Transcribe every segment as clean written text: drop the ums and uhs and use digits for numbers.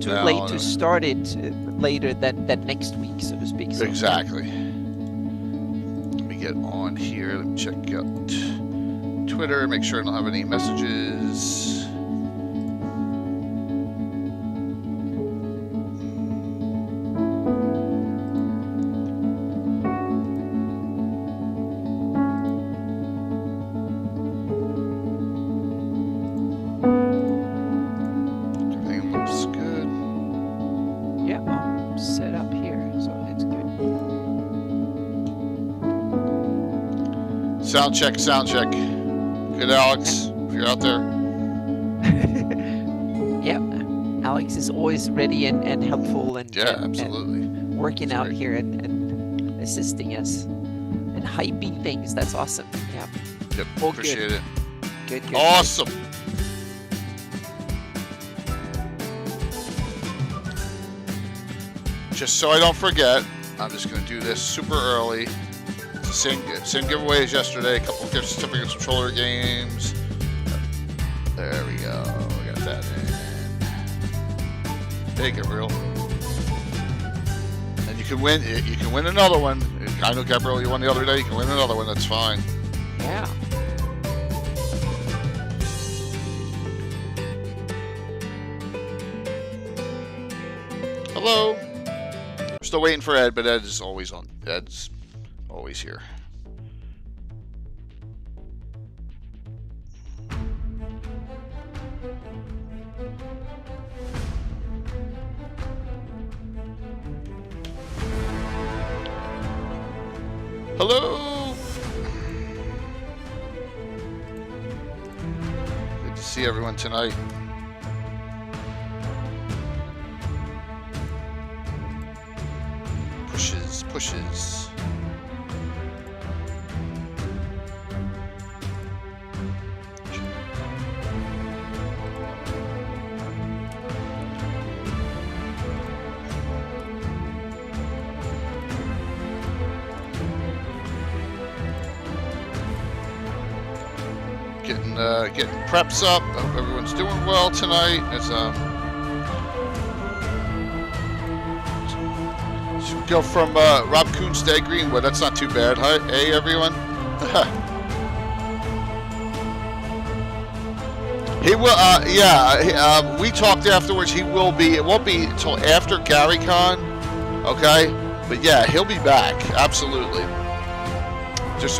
too late to start it later than next week, so to speak. So. Exactly. Let me get on here. Let me check out Twitter. Make sure I don't have any messages. Sound check, sound check. Good, Alex, if you're out there. Yep, Alex is always ready and helpful and absolutely and working out here and assisting us and hyping things. That's awesome. Yeah. Yep, appreciate it. Good. Awesome. Just so I don't forget, I'm just going to do this super early. Same giveaways yesterday, a couple of gift certificates, controller games. There we go. We got that in. Take it, real. And you can win. You can win another one. I know, Gabriel, you won the other day. You can win another one. That's fine. Yeah. Hello. We're still waiting for Ed, but Ed is always on. Ed's always here. Hello. Good to see everyone tonight. Pushes. Getting preps up. I hope everyone's doing well tonight. As should we go from Rob Coons to Greenwood. That's not too bad. Hi, hey everyone. He will. We talked afterwards. He will be. It won't be until after GaryCon. Okay, but yeah, he'll be back. Absolutely. There's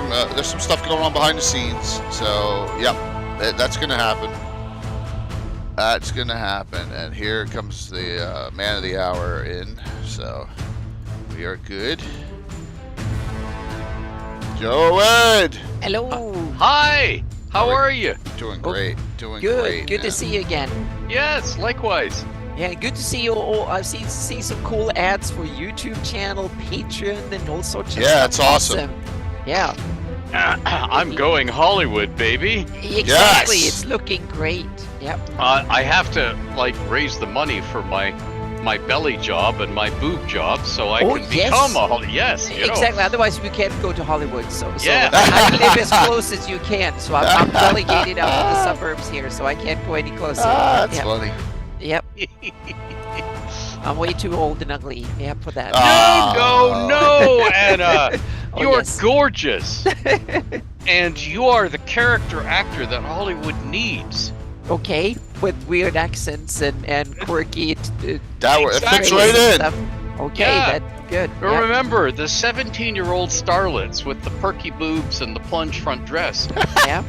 some stuff going on behind the scenes, so yep, that's gonna happen. That's gonna happen, and here comes the man of the hour in. So we are good. Joe Ed. Hello. Hi. How are you? Doing great. Doing good. great. Good to see you again. Yes, likewise. Yeah, good to see you all. I've see some cool ads for YouTube channel, Patreon, and all sorts of stuff. Yeah, it's awesome. Yeah. I'm going Hollywood, baby. Exactly. Yes. It's looking great. Yep. I have to raise the money for my belly job and my boob job, so I can become a Hollywood. Yes. Exactly. Otherwise, we can't go to Hollywood. So yeah. I live as close as you can. So I'm relegated out to the suburbs here, so I can't go any closer. That's funny. Yep. I'm way too old and ugly. Yeah, for that. No, Anna. You're yes. gorgeous. And you are the character actor that Hollywood needs. Okay, with weird accents and quirky. That fits right in. Stuff. Okay, yeah. that's good. But remember, the 17-year-old starlets with the perky boobs and the plunge front dress. Yeah.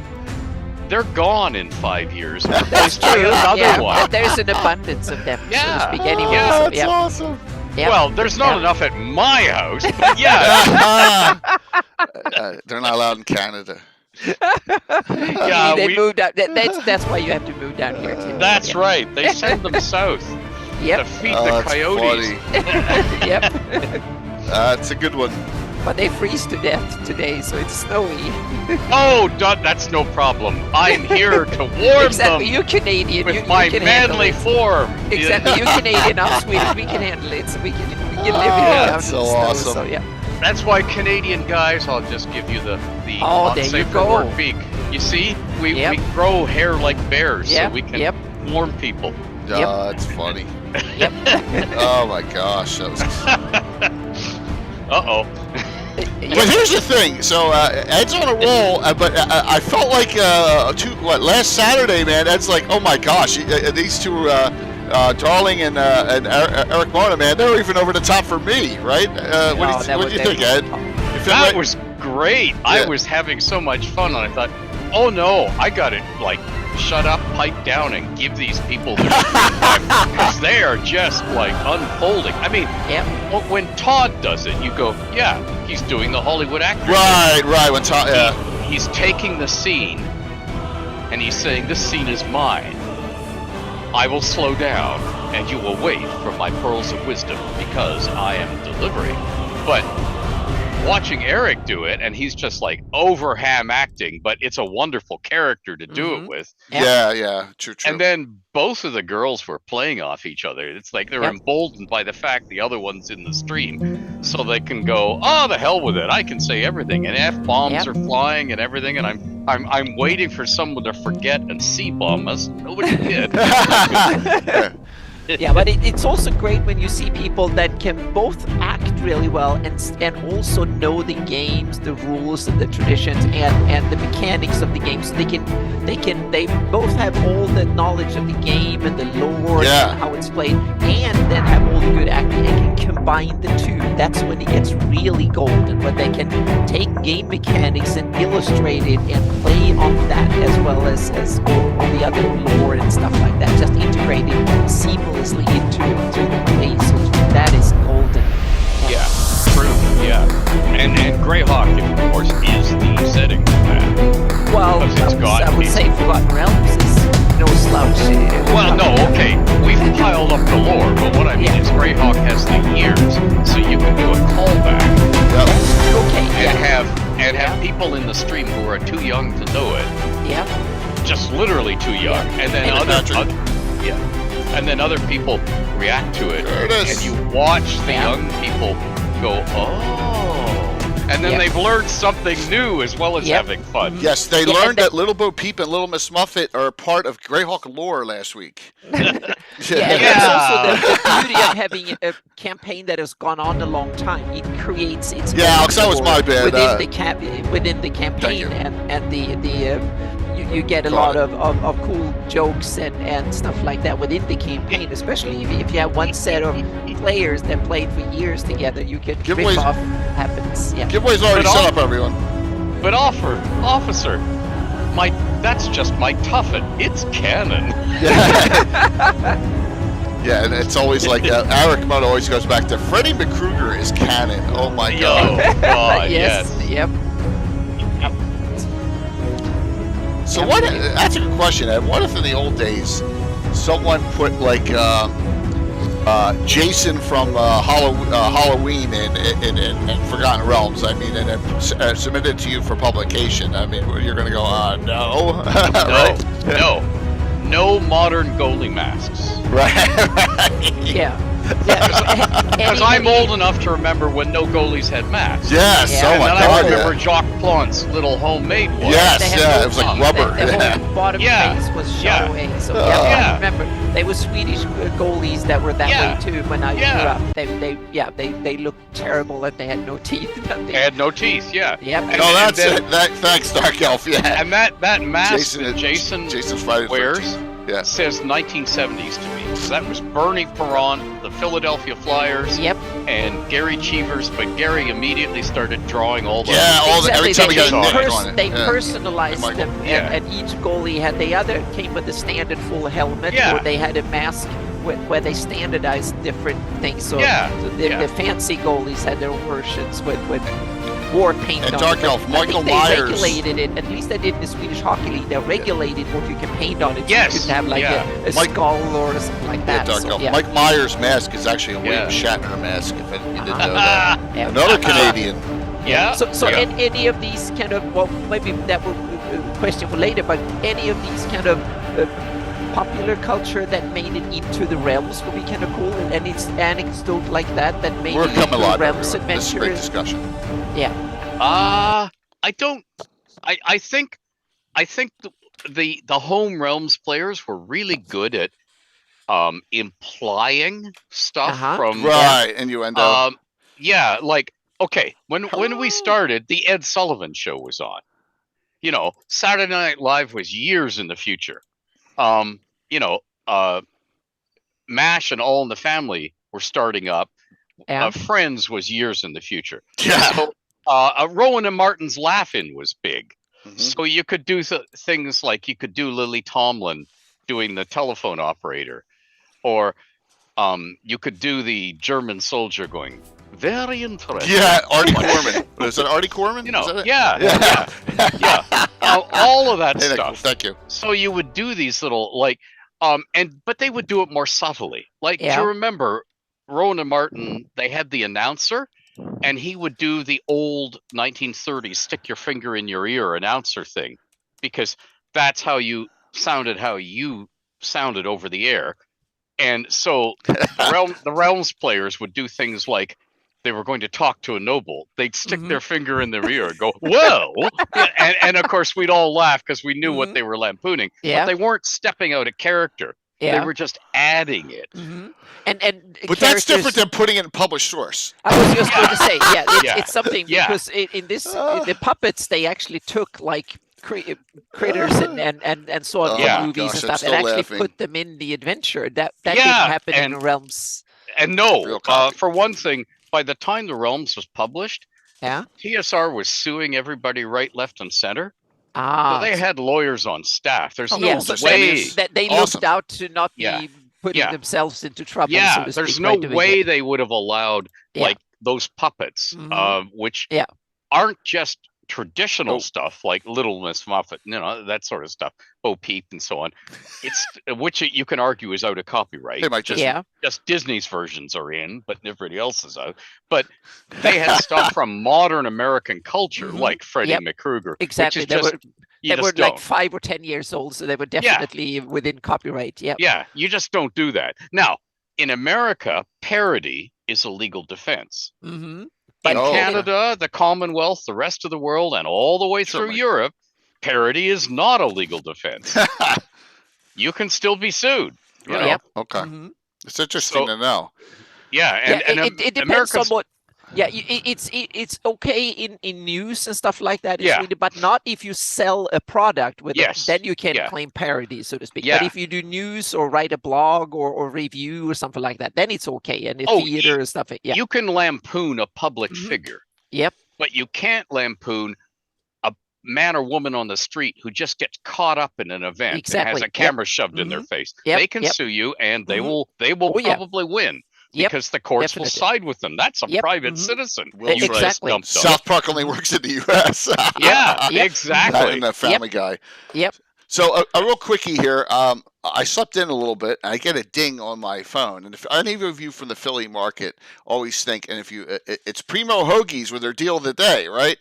They're gone in 5 years. That's by true. another one. But there's an abundance of them, so to speak. Anyway, yeah, that's awesome. Yep. Well, there's not enough at my house, but yeah. They're not allowed in Canada. Yeah, they moved out. That's why you have to move down here too. That's right. They send them south to feed the coyotes. Yep. It's a good one. But they freeze to death today, so it's snowy. Oh, that's no problem. I'm here to warm exactly. them. You Canadian. With you my can manly form. Exactly. You Canadian. I'm Swedish. We can handle it. So we can live here that's down in the so snow. awesome. So yeah. That's why Canadian guys, I'll just give you the Oh, there you go. work beak. You see, we grow hair like bears, so we can warm people. That's funny. Yep. Oh my gosh, that was. Uh-oh. But here's the thing. So Ed's on a roll, but I felt like last Saturday, man. Ed's like, oh my gosh, these two, Darling and Eric Mona, man, they're even over the top for me, right? What do you think, Ed? That was great. Yeah. I was having so much fun, and I thought, oh no, I got it. Like, shut up, pipe down, and give these people their time because they are just like unfolding. I mean, when Todd does it, you go, yeah, he's doing the Hollywood actor. Right. When Todd, he's taking the scene, and he's saying, "This scene is mine. I will slow down, and you will wait for my pearls of wisdom because I am delivering." But watching Eric do it, and he's just like over ham acting, but it's a wonderful character to do it with. Yeah, true. And then both of the girls were playing off each other. It's like they're emboldened by the fact the other one's in the stream, so they can go, "Oh, the hell with it! I can say everything." And F-bombs are flying and everything, and I'm waiting for someone to forget and C-bomb us. Nobody did. Yeah, but it's also great when you see people that can both act really well and also know the games, the rules, and the traditions, and the mechanics of the game. So they both have all the knowledge of the game and the lore and how it's played, and then have all the good acting and can combine the two. That's when it gets really golden, when they can take game mechanics and illustrate it and play on that as well as all the other lore and stuff like that. Just integrate it seamlessly into the play. So that is golden. Yeah, true. Yeah, and Greyhawk, of course, is the setting for that. Well, I would say Forgotten Realms is no slouch. Well, no, okay, we've piled up the lore, but what I mean is Greyhawk has the years, so you can do a callback. Okay. And have people in the stream who are too young to know it. Yeah. Just literally too young, and then and then other people react to it, and you watch the young people go, oh, and then they've learned something new as well as having fun. Yes, they learned that Little Bo Peep and Little Miss Muffet are part of Greyhawk lore last week. That's also the beauty of having a campaign that has gone on a long time. It creates its that was my bad. within the campaign, and the you get a lot of cool jokes and stuff like that within the campaign, especially if you have one set of players that played for years together. You can rip off happens. Yeah. Giveaway's already set up, everyone. But officer, that's just my tuffet. It's canon. Yeah, and it's always like Eric Mudd always goes back to Freddie McCruger is canon. Oh my god. Oh god. Yes. Yep. So that's a good question, Ed. What if in the old days someone put like Jason from Halloween in Forgotten Realms, I mean, and then submitted to you for publication? I mean, you're going to go, no. Right? No modern goalie masks. Right. Yeah. Because I'm old enough to remember when no goalies had masks. Yes, and then I remember Jacques Plante's little homemade one. Yes, it was like rubber. The whole bottom face was shot away. So I remember they were Swedish goalies that were that way too when I grew up. They looked terrible and they had no teeth. They had no teeth. Yeah. Yep. That's it. Thanks, Dark Elf. Yeah. And that mask that Jason wears. Yeah. Says 1970s to me. So that was Bernie Perron, the Philadelphia Flyers, and Gary Cheevers, but Gary immediately started drawing all the every time we got a nick on it. They personalized them, and each goalie came with a standard full helmet, or they had a mask where they standardized different things. So the fancy goalies had their own versions with war paint and on Dark it. Elf, Michael they Myers. Regulated it. At least they did in the Swedish Hockey League. They regulated what you can paint on it. Yes. So you can have like a skull or something like that. Dark Elf. Mike Myers' mask is actually a William Shatner mask, if you didn't know that. Another Canadian. Yeah. So any of these kind of, well, maybe that will a question for later, but any of these kind of popular culture that made it into the realms would be kind of cool, and it's anecdote like that made it into the realms adventure. This is a great discussion. Yeah. I think the home realms players were really good at implying stuff Uh-huh. from Right, innuendo. yeah, like okay, when we started, the Ed Sullivan Show was on. You know, Saturday Night Live was years in the future. You know, MASH and All in the Family were starting up. Yeah. Friends was years in the future. Yeah. So Rowan and Martin's Laugh-In was big. Mhm. So you could do things like you could do Lily Tomlin doing the telephone operator, or you could do the German soldier going, very interesting. Yeah, Artie Corman. Is it Artie Corman? You know, Is that it? yeah. All of that Hey, Nick, stuff. thank you. So you would do these little but they would do it more subtly. Like, do Yeah. you remember Rowan and Martin? They had the announcer, and he would do the old 1930s stick your finger in your ear announcer thing, because that's how you sounded over the air. And so the Realms players would do things like they were going to talk to a noble. They'd stick their finger in their ear and go, "Well," and of course we'd all laugh because we knew what they were lampooning. Yeah. But they weren't stepping out of character. Yeah. They were just adding it. And But that's different than putting it in published source. I was just going to say, Yeah. it's something because in the puppets they actually took like critters and so on Yeah. from movies Gosh, and I'm stuff, still and actually laughing. put them in the adventure. That didn't Yeah, happen in and- Realms. And no, Real copy. for one thing, by the time the Realms was published, Yeah. TSR was suing everybody right, left, and center. Ah. So they had lawyers on staff. There's Oh, no yeah, just so way. that they Awesome. looked out to not Yeah. be putting Yeah. themselves into trouble. Yeah, so to there's speak, no by doing way it. they would have allowed Yeah. like those puppets, Mhm. which Yeah. aren't just traditional Oh. stuff like Little Miss Muffet, that sort of stuff, Bo Peep and so on. It's which you can argue is out of copyright. Hey, Mike, just Yeah. Just Disney's versions are in, but everybody else is out. But they had stuff from modern American culture, Mhm. like Freddie Yep. McCruger. Exactly. Which They is just, were you they were just like don't. 5 or 10 years old, so they were definitely within copyright. Yeah. Yeah, you just don't do that. Now, in America, parody is a legal defense. Mm-hmm. In Oh, okay. Canada, the Commonwealth, the rest of the world, and all the way Sure, through Mike. Europe, parody is not a legal defense. You can still be sued. You know? Yep. Okay. Mm-hmm. It's interesting So- to know. Yeah, and it depends America's, on what. Yeah, it's okay in news and stuff like that. It's Yeah. really, but not if you sell a product with Yes. it. Then you can Yeah. claim parody, so to speak. Yeah. But if you do news or write a blog or review or something like that, then it's okay. And the Oh, theater and stuff. Yeah. you can lampoon a public Mhm. figure. Yep. But you can't lampoon a man or woman on the street who just gets caught up in an event and Exactly. has a Yep. camera shoved in their face. Yep. They can Yep. sue you, and they Mhm. will Oh, yeah. probably win. Yep. Because the courts will Definitely. side with them. That's a Yep. private Mhm. citizen. Will you just Exactly. dumped on. South Park only works in the U.S. Yeah, Yep. exactly. And the Family Guy. Yep. So a real quickie here. I slept in a little bit, and I get a ding on my phone. And if any of you from the Philly market always think, and if you, it's Primo Hoagies with their deal of the day, right?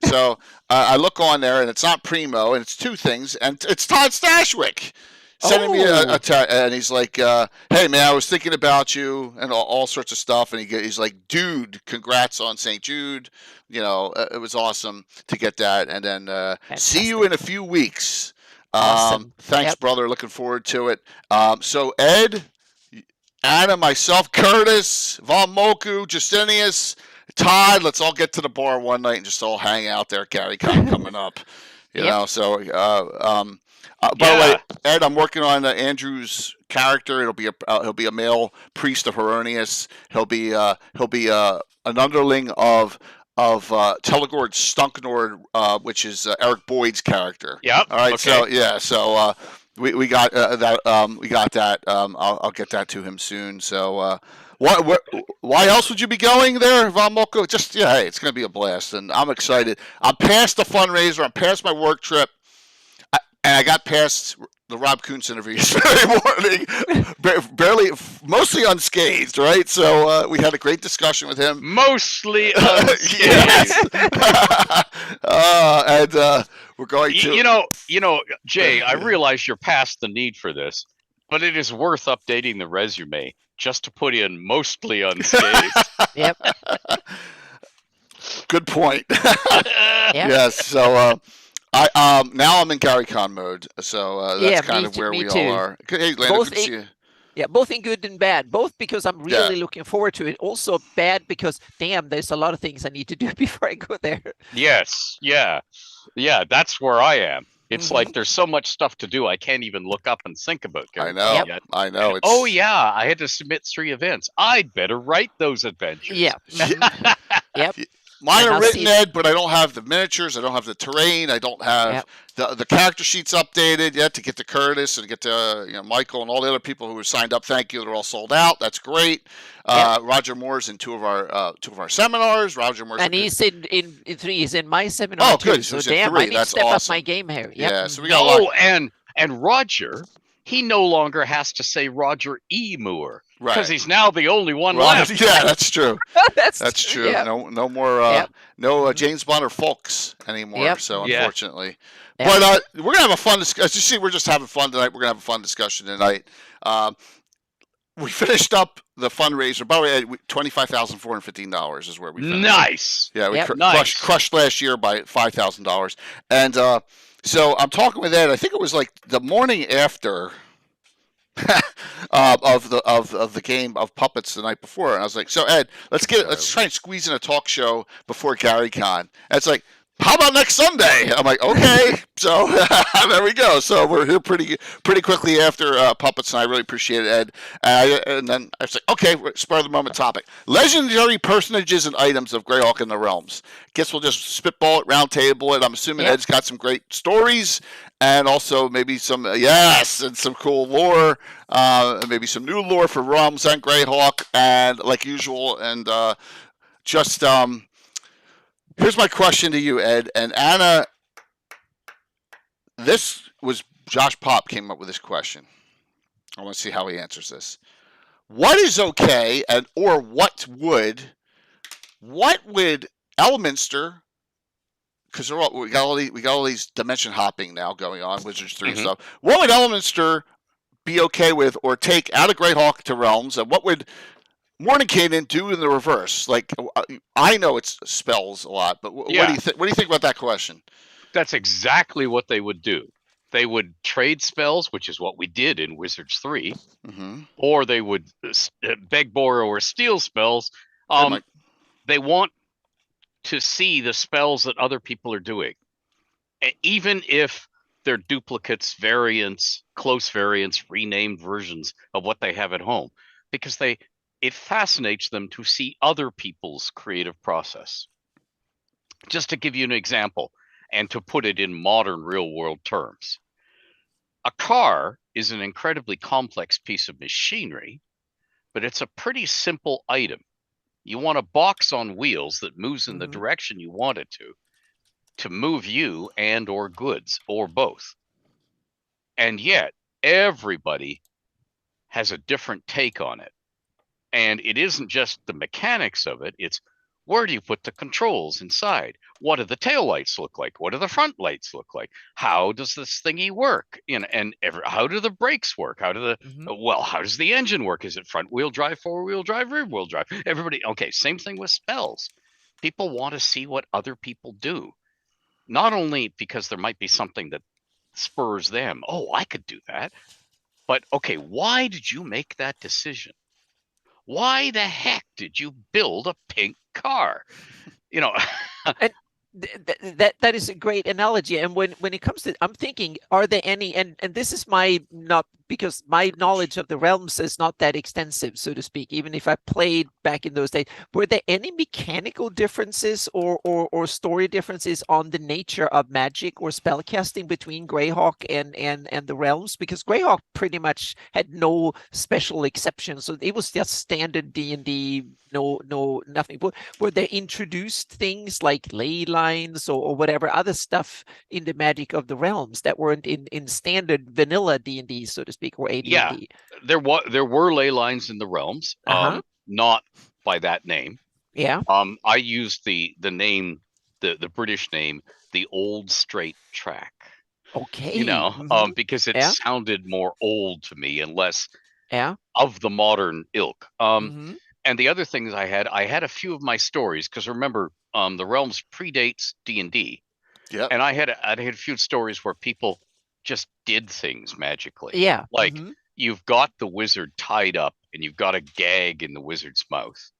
So I look on there, and it's not Primo, and it's two things, and it's Todd Stashwick sending me Oh. and he's like, "Hey man, I was thinking about you," and all sorts of stuff. And he's like, "Dude, congrats on St. Jude. You know, it was awesome to get that." And then see you in a few weeks. Awesome. Thanks, Yep. brother. Looking forward to it. So Ed, Anna, myself, Curtis, Von Moku, Justinius, Todd, let's all get to the bar one night and just all hang out there. Gary coming up, you Yep. know. So, by the way, Ed, I'm working on Andrew's character. He'll be a male priest of Heronius. He'll be an underling of Telegord Stunknord, which is Eric Boyd's character. Yep. All right. Okay. So we got that. We got that. I'll get that to him soon. So why else would you be going there, Von Moko? Just hey, it's gonna be a blast, and I'm excited. I'm past the fundraiser. I'm past my work trip, and I got past the Rob Kuntz interview yesterday morning, barely, mostly unscathed, right? So we had a great discussion with him. Mostly Yes. And we're going to. You know, Jay, I realize you're past the need for this, but it is worth updating the resume just to put in mostly unscathed. Yep. Good point. Yep. Yes. So now I'm in Gary Con mode. So that's Yeah, kind me of too- where me we too. all are. Hey, Lando, Both good to see you. Yeah, both in good and bad. Both because I'm really looking forward to it. Also bad because, damn, there's a lot of things I need to do before I go there. Yes, yeah, that's where I am. It's like there's so much stuff to do, I can't even look up and think about I characters know. yet. I know. And, oh yeah, I had to submit 3 events. I'd better write those adventures. Yeah. Yep. Mine And are I'll written, see- Ed, but I don't have the miniatures. I don't have the terrain. I don't have the character sheets updated yet to get to Curtis and get to Michael and all the other people who were signed up. Thank you. They're all sold out. That's great. Roger Moore's in two of our seminars. Roger Moore's and he's in 3. He's in my seminar too. Good. So He's in damn, 3. I need That's to step awesome. up my game here. Yep. Yeah. So we got a lot. And Roger, he no longer has to say Roger E. Moore. Right. Because he's now the only one left. Yeah, that's true. That's true. Yep. No more James Bond or Folks anymore. Yep. So unfortunately, Yep. but we're gonna have a fun discussion. As you see, we're just having fun tonight. We're gonna have a fun discussion tonight. We finished up the fundraiser. By the way, $25,415 is where we finished. Nice. Yeah, we Nice. crushed last year by $5,000, and so I'm talking with Ed. I think it was like the morning after. of the game of puppets the night before, and I was like, "So Ed, let's try and squeeze in a talk show before GaryCon." And it's like, "How about next Sunday?" I'm like, "Okay." So there we go. So we're here pretty quickly after puppets, and I really appreciate it, Ed. And then I was like, "Okay, spur of the moment topic: legendary personages and items of Greyhawk and the Realms." Guess we'll just spitball it, round table it. I'm assuming Ed's got some great stories. And also maybe some and some cool lore, maybe some new lore for Realms and Greyhawk, and like usual, and here's my question to you, Ed and Anna. This was Josh Pop came up with this question. I want to see how he answers this. What is okay, and or what would Elminster? Because we got all these dimension hopping now going on, Wizards 3 and stuff. What would Elminster be okay with or take out of Greyhawk to Realms, and what would Mordenkainen do in the reverse? Like, I know it's spells a lot, but what do you think? What do you think about that question? That's exactly what they would do. They would trade spells, which is what we did in Wizards 3, or they would beg, borrow, or steal spells. They want to see the spells that other people are doing, even if they're duplicates, variants, close variants, renamed versions of what they have at home, because it fascinates them to see other people's creative process. Just to give you an example, and to put it in modern real world terms, a car is an incredibly complex piece of machinery, but it's a pretty simple item. You want a box on wheels that moves in the direction you want it to move you and or goods, or both. And yet, everybody has a different take on it. And it isn't just the mechanics of it, it's where do you put the controls inside? What do the taillights look like? What do the front lights look like? How does this thingy work? How do the brakes work? How does the engine work? Is it front wheel drive, four wheel drive, rear wheel drive? Same thing with spells. People want to see what other people do. Not only because there might be something that spurs them. Oh, I could do that. But okay, why did you make that decision? Why the heck did you build a pink car? And that is a great analogy. And when it comes to, I'm thinking, are there any? And this is not because my knowledge of the realms is not that extensive, so to speak. Even if I played back in those days, were there any mechanical differences or story differences on the nature of magic or spellcasting between Greyhawk and the realms? Because Greyhawk pretty much had no special exceptions, so it was just standard D&D. No, nothing. Were there introduced things like ley lines or whatever other stuff in the magic of the realms that weren't in standard vanilla D&D, so to speak, or AD&D? Yeah, there were ley lines in the realms, not by that name. Yeah. I used the name, the British name, the Old Straight Track. Okay. Because it sounded more old to me and less of the modern ilk. And the other things I had a few of my stories, because remember, the realms predates D&D. Yeah. And I had a few stories where people just did things magically. Yeah. Like you've got the wizard tied up and you've got a gag in the wizard's mouth.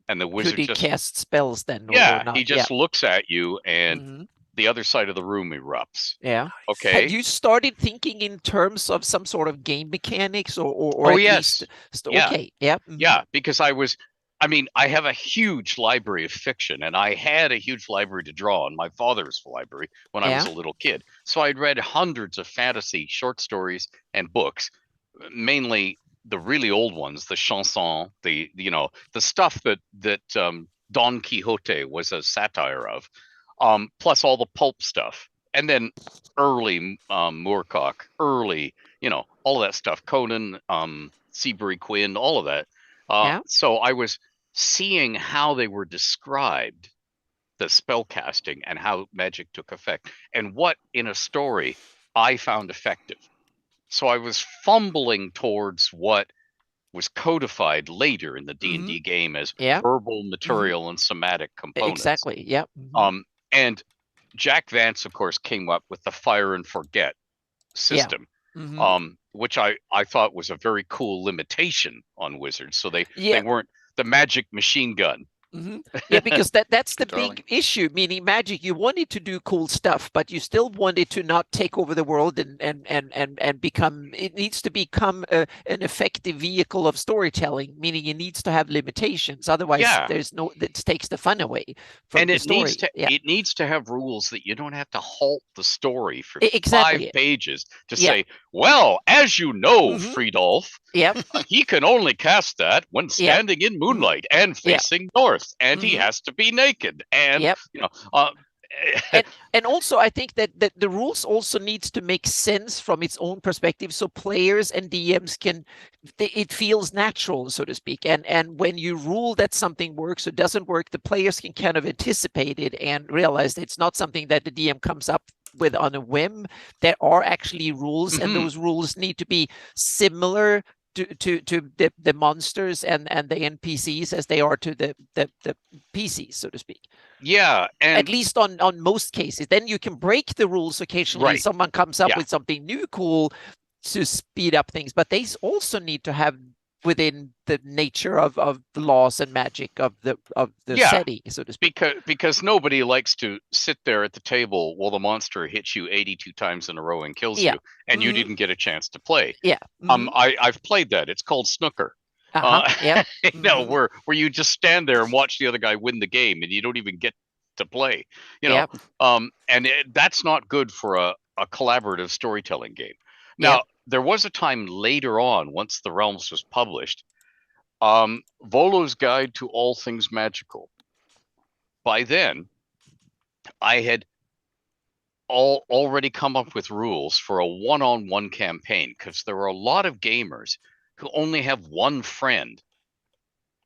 And the wizard Could he just cast spells then, or not? he just looks at you and Mhm. the other side of the room erupts. Yeah. Okay. Have you started thinking in terms of some sort of game mechanics, or Oh, at yes. least? Yeah. Okay. Yeah. Mhm. Yeah, because I have a huge library of fiction, and I had a huge library to draw in my father's library when I was Yeah. a little kid. So I'd read hundreds of fantasy short stories and books, mainly the really old ones, the chanson, the stuff that Don Quixote was a satire of, plus all the pulp stuff, and then early Moorcock, early, all of that stuff, Conan, Seabury Quinn, all of that. Yeah. So I was seeing how they were described, the spellcasting and how magic took effect, and what in a story I found effective. So I was fumbling towards what was codified later in the D&D game as Yeah. verbal material and somatic components. Exactly. Yeah. Mhm. And Jack Vance, of course, came up with the fire and forget system, which I thought was a very cool limitation on wizards. So they weren't the magic machine gun. Yeah, because that's the Darling. big issue. Meaning, magic, you wanted to do cool stuff, but you still wanted to not take over the world and become. It needs to become an effective vehicle of storytelling. Meaning, it needs to have limitations. Otherwise, there's no. That takes the fun away from the story. It needs to have rules that you don't have to halt the story for Exactly. 5 pages to say, well, as you know, Friedolf, he can only cast that when standing in moonlight and facing north, and he has to be naked, and and also I think that the rules also needs to make sense from its own perspective, so players and DMs can, it feels natural, so to speak, and when you rule that something works or doesn't work, the players can kind of anticipate it and realize that it's not something that the DM comes up with on a whim. There are actually rules, and those rules need to be similar to the monsters and the NPCs as they are to the PCs, so to speak. Yeah, and at least on most cases. Then you can break the rules occasionally. Someone comes up with something new, cool, to speed up things, but they also need to have within the nature of the laws and magic of the setting, so to speak. Because nobody likes to sit there at the table while the monster hits you 82 times in a row and kills you, and you didn't get a chance to play. I've played that. It's called snooker. Where you just stand there and watch the other guy win the game, and you don't even get to play. That's not good for a collaborative storytelling game. Now, there was a time later on, once the Realms was published, Volo's Guide to All Things Magical. By then, I had already come up with rules for a one-on-one campaign, because there are a lot of gamers who only have one friend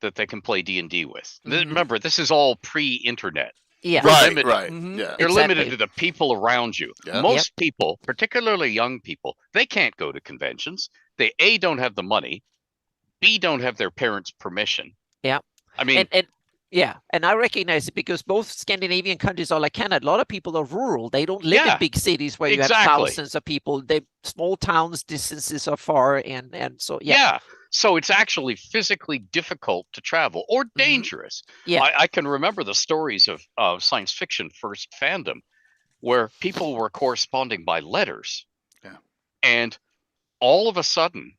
that they can play D&D with. Remember, this is all pre-internet. Yeah, right. You're limited to the people around you. Most people, particularly young people, they can't go to conventions. They A, don't have the money, B, don't have their parents' permission. Yeah. I mean, and I recognize it because both Scandinavian countries are like Canada. A lot of people are rural. They don't live in big cities where you have thousands of people. They small towns, distances are far, and so so it's actually physically difficult to travel or dangerous. I can remember the stories of science fiction first fandom where people were corresponding by letters. And all of a sudden,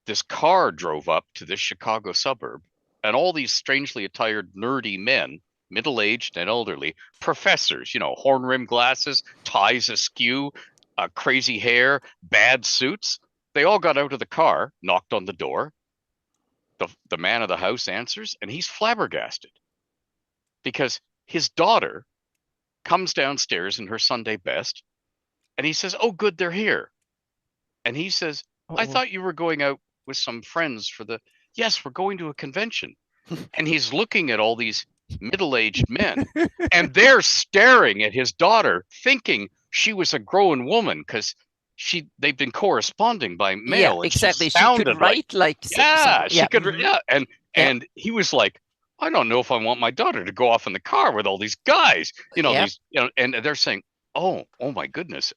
this car drove up to this Chicago suburb, and all these strangely attired nerdy men, middle-aged and elderly, professors, horn-rimmed glasses, ties askew, crazy hair, bad suits. They all got out of the car, knocked on the door. The man of the house answers, and he's flabbergasted because his daughter comes downstairs in her Sunday best, and he says, "Oh, good, they're here." And he says, "I thought you were going out with some friends for the..." "Yes, we're going to a convention." And he's looking at all these middle-aged men, and they're staring at his daughter, thinking she was a grown woman because they've been corresponding by mail. And exactly. She could write she could. And he was like, "I don't know if I want my daughter to go off in the car with all these guys." And they're saying, "Oh my goodness.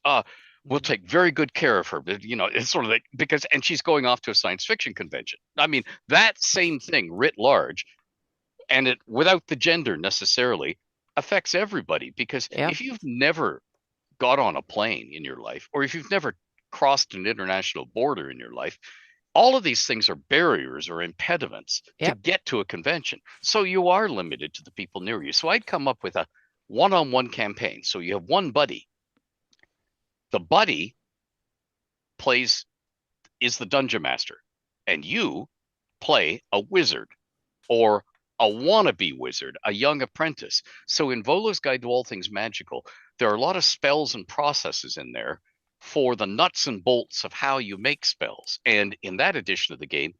We'll take very good care of her. But, you know, it's sort of like, because, and she's going off to a science fiction convention. I mean, that same thing writ large, and it without the gender necessarily affects everybody. Because Yeah. if you've never got on a plane in your life, or if you've never crossed an international border in your life, all of these things are barriers or impediments to Yep. get to a convention. So you are limited to the people near you. So I'd come up with a one-on-one campaign. So you have one buddy. The buddy is the dungeon master, and you play a wizard or a wannabe wizard, a young apprentice. So in Volo's Guide to All Things Magical, there are a lot of spells and processes in there for the nuts and bolts of how you make spells. And in that edition of the game,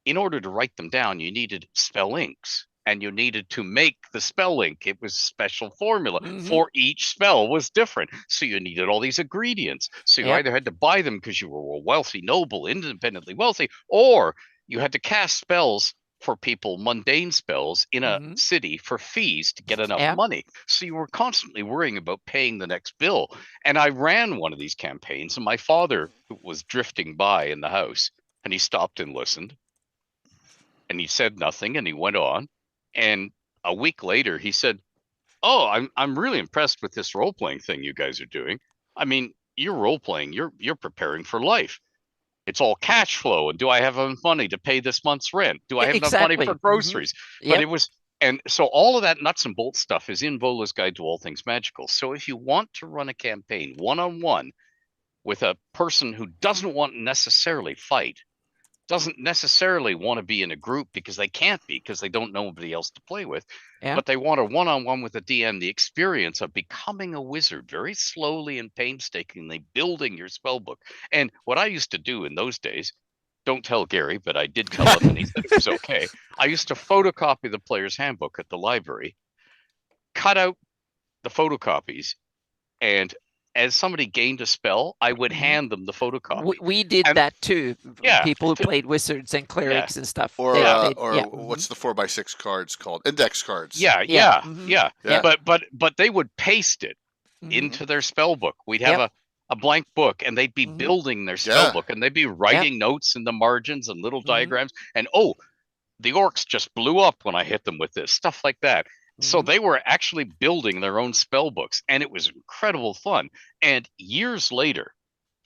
in order to write them down, you needed spell inks, and you needed to make the spell ink. It was special formula for each spell was different. So you needed all these ingredients. So you either had to buy them because you were a wealthy noble, independently wealthy, or you had to cast spells for people, mundane spells in a city for fees to get enough money. So you were constantly worrying about paying the next bill. And I ran one of these campaigns, and my father was drifting by in the house, and he stopped and listened, and he said nothing, and he went on. And a week later, he said, "Oh, I'm really impressed with this role playing thing you guys are doing. I mean, you're role playing. You're preparing for life. It's all cash flow. And do I have enough money to pay this month's rent? Do I have enough money for groceries?" But it was, and so all of that nuts and bolts stuff is in Volo's Guide to All Things Magical. So if you want to run a campaign one-on-one with a person who doesn't want to necessarily fight, doesn't necessarily want to be in a group because they can't be, because they don't know anybody else to play with, but they want a one-on-one with a DM, the experience of becoming a wizard very slowly and painstakingly building your spell book. And what I used to do in those days, don't tell Gary, but I did tell him and he said it was okay. I used to photocopy the player's handbook at the library, cut out the photocopies, and as somebody gained a spell, I would hand them the photocopy. We did that too. People who played wizards and clerics and stuff. Or what's the 4x6 cards called? Index cards. But they would paste it into their spell book. We'd have a blank book, and they'd be building their spell book, and they'd be writing notes in the margins and little diagrams. And the orcs just blew up when I hit them with this, stuff like that. So they were actually building their own spell books, and it was incredible fun. And years later,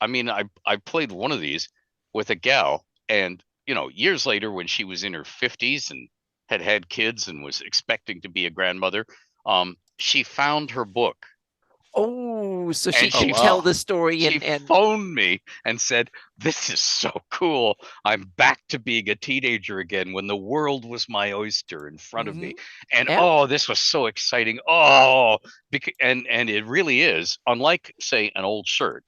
I mean, I played one of these with a gal, and years later, when she was in her 50s and had kids and was expecting to be a grandmother, she found her book. Oh, so she can tell the story. She phoned me and said, "This is so cool. I'm back to being a teenager again when the world was my oyster in front of me." And this was so exciting. And it really is, unlike, say, an old shirt.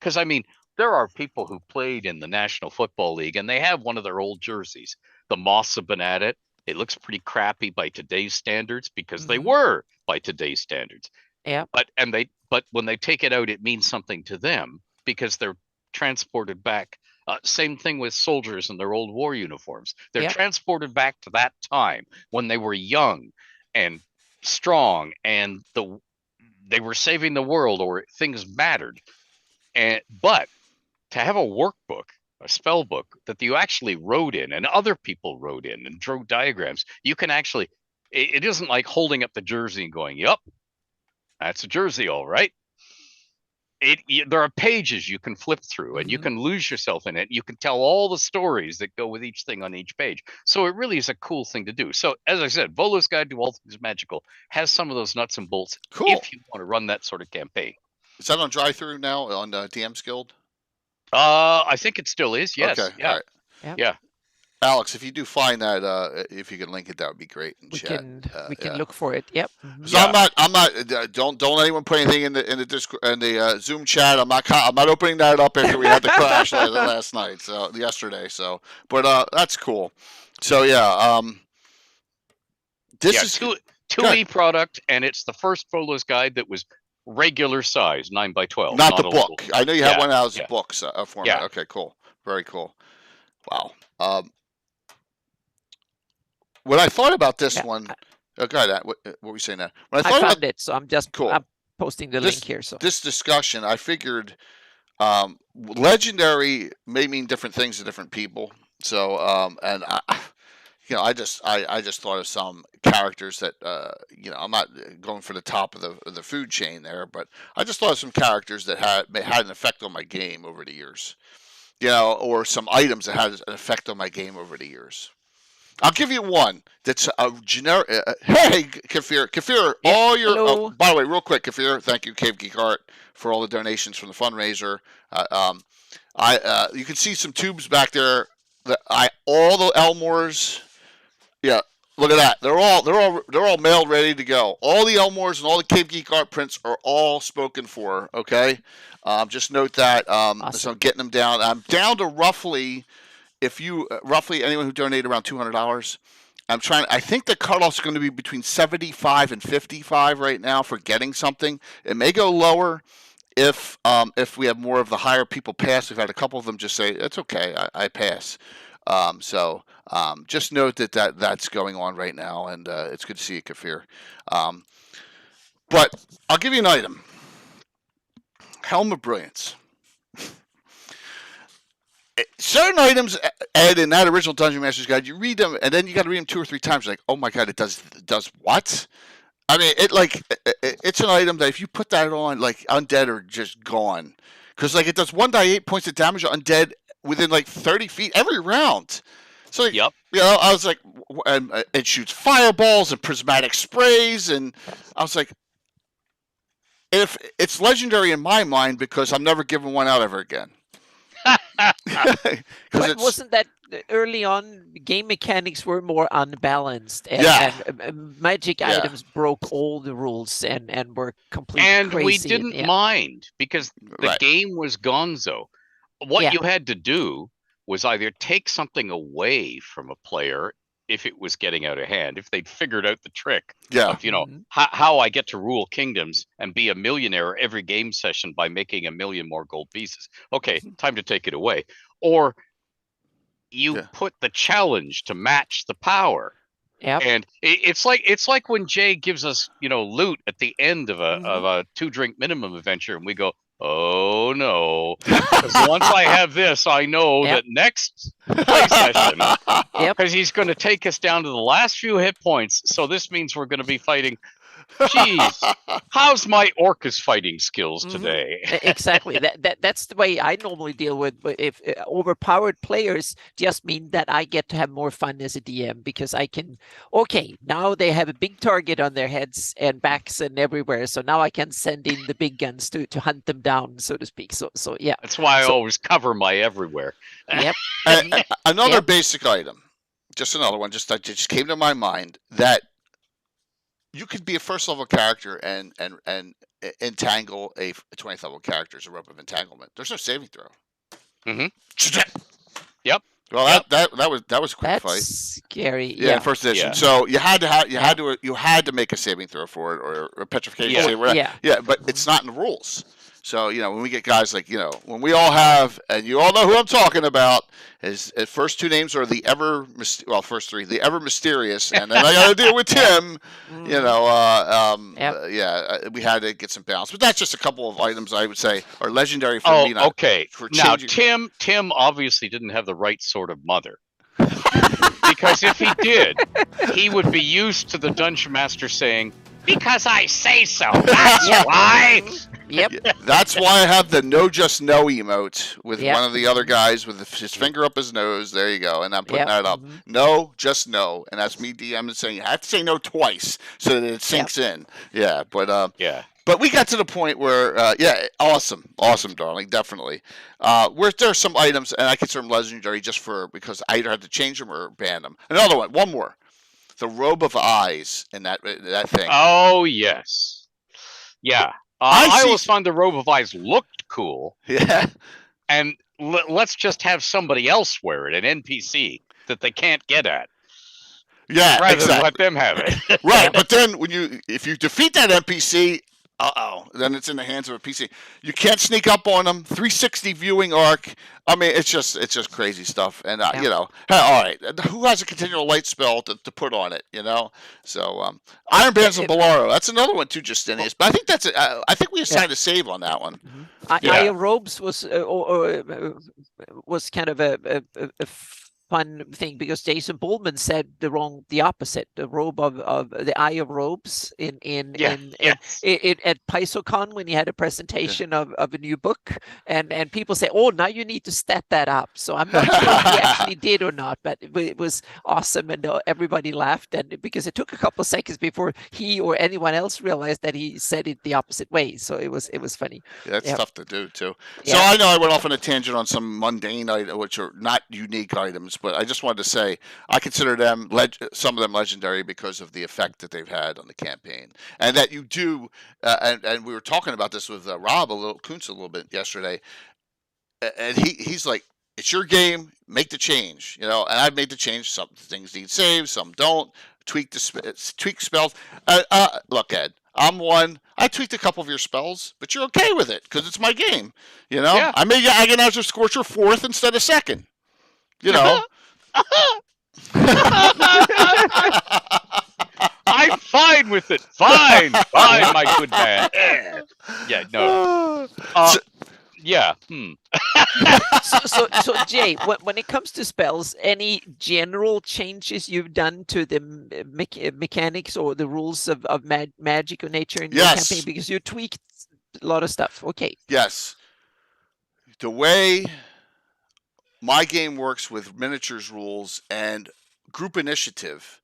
Because, I mean, there are people who played in the National Football League, and they have one of their old jerseys. The moths have been at it. It looks pretty crappy by today's standards, because they were by today's standards. Yeah. But when they take it out, it means something to them because they're transported back. Same thing with soldiers in their old war uniforms. They're transported back to that time when they were young and strong, and they were saving the world, or things mattered. But to have a workbook, a spell book that you actually wrote in, and other people wrote in and drew diagrams, you can actually. It isn't like holding up the jersey and going, "Yup, that's a jersey, all right." There are pages you can flip through, and you can lose yourself in it. You can tell all the stories that go with each thing on each page. So it really is a cool thing to do. So as I said, Volo's Guide to All Things Magical has some of those nuts and bolts. Cool. If you want to run that sort of campaign. Is that on drive-through now on DM's Guild? I think it still is. Yes. Okay. Yeah. All right. Yeah. Alex, if you do find that, if you can link it, that would be great. We can look for it. Yep. So I'm not. Don't anyone put anything in the Discord, in the Zoom chat. I'm not opening that up after we had the crash last night. So yesterday. So, but that's cool. So this is 2E product, and it's the first Volo's Guide that was regular size, 9x12. Not the book. I know you have one that was books format. Yeah. Okay, cool. Very cool. Wow. When I thought about this one, go ahead. What were you saying now? When I found it, so I'm just I'm posting the link here. So this discussion, I figured Legendary may mean different things to different people. So, and I just thought of some characters that I'm not going for the top of the food chain there, but I just thought of some characters that had an effect on my game over the years. Or some items that had an effect on my game over the years. I'll give you one that's a generic. Hey, Kafir, all your. hello. By the way, real quick, Kafir, thank you, Cave Geek Art, for all the donations from the fundraiser. You can see some tubes back there. All the Elmores. Yeah, look at that. They're all mailed, ready to go. All the Elmores and all the Cave Geek Art prints are all spoken for. Okay, just note that. Awesome. So I'm getting them down. I'm down to roughly. If you roughly anyone who donated around $200, I think the cutoff is going to be between 75 and 55 right now for getting something. It may go lower if we have more of the higher people pass. We've had a couple of them just say it's okay, I pass. So just note that's going on right now, and it's good to see you, Kafir. But I'll give you an item. Helm of Brilliance. Certain items, Ed, in that original Dungeon Master's Guide, you read them, and then you got to read them 2 or 3 times. You're like, oh my god, it does what? I mean, it's an item that if you put that on, like, Undead are just gone. Because, like, it does 1d8 points of damage on Undead within, like, 30 feet every round. So, like, Yep. I was like, and it shoots fireballs and prismatic sprays, and I was like, if it's legendary in my mind because I'm never giving one out ever again. But wasn't that early on? Game mechanics were more unbalanced, and, and magic items broke all the rules and were completely crazy. And we didn't mind because the game was gonzo. What you had to do was either take something away from a player if it was getting out of hand, if they'd figured out the trick of, how I get to rule kingdoms and be a millionaire every game session by making 1 million more gold pieces. Okay, time to take it away. Or you put the challenge to match the power. Yep. And it's like when Jay gives us, loot at the end of a 2-drink minimum adventure, and we go, oh no, because once I have this, I know that next play session, because he's going to take us down to the last few hit points. So this means we're going to be fighting. Jeez, how's my Orcus fighting skills today? Exactly. That's the way I normally deal with. If overpowered players just mean that I get to have more fun as a DM because I can. Okay, now they have a big target on their heads and backs and everywhere. So now I can send in the big guns to hunt them down, so to speak. So yeah. That's why I always cover my everywhere. Yep. Another basic item, just another one, that just came to my mind that. You could be a first level character and entangle a 20th level character as a rope of entanglement. There's no saving throw. Mm-hmm. Yep. Well, that was a quick fight. That's scary. Yeah, first edition. Yeah. So you had to make a saving throw for it or a petrification. Yeah, but it's not in the rules. So, when we get guys like, when we all have, and you all know who I'm talking about, his first 2 names are first 3, the ever mysterious, and then I got to deal with Tim, we had to get some balance. But that's just a couple of items I would say are legendary for me. Okay. Now, Tim obviously didn't have the right sort of mother. Because if he did, he would be used to the Dungeon Master saying, because I say so, that's why. Yep. That's why I have the no just no emote with one of the other guys with his finger up his nose. There you go. And I'm putting that up. No, just no. And that's me DM saying you have to say no twice so that it sinks in. Yeah. But But we got to the point where awesome, darling, definitely. Where there's some items, and I consider them legendary just because I either had to change them or ban them. Another one more. The robe of eyes in that thing. Oh yes, yeah. I always found the robe of eyes looked cool. Yeah. And let's just have somebody else wear it, an NPC that they can't get at. Yeah, rather than let them have it. Right, but then if you defeat that NPC, Then it's in the hands of a PC. You can't sneak up on them. 360 viewing arc. I mean, it's just crazy stuff. And you know, hey, all right, who has a continual light spell to put on it? You know, so Iron Bands of Bolaro. That's another one too, Justinius. But I think that's I think we assigned a save on that one. Eye of Robes was was kind of a fun thing because Jason Bowman said the opposite. The robe of the Eye of Robes at PaizoCon when he had a presentation of a new book, and people say, oh, now you need to stat that up. So I'm not sure if he actually did or not, but it was awesome, and everybody laughed, and because it took a couple of seconds before he or anyone else realized that he said it the opposite way. So it was funny. Yeah, that's tough to do too. So I know I went off on a tangent on some mundane items, which are not unique items. But I just wanted to say I consider them some of them legendary because of the effect that they've had on the campaign, and that you do. And we were talking about this with Rob Kuntz a little bit yesterday, and he's like, "It's your game. Make the change." You know, and I've made the change. Some things need saves, some don't. Tweak spells. Look, Ed. I'm one. I tweaked a couple of your spells, but you're okay with it because it's my game. You know, I can have a Scorcher 4th instead of 2nd. You know. I'm fine with it. Fine, my good man. Yeah, no. So Jay, when it comes to spells, any general changes you've done to the mechanics or the rules of magic or nature in your campaign? Because you tweaked a lot of stuff. Okay. Yes. The way my game works with miniatures rules and group initiative,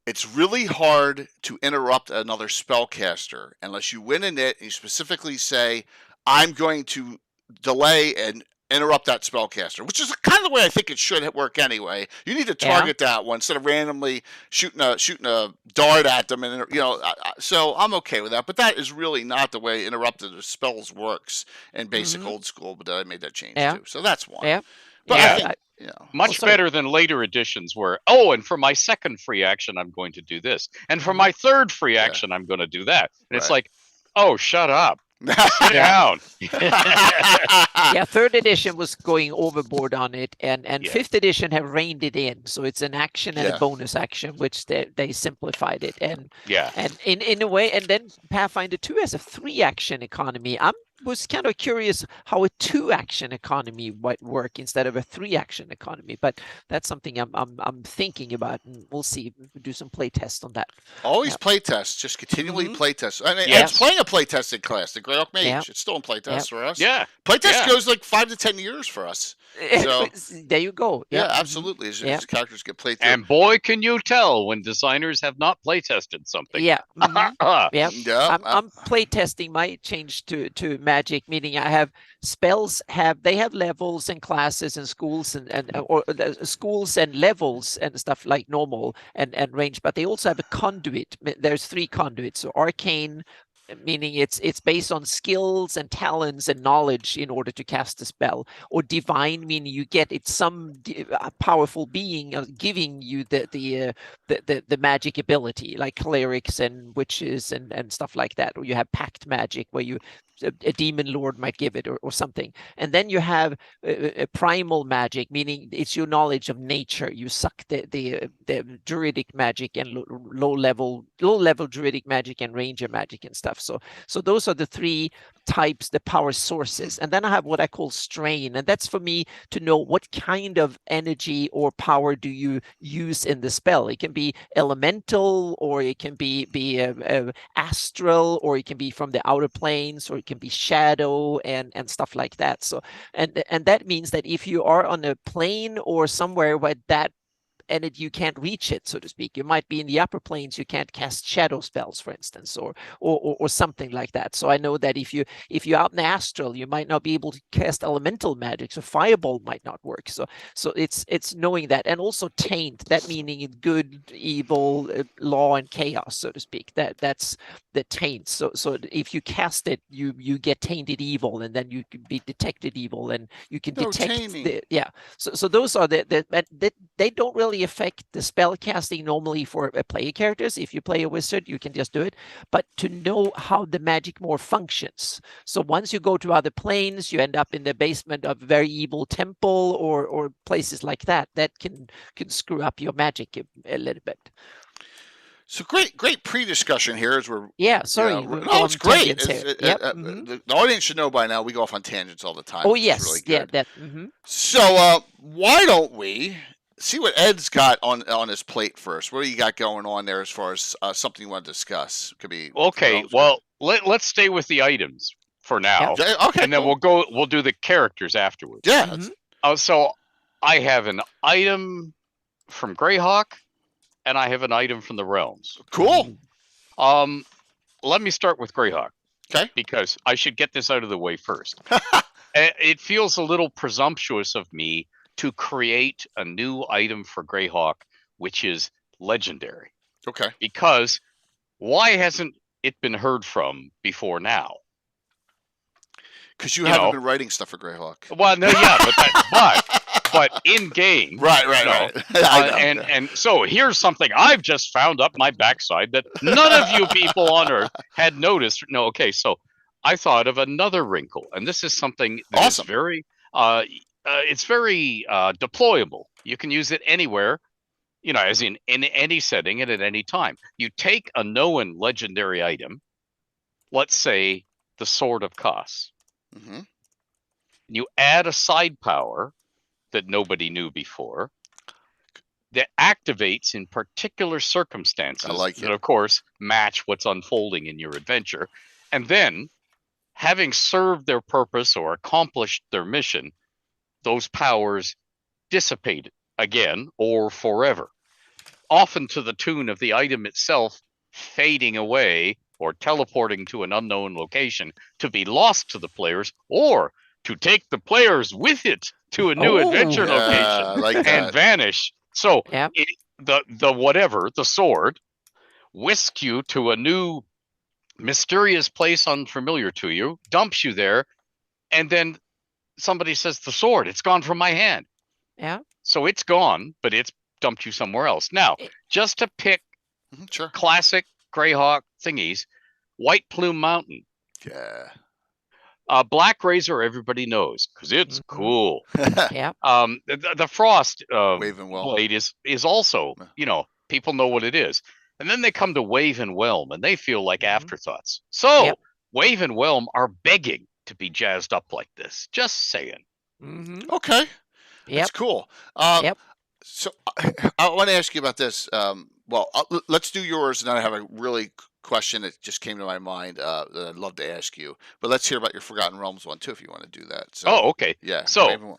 it's really hard to interrupt another spellcaster unless you win in it and you specifically say, I'm going to delay and interrupt that spellcaster, which is kind of the way I think it should work anyway. You need to target that one instead of randomly shooting a dart at them, and you know. So I'm okay with that, but that is really not the way interrupted spells works in basic old school. But I made that change too, so that's one. Yeah. But I think, you know, much better than later editions where, and for my second free action, I'm going to do this. And for my third free action, I'm going to do that. And it's like, oh, shut up. Sit down. Third edition was going overboard on it, and fifth edition have reined it in. So it's an action and a bonus action, which they simplified it. And in a way, and then Pathfinder 2 has a 3-action economy. Was kind of curious how a 2-action economy might work instead of a 3-action economy, but that's something I'm thinking about, and we'll see. We'll do some play tests on that. Always play tests, just continually play tests. I mean, it's playing a play testing class, the Greyhawk Mage. It's still in play test for us. Play test goes like 5 to 10 years for us. So there you go. Yeah, absolutely. As characters get played through. And boy, can you tell when designers have not play tested something. I'm play testing my change to magic, meaning I have spells have levels and classes and schools and schools and levels and stuff like normal and range, but they also have a conduit. There's 3 conduits. So arcane, meaning it's based on skills and talents and knowledge in order to cast a spell, or divine, meaning you get some powerful being giving you the magic ability, like clerics and witches and stuff like that, or you have pact magic where a demon lord might give it or something. And then you have a primal magic, meaning it's your knowledge of nature. You suck the druidic magic and low level druidic magic and ranger magic and stuff. So those are the 3 types, the power sources. And then I have what I call strain, and that's for me to know what kind of energy or power do you use in the spell. It can be elemental, or it can be astral, or it can be from the outer planes, or it can be shadow and stuff like that. So and that means that if you are on a plane or somewhere where that and you can't reach it, so to speak. You might be in the upper planes, you can't cast shadow spells, for instance, or something like that. So I know that if you're out in the astral, you might not be able to cast elemental magic, so fireball might not work. So it's knowing that, and also taint, that meaning good, evil, law, and chaos, so to speak. That's the taint. So if you cast it, you get tainted evil, and then you can be detected evil, and you can detect taming. So those are they don't really really affect the spell casting normally for player characters. If you play a wizard, you can just do it. But to know how the magic more functions. So once you go to other planes, you end up in the basement of a very evil temple or places like that. That can screw up your magic a little bit. So great pre-discussion here as we're sorry. no, it's great. The The audience should know by now we go off on tangents all the time. Oh which yes, is really good. that. So why don't we see what Ed's got on his plate first? What do you got going on there as far as something you want to discuss? Could be okay. Well, let's stay with the items for now. Yeah. Okay, and then we'll do the characters afterwards. Yeah. So I have an item from Greyhawk, and I have an item from the realms. Cool. Let me start with Greyhawk. Okay. Because I should get this out of the way first. It feels a little presumptuous of me to create a new item for Greyhawk, which is legendary. Okay. Because why hasn't it been heard from before now? Because you haven't been writing stuff for Greyhawk. Well, no, yeah, but in game, right. And so here's something I've just found up my backside that none of you people on Earth had noticed. No, okay, so I thought of another wrinkle, and this is something that is very, it's very deployable. You can use it anywhere, as in any setting and at any time. You take a known legendary item, let's say the Sword of Kos. Mm-hmm. You add a side power that nobody knew before that activates in particular circumstances that, of course, match what's unfolding in your adventure. And then, having served their purpose or accomplished their mission, those powers dissipate again or forever, often to the tune of the item itself fading away or teleporting to an unknown location to be lost to the players, or to take the players with it to a new adventure location and vanish. So the sword whisks you to a new mysterious place unfamiliar to you, dumps you there, and then somebody says, the sword, it's gone from my hand. Yeah. So it's gone, but it's dumped you somewhere else. Now, just to pick classic Greyhawk thingies, White Plume Mountain. Yeah. Black Razor, everybody knows because it's cool. Yeah. The Frost Wavenwhelm blade is also, people know what it is. And then they come to Wave and Whelm, and they feel like afterthoughts. So Wave and Whelm are begging to be jazzed up like this. Just saying. Okay. That's cool. So I want to ask you about this. Let's do yours, and then I have a really question that just came to my mind that I'd love to ask you. But let's hear about your Forgotten Realms one too, if you want to do that. So, okay. Yeah. So,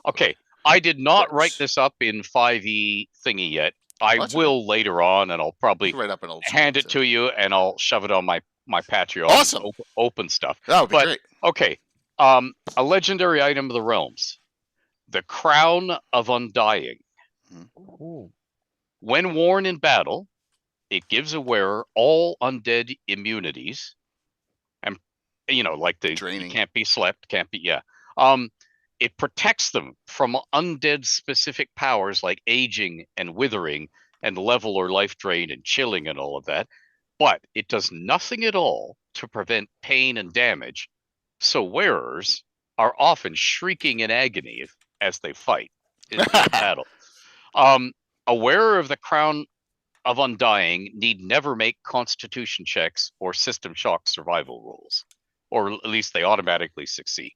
I did not write this up in 5e thingy yet. I will later on, and I'll probably hand it to you, and I'll shove it on my Patreon. Awesome. Open stuff. That would be great. Okay. A legendary item of the realms, the Crown of Undying. When worn in battle, it gives a wearer all undead immunities, and like the draining, can't be slept, can't be it protects them from undead specific powers like aging and withering and level or life drain and chilling and all of that, but it does nothing at all to prevent pain and damage. So wearers are often shrieking in agony as they fight in battle. A wearer of the Crown of Undying need never make Constitution checks or System Shock survival rolls, or at least they automatically succeed.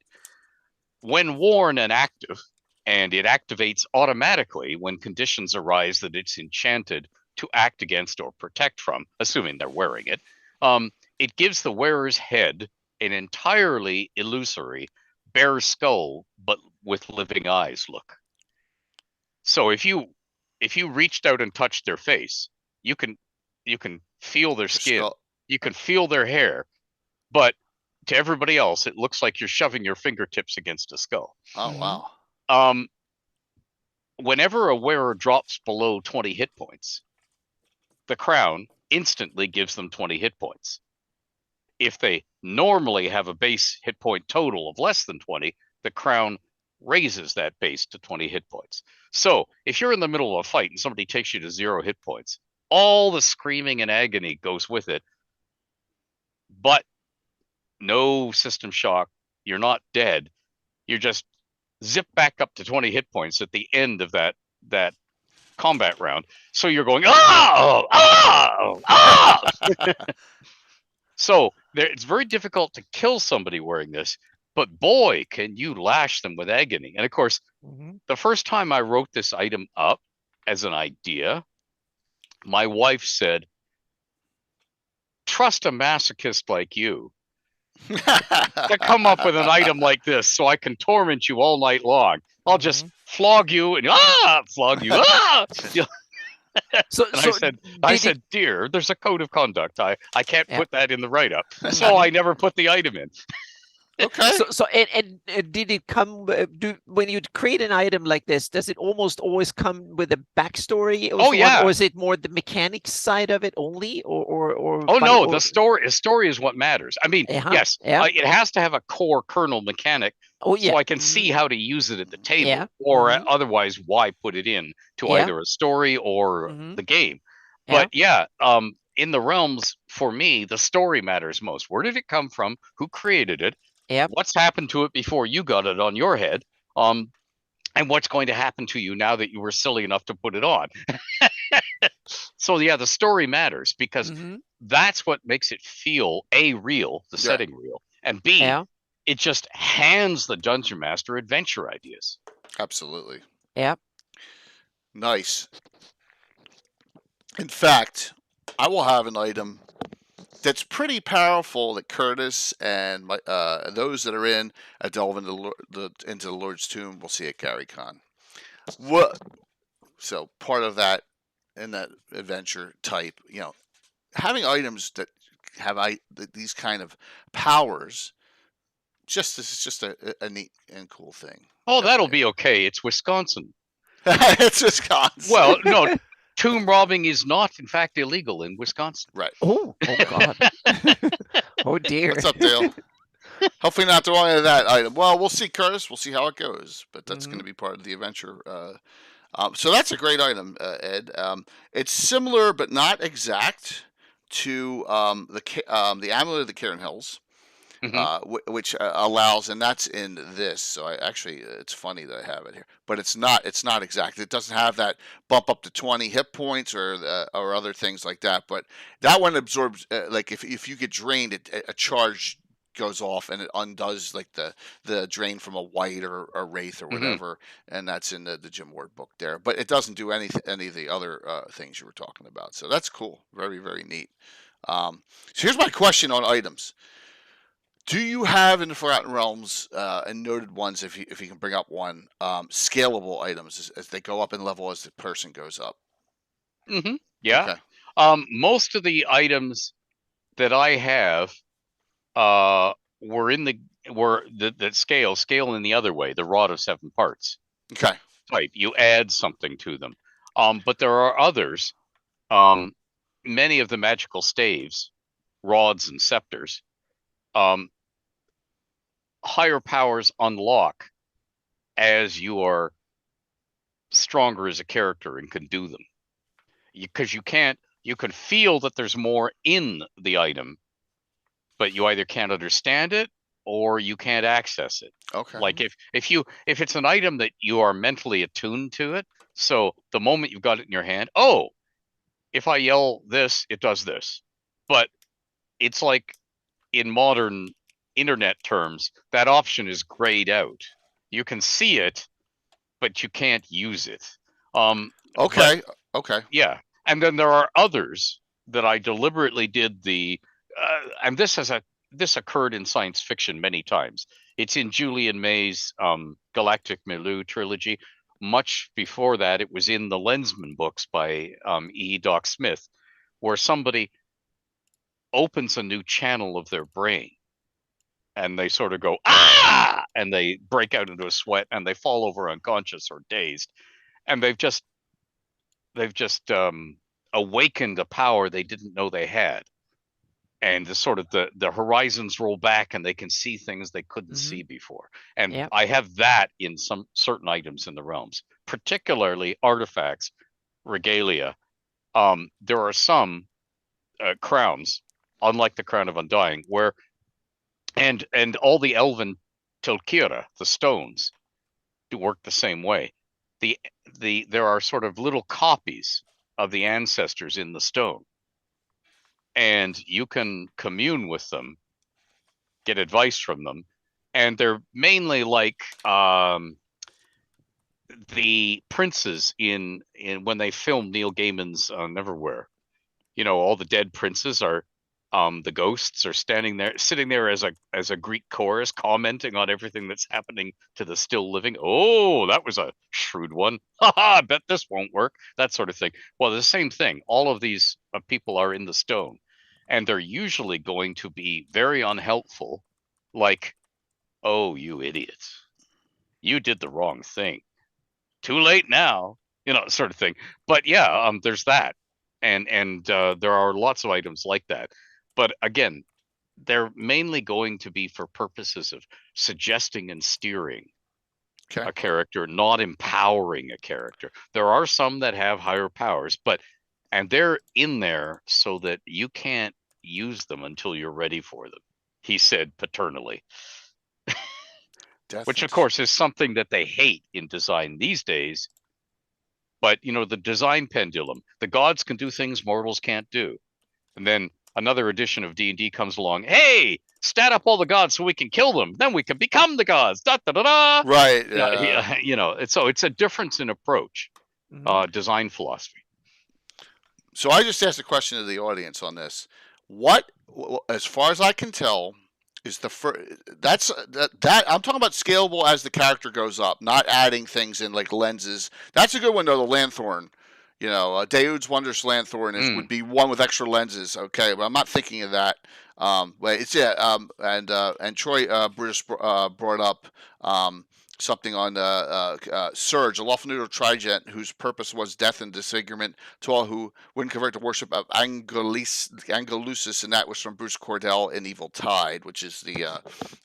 When worn and active, and it activates automatically when conditions arise that it's enchanted to act against or protect from, assuming they're wearing it, it gives the wearer's head an entirely illusory bare skull, but with living eyes look. So if you reached out and touched their face, you can feel their skin, you can feel their hair, but to everybody else, it looks like you're shoving your fingertips against a skull. Oh, wow. Whenever a wearer drops below 20 hit points, the crown instantly gives them 20 hit points. If they normally have a base hit point total of less than 20, the crown raises that base to 20 hit points. So if you're in the middle of a fight and somebody takes you to 0 hit points, all the screaming and agony goes with it, but no system shock. You're not dead. You're just zip back up to 20 hit points at the end of that combat round. So you're going, oh, oh, oh. So it's very difficult to kill somebody wearing this, but boy, can you lash them with agony. And of course, the first time I wrote this item up as an idea, my wife said, trust a masochist like you to come up with an item like this so I can torment you all night long. I'll just flog you and flog you. So, I said, dear, there's a code of conduct. I can't put that in the write-up. So I never put the item in. Okay. So did it come? When you create an item like this, does it almost always come with a backstory? Oh yeah. Or is it more the mechanics side of it only, or? Oh no, the story is what matters. I mean, yes, yeah. It has to have a core kernel mechanic. Oh yeah. So I can see how to use it at the table, Yeah. or otherwise, why put it in to either a story or the game? But in the realms, for me, the story matters most. Where did it come from? Who created it? What's happened to it before you got it on your head? And what's going to happen to you now that you were silly enough to put it on? So yeah, the story matters because that's what makes it feel A, real, the setting real, and B, it just hands the dungeon master adventure ideas. Absolutely. Yeah. Nice. In fact, I will have an item that's pretty powerful that Curtis and those that are in a delve into the Lord's Tomb will see at GaryCon. So part of that in that adventure type, having items that have these kind of powers, this is just a neat and cool thing. Oh, that'll be okay. It's Wisconsin. It's Wisconsin. Well, no. Tomb robbing is not, in fact, illegal in Wisconsin. Right. Oh God. Oh dear. What's up, Dale? Hopefully not throwing any of that item. Well, we'll see, Curtis. We'll see how it goes. But that's going to be part of the adventure. So that's a great item, Ed. It's similar but not exact to the Amulet of the Cairn Hills. Which allows, and that's in this. So it's funny that I have it here, but it's not exact. It doesn't have that bump up to 20 hit points or other things like that. But that one absorbs, like if you get drained, a charge goes off and it undoes like the drain from a white or a wraith or whatever, and that's in the Jim Ward book there. But it doesn't do any of the other things you were talking about. So that's cool. Very, very neat. So here's my question on items. Do you have in the Forgotten Realms and noted ones, if you can bring up one, scalable items as they go up in level as the person goes up? Yeah. Okay. Most of the items that I have were that scale in the other way, the Rod of Seven Parts. Okay. Type. You add something to them. But there are others. Many of the magical staves, rods and scepters, higher powers unlock as you are stronger as a character and can do them, because you can feel that there's more in the item, but you either can't understand it or you can't access it. Okay. Like if it's an item that you are mentally attuned to it, so the moment you've got it in your hand, if I yell this, it does this. But it's like in modern internet terms, that option is grayed out. You can see it, but you can't use it. Okay. Yeah. And then there are others that I deliberately did and this occurred in science fiction many times. It's in Julian May's Galactic Milieu trilogy. Much before that, it was in the Lensman books by E. Doc Smith, where somebody opens a new channel of their brain and they sort of go, and they break out into a sweat and they fall over unconscious or dazed. And they've just awakened a power they didn't know they had. and the sort of the horizons roll back and they can see things they couldn't see before. And Yep. I have that in some certain items in the realms, particularly artifacts, regalia. There are some crowns, unlike the crown of undying, where and all the elven tilkira, the stones, do work the same way. There are sort of little copies of the ancestors in the stone, and you can commune with them, get advice from them, and they're mainly like the princes in when they filmed Neil Gaiman's Neverwhere. You know, all the dead princes are the ghosts are sitting there as a Greek chorus, commenting on everything that's happening to the still living. Oh, that was a shrewd one. Haha, I bet this won't work. That sort of thing. Well, the same thing. All of these people are in the stone, and they're usually going to be very unhelpful, like, oh, you idiots, you did the wrong thing. Too late now, you know, sort of thing. But yeah, there's that, and there are lots of items like that. But again, they're mainly going to be for purposes of suggesting and steering a character, not empowering a character. There are some that have higher powers, and they're in there so that you can't use them until you're ready for them, he said paternally. Which, of course, is something that they hate in design these days. But, you know, the design pendulum, the gods can do things mortals can't do. And then another edition of D&D comes along. Hey, stat up all the gods so we can kill them. Then we can become the gods. Da, da, da, da. Right. You know, it's a difference in approach, design philosophy. So I just asked a question to the audience on this. What, as far as I can tell, is the first? That I'm talking about scalable as the character goes up, not adding things in like lenses. That's a good one though. The Lanthorn, you know, Daoud's Wondrous Lanthorn would be one with extra lenses. Okay, but I'm not thinking of that. But it's and Troy Brutus brought up something on Surge, a lawful neutral Trigent whose purpose was death and disfigurement to all who wouldn't convert to worship of Angelusis, and that was from Bruce Cordell in Evil Tide, which is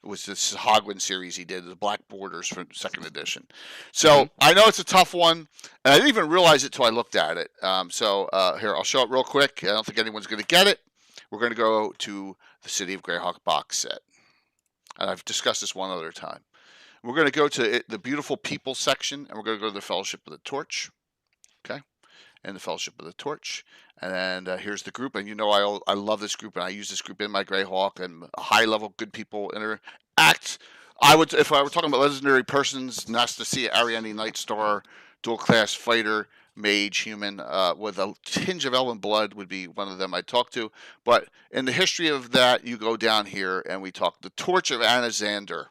was this Hogwin series he did, the Black Borders from 2nd edition. So I know it's a tough one, and I didn't even realize it till I looked at it. Here, I'll show it real quick. I don't think anyone's going to get it. We're going to go to the City of Greyhawk box set, and I've discussed this one other time. We're going to go to the beautiful people section, and we're going to go to the Fellowship of the Torch. Okay, and the Fellowship of the Torch, and here's the group. And you know, I love this group, and I use this group in my Greyhawk, and high level good people interact. I would, if I were talking about legendary persons, Nastasia, Ariane, Nightstar, dual class fighter, mage, human, with a tinge of elven blood would be one of them I'd talk to. But in the history of that, you go down here, and we talk the Torch of Anaxander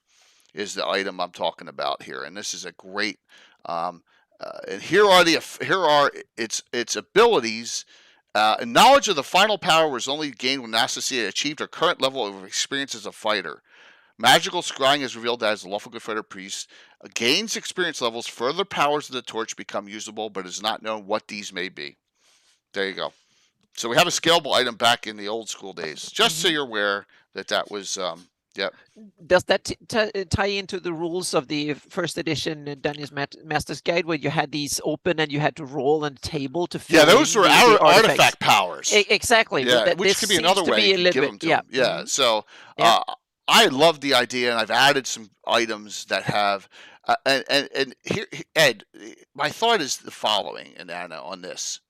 is the item I'm talking about here, and this is a great. And here are its abilities. And knowledge of the final power was only gained when Nastasia achieved her current level of experience as a fighter. Magical scrying is revealed as a lawful good fighter priest. Gains experience levels. Further powers of the torch become usable, but it is not known what these may be. There you go. So we have a scalable item back in the old school days. Just so you're aware that was. Yep. Does that tie into the rules of the 1st edition Dungeons Master's Guide, where you had these open and you had to roll on a table to fill? Yeah, those were our artifact powers. Exactly. Yeah, which could be another way to give them to them. Yeah. So I love the idea, and I've added some items that have. And here, Ed, my thought is the following, and Anna, on this: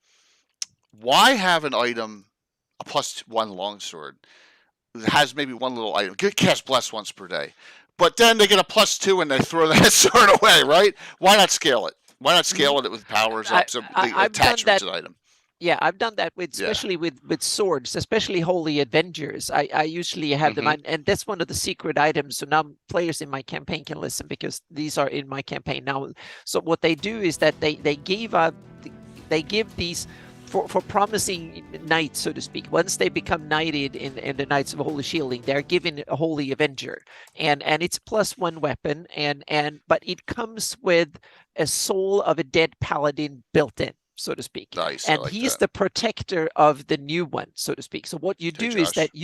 why have an item a +1 longsword? Has maybe one little item. Cast Bless once per day. But then they get a +2 and they throw that sword away, right? Why not scale it? Why not scale it with powers up so the attachment to the item? Yeah, I've done that especially with swords, especially Holy Avengers. I usually have them, and that's one of the secret items. So now players in my campaign can listen because these are in my campaign now. So what they do is that they give these for promising knights, so to speak. Once they become knighted in the Knights of Holy Shielding, they're given a Holy Avenger, and it's +1 weapon, but it comes with a soul of a dead paladin built in. so to speak. Nice. And I like he's that. the protector of the new one, so to speak. So what you Hey, do is Josh. that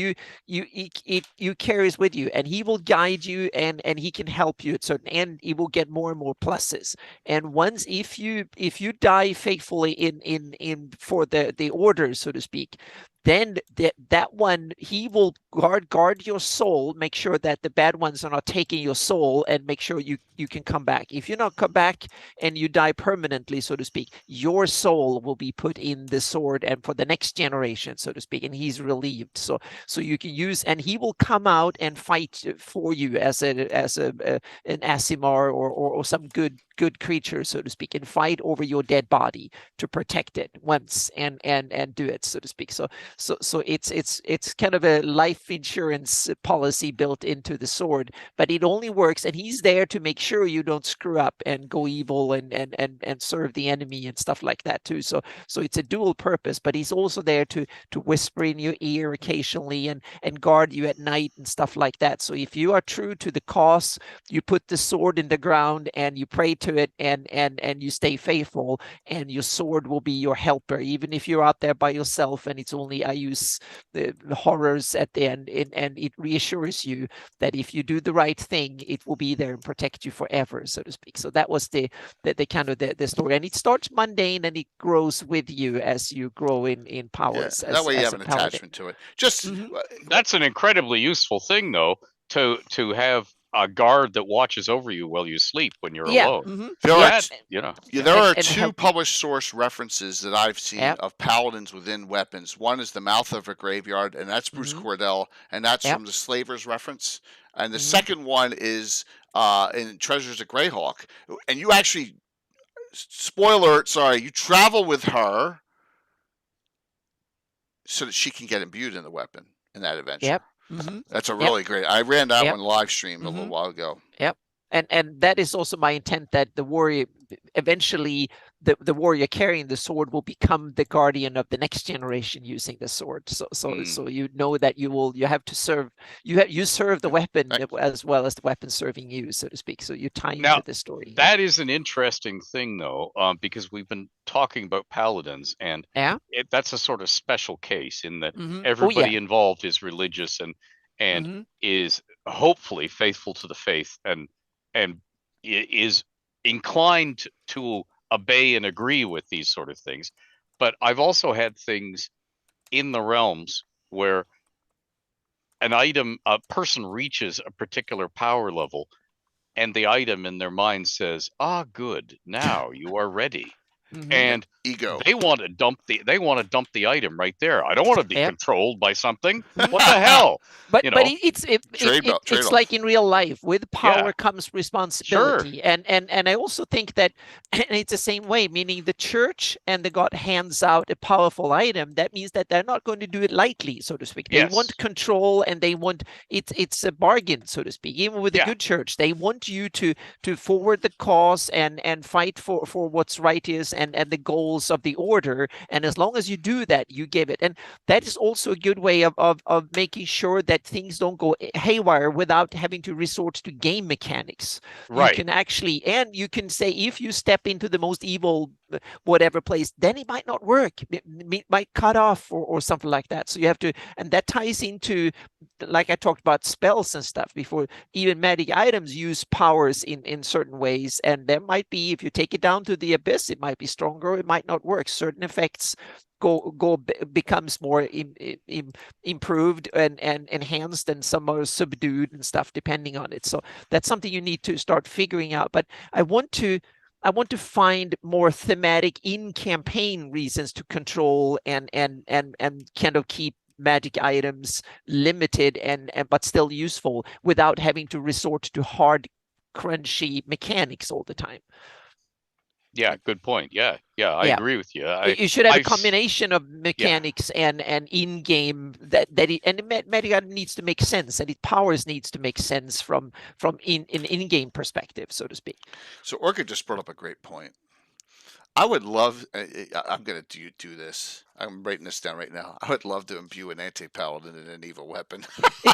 you carries with you, and he will guide you, and he can help you at certain, and he will get more and more pluses. And once if you die faithfully in for the order, so to speak, then that one, he will guard your soul, make sure that the bad ones are not taking your soul, and make sure you can come back. If you not come back and you die permanently, so to speak, your soul will be put in the sword and for the next generation, so to speak, and he's relieved. So you can use, and he will come out and fight for you as an Aasimar or some good creature, so to speak, and fight over your dead body to protect it once and do it, so to speak. So it's kind of a life insurance policy built into the sword, but it only works, and he's there to make sure you don't screw up and go evil and serve the enemy and stuff like that too. So it's a dual purpose, but he's also there to whisper in your ear occasionally and guard you at night and stuff like that. So if you are true to the cause, you put the sword in the ground and you pray to it, and you stay faithful, and your sword will be your helper, even if you're out there by yourself and it's only, I use the horrors at the end, and it reassures you that if you do the right thing, it will be there and protect you forever, so to speak. So that was the kind of the story, and it starts mundane and it grows with you as you grow in powers. That way you have an paladin. attachment to it. Just That's an incredibly useful thing, though, to have a guard that watches over you while you sleep when you're alone. there are That, you know. there are and two published source references that I've seen of paladins within weapons. One is the mouth of a graveyard, and that's Bruce Cordell, and that's from the Slavers reference. And the second one is in Treasures of Greyhawk, and you actually, spoiler alert, sorry, you travel with her so that she can get imbued in the weapon in that adventure. Yep. That's a really great. I ran that one live stream a little while ago. Yep. And that is also my intent, that the warrior eventually, the warrior carrying the sword will become the guardian of the next generation using the sword. So you know that you have to serve, you serve the weapon as well as the weapon serving you, so to speak. So you tie into the story. That is an interesting thing, though, because we've been talking about paladins, and that's a sort of special case in that everybody involved is religious and is hopefully faithful to the faith and is inclined to obey and agree with these sort of things. But I've also had things in the realms where a person reaches a particular power level, and the item in their mind says, good, now you are ready. And ego. They want to dump the item right there. I don't want to be controlled by something. What the hell? But it's like in real life. With power comes responsibility. Sure. And I also think that it's the same way, meaning the church and the God hands out a powerful item. That means that they're not going to do it lightly, so to speak. They want control, and they want it's a bargain, so to speak. Even with the good church, they want you to forward the cause and fight for what's right is and the goals of the order. And as long as you do that, you give it. And that is also a good way of making sure that things don't go haywire without having to resort to game mechanics. Right. You can actually, and you can say, if you step into the most evil whatever place, then it might not work. It might cut off or something like that. So you have to, and that ties into, like I talked about spells and stuff before, even magic items use powers in certain ways. And there might be, if you take it down to the abyss, it might be stronger, it might not work. Certain effects becomes more improved and enhanced, and some are subdued and stuff depending on it. So that's something you need to start figuring out. But I want to find more thematic in-campaign reasons to control and kind of keep magic items limited and but still useful without having to resort to hard, crunchy mechanics all the time. Yeah, good point. Yeah, I agree with you. You should have a combination of mechanics and in-game and the meta needs to make sense, and it powers needs to make sense from in-game perspective, so to speak. So Orchid just brought up a great point. I would love. I'm gonna do this. I'm writing this down right now. I would love to imbue an anti-paladin in an evil weapon.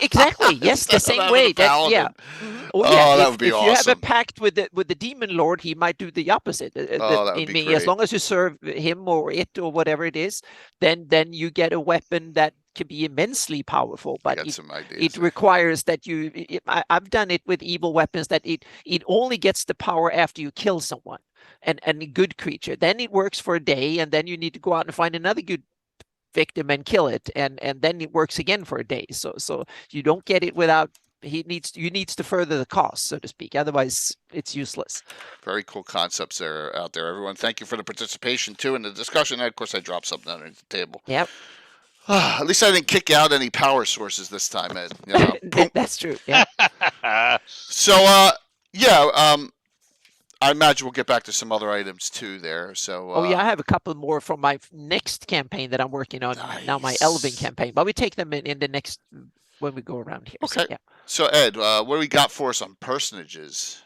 Exactly. Yes, the Instead of same having a way. That yeah. paladin. Oh yeah. Oh, that would be If you have a awesome. pact with the demon lord, he might do the opposite. Oh, that would be Meaning, as great. long as you serve him or it or whatever it is, then you get a weapon that can be immensely powerful. I But got some ideas it there. requires that I've done it with evil weapons that it only gets the power after you kill someone and a good creature. Then it works for a day, and then you need to go out and find another good victim and kill it, and then it works again for a day. So you don't get it without you needs to further the cost, so to speak. Otherwise, it's useless. Very cool concepts there out there, everyone. Thank you for the participation too in the discussion. And of course, I dropped something underneath the table. Yep. At least I didn't kick out any power sources this time, Ed. You know, boom. That's true. Yeah. So, yeah, I imagine we'll get back to some other items too there. So, Oh yeah, I have a couple more from my next campaign that I'm working on now, my Elven Nice. campaign. But we take them in the next when we go around here. So, Okay. yeah. So, Ed, what do we got for us on personages?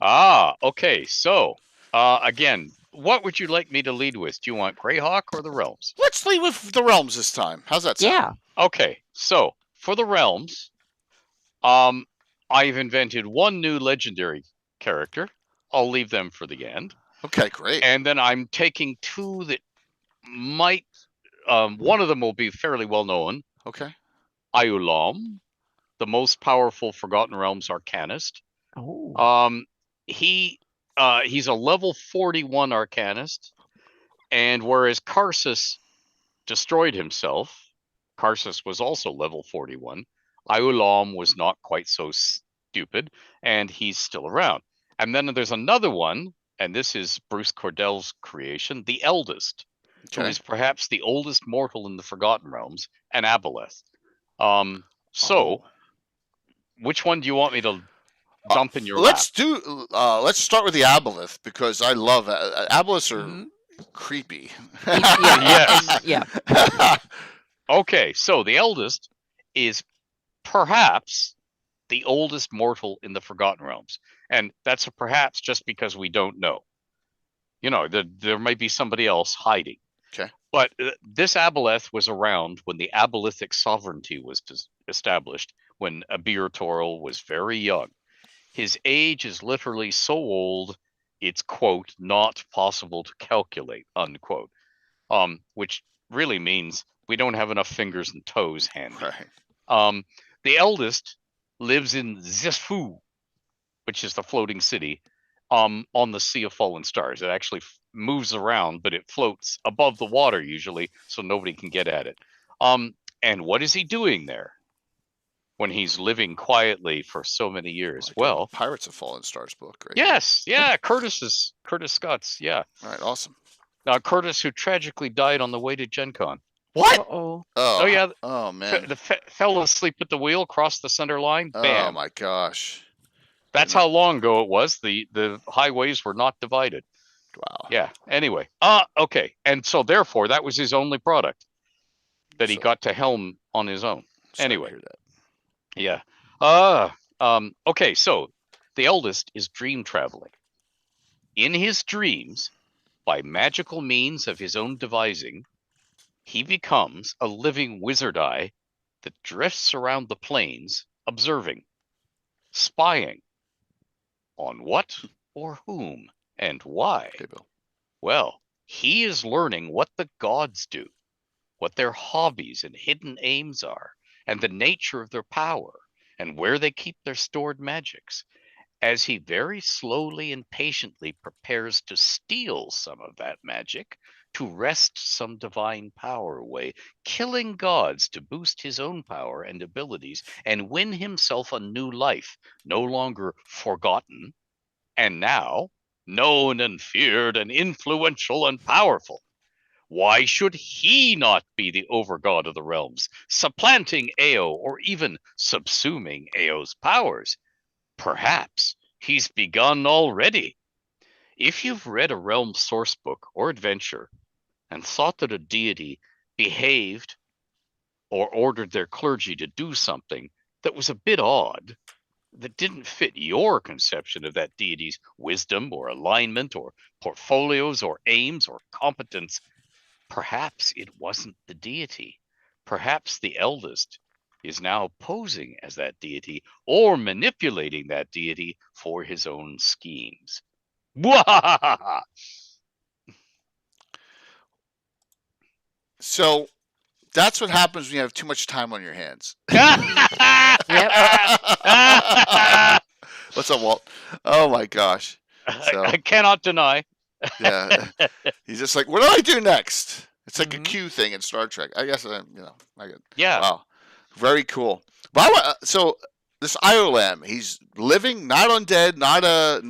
Okay. So, again, what would you like me to lead with? Do you want Greyhawk or the Realms? Let's leave with the realms this time. How's that sound? Yeah. Okay. So, for the Realms, I've invented one new legendary character. I'll leave them for the end. Okay, great. And then I'm taking two that might, one of them will be fairly well known. Okay. Iulam, the most powerful Forgotten Realms arcanist. Oh. He's a level 41 arcanist, and whereas Karsus destroyed himself, Karsus was also level 41. Iulam was not quite so stupid, and he's still around. And then there's another one, and this is Bruce Cordell's creation, the Eldest, who Okay. is perhaps the oldest mortal in the Forgotten Realms, an Aboleth. Oh. Which one do you want me to dump in your Let's start with the Aboleth because I love Aboleths are creepy. Yes. Yeah. Okay, so the Eldest is perhaps the oldest mortal in the Forgotten Realms. And that's a perhaps just because we don't know. You know, there might be somebody else hiding. Okay. But this Aboleth was around when the Abolithic sovereignty was established, when Abir Toril was very young. His age is literally so old, it's, quote, not possible to calculate, unquote. Which really means we don't have enough fingers and toes handy. Right. The Eldest lives in Zesfu, which is the floating city, on the Sea of Fallen Stars. It actually moves around, but it floats above the water usually, so nobody can get at it. And what is he doing there when he's living quietly for so many years? Well, Pirates of Fallen Stars book, right? Yes, yeah, Curtis Scott's, yeah. All right, awesome. Curtis, who tragically died on the way to Gen Con. What? Uh-oh. Oh yeah. Oh man. Fell asleep at the wheel, crossed the center line. Bam. Oh my gosh. That's how long ago it was. The highways were not divided. Wow. Yeah. Anyway. Okay. And so therefore, that was his only product that he got to helm on his own. Anyway. Yeah. Okay. So the Eldest is dream traveling. In his dreams, by magical means of his own devising, he becomes a living wizard eye that drifts around the plains, observing, spying on what or whom and why. Okay, Bill. Well, he is learning what the gods do, what their hobbies and hidden aims are, and the nature of their power, and where they keep their stored magics, as he very slowly and patiently prepares to steal some of that magic, to wrest some divine power away, killing gods to boost his own power and abilities, and win himself a new life, no longer forgotten, and now known and feared and influential and powerful. Why should he not be the overgod of the realms, supplanting Ao or even subsuming Ao's powers? Perhaps he's begun already. If you've read a realm sourcebook or adventure and thought that a deity behaved or ordered their clergy to do something that was a bit odd, that didn't fit your conception of that deity's wisdom or alignment or portfolios or aims or competence, perhaps it wasn't the deity. Perhaps the eldest is now posing as that deity or manipulating that deity for his own schemes. So that's what happens when you have too much time on your hands. What's up, Walt? Oh my gosh. So, I cannot deny. Yeah. He's just like, what do I do next? It's like a Q thing in Star Trek. I guess, I get. Yeah. Wow. Very cool. But so this Iolam, he's living, not undead, not a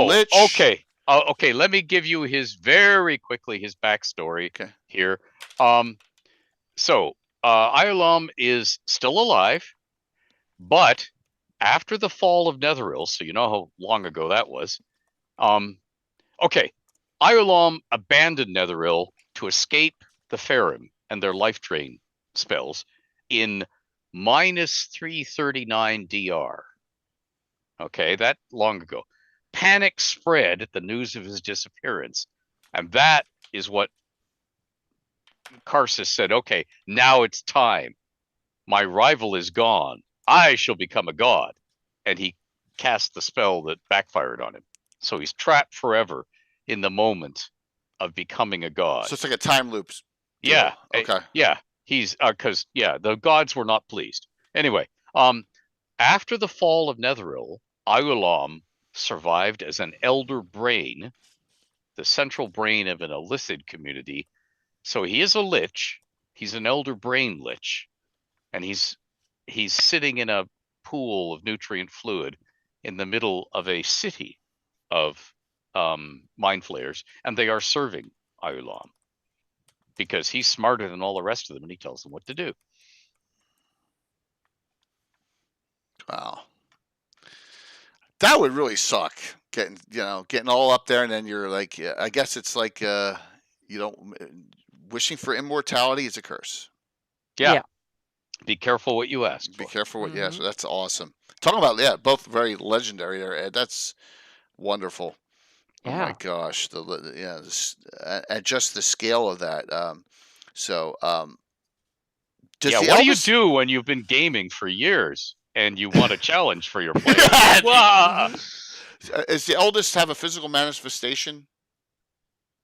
lich. Okay. Okay, let me give you his backstory here. So Iolam is still alive, but after the fall of Netheril, so you know how long ago that was. Okay, Iolam abandoned Netheril to escape the Farum and their life drain spells in -339 DR. Okay, that long ago. Panic spread at the news of his disappearance, and that is what Karsus said, okay, now it's time. My rival is gone. I shall become a god. And he cast the spell that backfired on him. So he's trapped forever in the moment of becoming a god. So it's like a time loop. Yeah. Okay. Yeah. He's because the gods were not pleased. Anyway, after the fall of Netheril, Iolam survived as an elder brain, the central brain of an illicit community. So he is a lich. He's an elder brain lich, and he's sitting in a pool of nutrient fluid in the middle of a city of mind flayers, and they are serving Iolam because he's smarter than all the rest of them, and he tells them what to do. Wow. That would really suck. Getting all up there, and then you're like, I guess it's like, wishing for immortality is a curse. Yeah. Be careful what you ask. Be careful what you ask. That's awesome. Talking about both very legendary there, Ed. That's wonderful. Yeah. Oh my gosh, and just the scale of that. What do you do when you've been gaming for years and you want a challenge for your players? Does the eldest have a physical manifestation?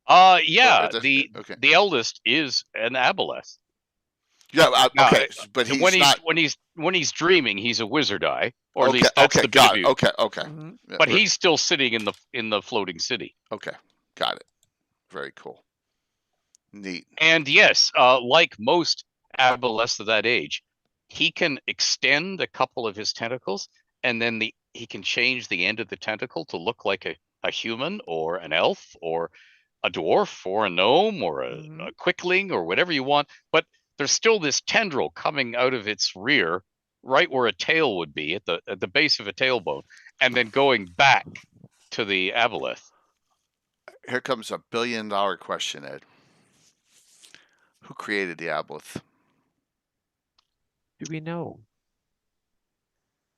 The eldest is an aboleth. Yeah, okay, but he's when he's dreaming, he's a wizard eye, or at least that's the got it. view. Okay. Yeah, but he's still sitting in the floating city. Okay, got it. Very cool. Neat. And yes, like most aboleths of that age, he can extend a couple of his tentacles, and then he can change the end of the tentacle to look like a human or an elf or a dwarf or a gnome or a quickling or whatever you want, but there's still this tendril coming out of its rear, right where a tail would be, at the base of a tailbone, and then going back to the aboleth. Here comes $1 billion question, Ed. Who created the aboleth? Do we know?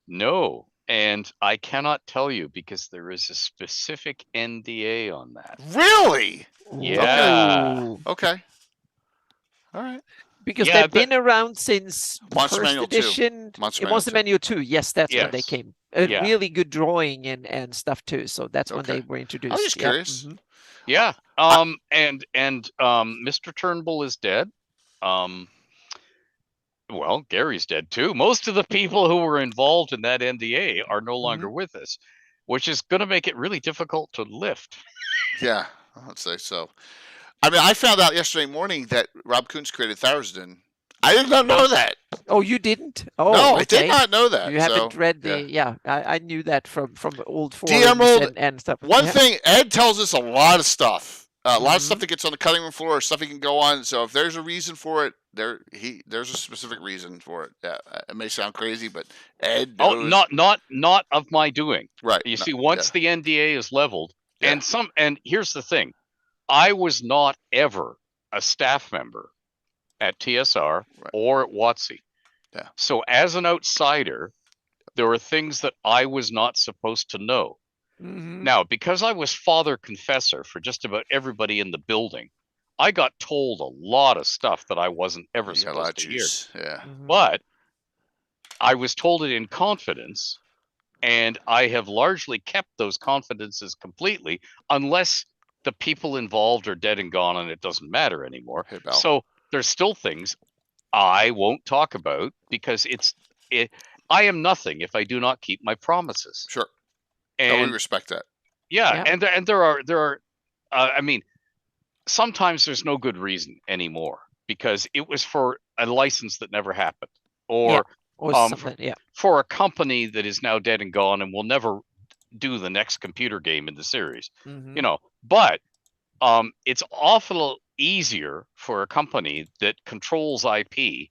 No, and I cannot tell you because there is a specific NDA on that. Really? Yeah. Okay. All right. Because they've been around since Monster first Manual edition. 2. Monster Manual 2. Yes, that's when they came. Really good drawing and stuff too. So that's when they were introduced. I was just curious. Yeah. And Mr. Turnbull is dead. Well, Gary's dead too. Most of the people who were involved in that NDA are no longer with us, which is going to make it really difficult to lift. Yeah, I'd say so. I mean, I found out yesterday morning that Rob Kuntz created Tharizdun. I did not know that. Oh, you didn't? Oh, no, okay. I did not know that. You haven't read the... Yeah, I knew that from old forums Emerald, and stuff. One thing, Ed tells us a lot of stuff. A lot of stuff that gets on the cutting room floor, stuff he can go on. So if there's a reason for it, there's a specific reason for it. Yeah, it may sound crazy, but Ed knows. Oh, not of my doing. Right. You see, once the NDA is leveled, and here's the thing. I was not ever a staff member at TSR or at WotC. Yeah. So as an outsider, there are things that I was not supposed to know. Mm-hmm. Now, because I was father confessor for just about everybody in the building, I got told a lot of stuff that I wasn't ever You got a lot of supposed to hear. juice. Yeah. Mm-hmm. But I was told it in confidence, and I have largely kept those confidences completely, unless the people involved are dead and gone and it doesn't matter anymore. Hey, Bal. So there's still things I won't talk about because I am nothing if I do not keep my promises. Sure. No, we And respect that. yeah, Yeah. and there are I mean, sometimes there's no good reason anymore because it was for a license that never happened, or Or something. Yeah. for a company that is now dead and gone and will never do the next computer game in the series. Mm-hmm. You know, but it's awful easier for a company that controls IP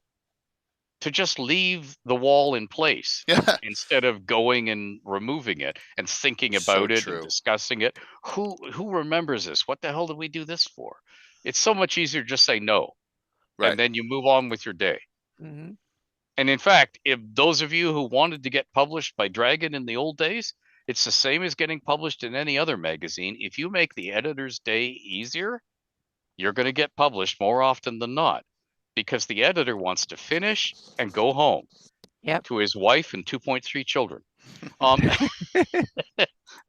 to just leave the wall in place Yeah. instead of going and removing it and thinking So about it true. and discussing it. Who remembers this? What the hell did we do this for? It's so much easier to just say no, Right. and then you move on with your day. Mm-hmm. And in fact, if those of you who wanted to get published by Dragon in the old days, it's the same as getting published in any other magazine. If you make the editor's day easier, you're going to get published more often than not, because the editor wants to finish and go home Yep. to his wife and 2.3 children.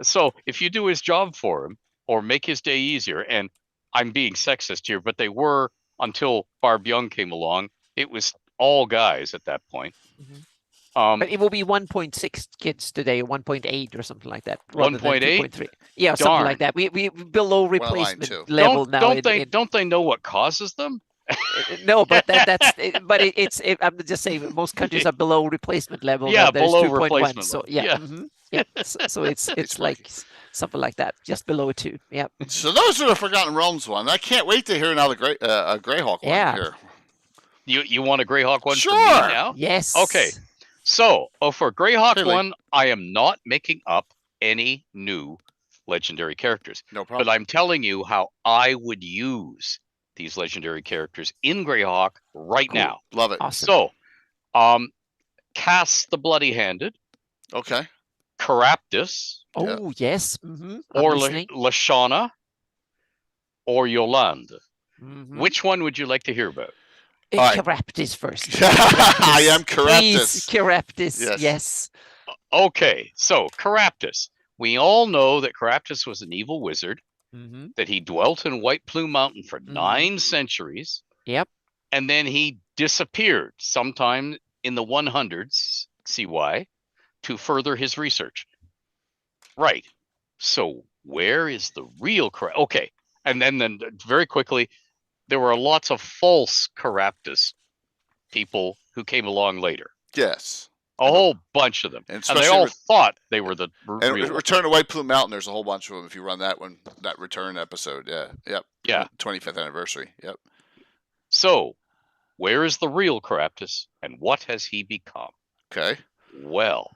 So if you do his job for him or make his day easier, and I'm being sexist here, but they were until Barb Young came along, it was all guys at that point. But it will be 1.6 kids today, 1.8 or something like that, rather than 1.8? 2.3. Yeah, something Darn. like that. We below line replacement too. level now. Don't they know what causes them? No, but I'm just saying most countries are below replacement level. Yeah, now there's below 2.1. replacement So level. yeah, Yeah. yeah. So it's like something like that, just below 2. Yeah. So those are the Forgotten Realms one. I can't wait to hear another Greyhawk one Yeah. here. You want a Greyhawk one Sure. from me now? Yes. Okay. So, for Greyhawk Hey, Lee. 1, I am not making up any new legendary characters. No problem. But I'm telling you how I would use these legendary characters in Greyhawk right Cool. now. Love it. Awesome. So, Cass the Bloody-Handed, Okay. Caraptus, Oh yes. Mm-hmm. or listening. Lashana, or Yoland. Mhm. Which one would you like to hear about? All right. Caraptus first. I am Please, Caraptus. Caraptus. Yes. Yes. Okay, so Caraptus. We all know that Caraptus was an evil wizard, Mm-hmm. that he dwelt in White Plume Mountain for Mhm. 9 centuries, Yep. and then he disappeared sometime in the 100s CY to further his research. Right. So where is the real Caraptus? Okay, and then very quickly, there were lots of false Caraptus people who came along later. Yes. A whole bunch of them. and And they especially all with- thought they were the And real one. Return to White Plume Mountain, there's a whole bunch of them if you run that one, that return episode. Yeah. Yep. Yeah. 25th anniversary. Yep. So, where is the real Caraptus, and what has he become? Okay. Well,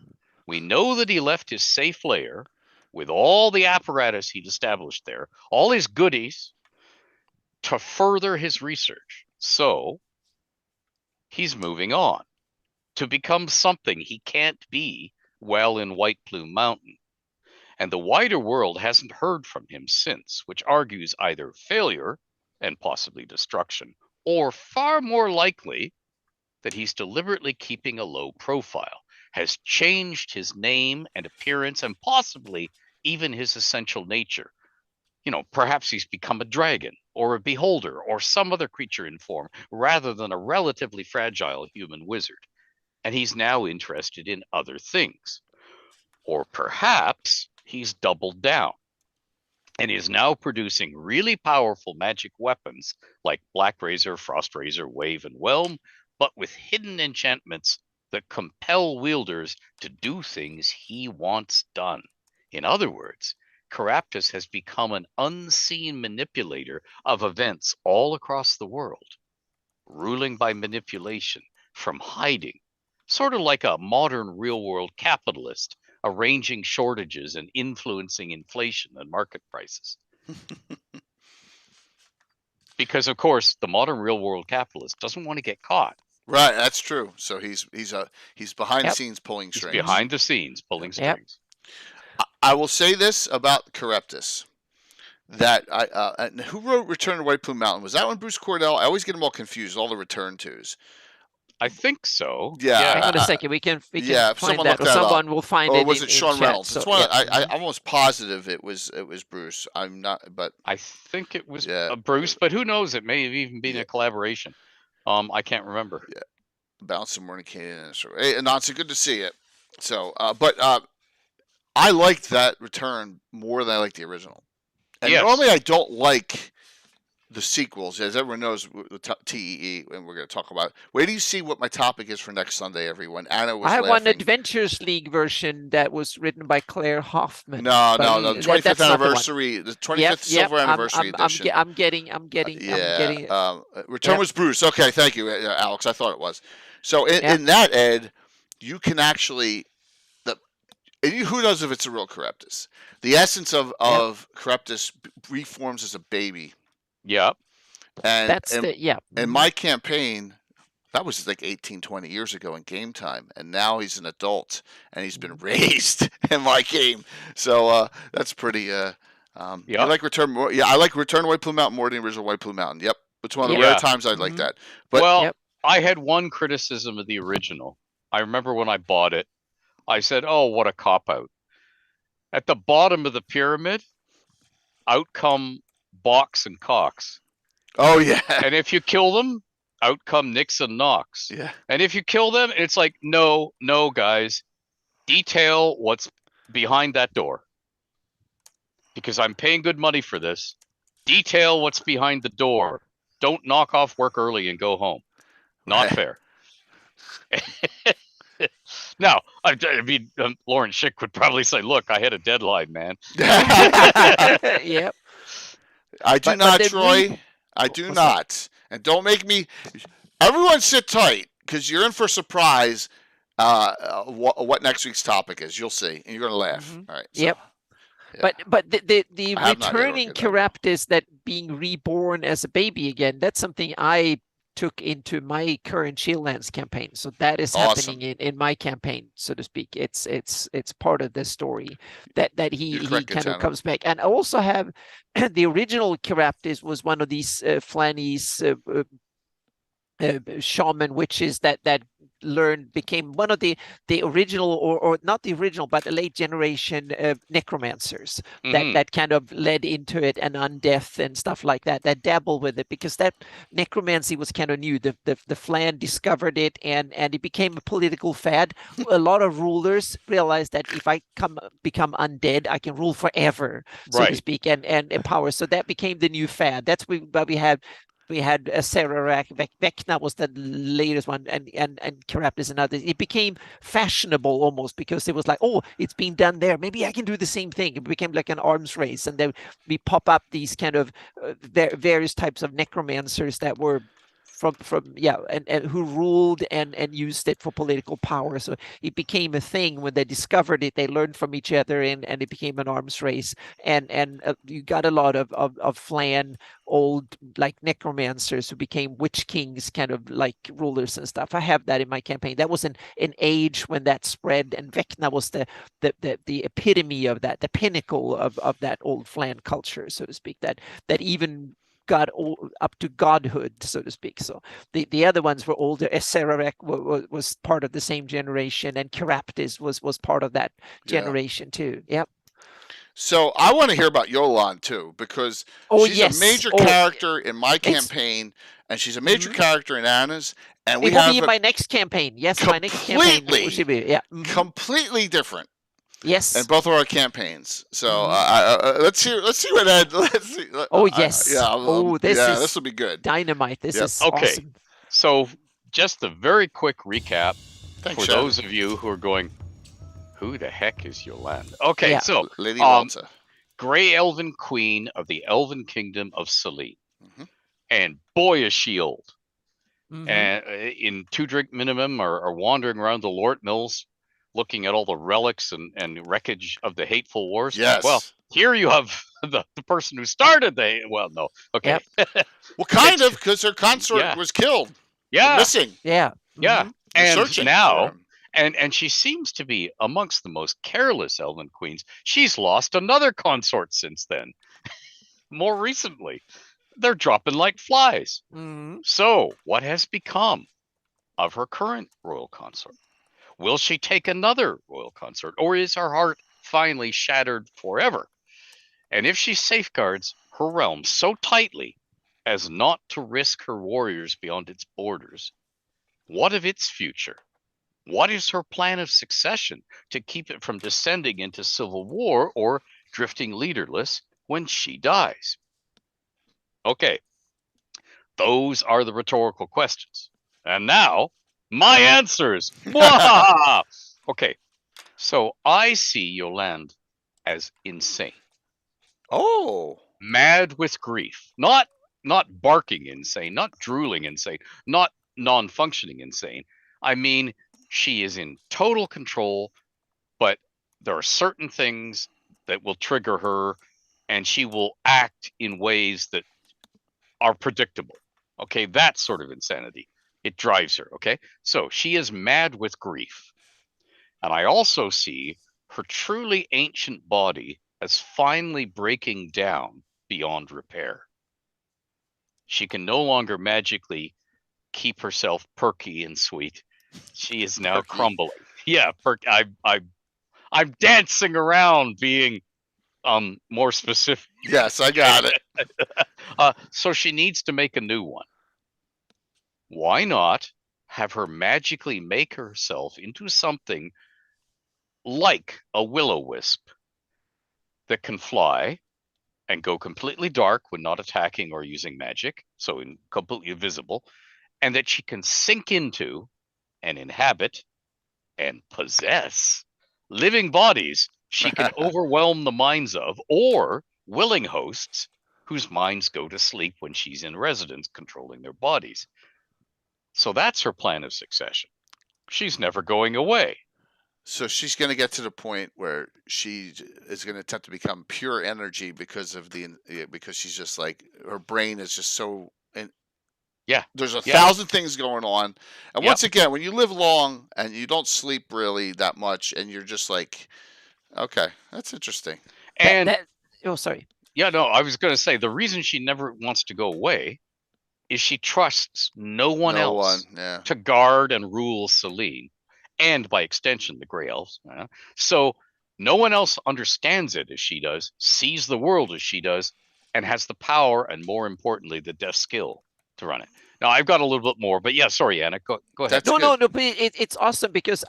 we know that he left his safe lair with all the apparatus he'd established there, all his goodies, to further his research. So, he's moving on to become something he can't be while in White Plume Mountain. And the wider world hasn't heard from him since, which argues either failure and possibly destruction, or far more likely that he's deliberately keeping a low profile, has changed his name and appearance, and possibly even his essential nature. You know, perhaps he's become a dragon, or a beholder, or some other creature in form, rather than a relatively fragile human wizard. And he's now interested in other things. Or perhaps he's doubled down and is now producing really powerful magic weapons like Black Razor, Frost Razor, Wave, and Whelm, but with hidden enchantments that compel wielders to do things he wants done. In other words, Caraptus has become an unseen manipulator of events all across the world, ruling by manipulation, from hiding, sort of like a modern real-world capitalist, arranging shortages and influencing inflation and market prices. Because, of course, the modern real-world capitalist doesn't want to get caught. Right, that's true. So he's behind the Yep. scenes pulling He's strings. behind the scenes pulling Yep. strings. I will say this about Charybdis. That and who wrote Return to White Plume Mountain? Was that one Bruce Cordell? I always get them all confused. All the return tos. I think so. Yeah, Hang on a second. We can yeah, if find someone that, looked or that up. someone will find Or it. was it in Sean chat, Reynolds? So, It's one. yeah. I'm almost positive it was Bruce. I'm not, but I think it was Yeah. Bruce, but who knows? It may have even been a collaboration. I can't remember. Yeah. Bounce and Morning Hey, Nancy, good to see it. So, but I liked that return more than I liked the original. And Yes. normally I don't like the sequels, as everyone knows, the TEE, and we're going to talk about it. Wait do you see what my topic is for next Sunday, everyone. Anna was I have one laughing. Adventures League version that was written by Claire Hoffman. No, but the 25th that's not the one. anniversary, the 25th silver anniversary edition. I'm getting. Return was Bruce. Okay, thank you, Alex. I thought it was. So in that, Ed, you can actually who knows if it's a real Charybdis? The essence of Charybdis reforms as a baby. Yep. And that's in my campaign, that was like 18, 20 years ago in game time, and now he's an adult and he's been raised in my game. So that's pretty. You like Return? I like Return to White Plume Mountain more than the original White Plume Mountain. Yep, it's one of the rare times I'd like that. But I had one criticism of the original. I remember when I bought it, I said, "Oh, what a cop out!" At the bottom of the pyramid, out come Box and Cox. Oh yeah. And if you kill them, out come Nix and Nox. Yeah. And if you kill them, it's like, no, guys, detail what's behind that door. Because I'm paying good money for this. Detail what's behind the door. Don't knock off work early and go home. Not fair. Now, I mean, Lauren Schick would probably say, "Look, I had a deadline, man." Yep. I do not, Troy. I do not. And don't make me. Everyone sit tight, because you're in for a surprise. What next week's topic is, you'll see, and you're gonna laugh. All right. So, yep. Yeah. But the returning Charybdis, that being reborn as a baby again, that's something I took into my current Shieldlands campaign. So that is happening in my campaign, so to speak. It's part of the story that he kind of comes back. And I also have the original Charybdis was one of these Flanny's shaman witches that became one of the original or not the original, but the late generation necromancers that kind of led into it, and undeath and stuff like that dabble with it, because that necromancy was kind of new. The Flan discovered it, and it became a political fad. A lot of rulers realized that if I become undead, I can rule forever, so to speak, and empower. So that became the new fad. That's what we had. We had Serarak, Vecna was the latest one, and Charybdis and others. It became fashionable almost, because it was like, oh, it's being done there. Maybe I can do the same thing. It became like an arms race, and then we pop up these kind of various types of necromancers that were and who ruled and used it for political power. So it became a thing. When they discovered it, they learned from each other, and it became an arms race. And you got a lot of Flan old like necromancers who became witch kings, kind of like rulers and stuff. I have that in my campaign. That was an age when that spread, and Vecna was the epitome of that, the pinnacle of that old Flan culture, so to speak, that even got up to godhood, so to speak. So the other ones were older. Serarak was part of the same generation, and Charybdis was part of that generation too. Yep. So I want to hear about Yoland too, because she's a major character in my campaign, and she's a major character in Anna's, and we have be in my next campaign. Yes, my next campaign should be completely different. Yes, and both of our campaigns. So let's see what Ed. Let's see. This will be good. Dynamite. This is awesome. So just a very quick recap for those of you who are going, who the heck is Yoland? Okay, so Lady Walta, Grey Elven Queen of the Elven Kingdom of Selene, and boy is she old. And in 2 drink minimum, are wandering around the Lort Mills, looking at all the relics and wreckage of the hateful wars. Yes. Well, here you have the person who started well, no. Okay. Well, kind of, because her consort was killed. Yeah, missing. Yeah. yeah. Mhm. They're And searching for now, him. and she seems to be amongst the most careless elven queens. She's lost another consort since then. More recently, they're dropping like flies. Mhm. So, what has become of her current royal consort? Will she take another royal consort, or is her heart finally shattered forever? And if she safeguards her realm so tightly as not to risk her warriors beyond its borders, what of its future? What is her plan of succession to keep it from descending into civil war or drifting leaderless when she dies? Okay, those are the rhetorical questions. And now, my answers. Okay, so I see Yoland as insane, Oh. mad with grief, not barking insane, not drooling insane, not non-functioning insane. I mean, she is in total control, but there are certain things that will trigger her, and she will act in ways that are predictable. Okay, that sort of insanity. It drives her. Okay, so she is mad with grief. And I also see her truly ancient body as finally breaking down beyond repair. She can no longer magically keep herself perky and sweet. She is now Perky. crumbling. Yeah, I'm dancing around being more specific. Yes, I got it. So she needs to make a new one. Why not have her magically make herself into something like a will-o-wisp that can fly and go completely dark when not attacking or using magic, so completely invisible, and that she can sink into and inhabit and possess living bodies she can overwhelm the minds of, or willing hosts whose minds go to sleep when she's in residence controlling their bodies. So that's her plan of succession. She's never going away. So she's going to get to the point where she is going to attempt to become pure energy because of because she's just like her brain is just so and Yeah. there's a Yeah. thousand things going on. And Yep. once again, when you live long and you don't sleep really that much and you're just like, okay, that's interesting. And Oh, sorry. yeah, no, I was going to say the reason she never wants to go away is she trusts no one No one, else yeah. to guard and rule Selene, and by extension, the Grey Elves. So no one else understands it as she does, sees the world as she does, and has the power and, more importantly, the deaf skill to run it. Now, I've got a little bit more, but yeah, sorry, Anna, go ahead. That's No, good. no, but it's awesome because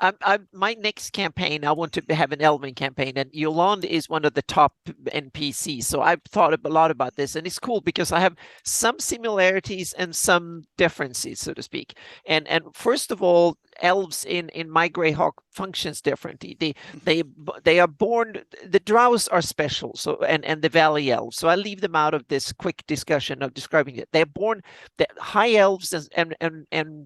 my next campaign, I want to have an Elven campaign, and Yoland is one of the top NPCs. So I've thought a lot about this, and it's cool because I have some similarities and some differences, so to speak. And first of all, elves in my Greyhawk functions differently. They are born. The drows are special, so and the valley elves. So I leave them out of this quick discussion of describing it. They're born. The high elves and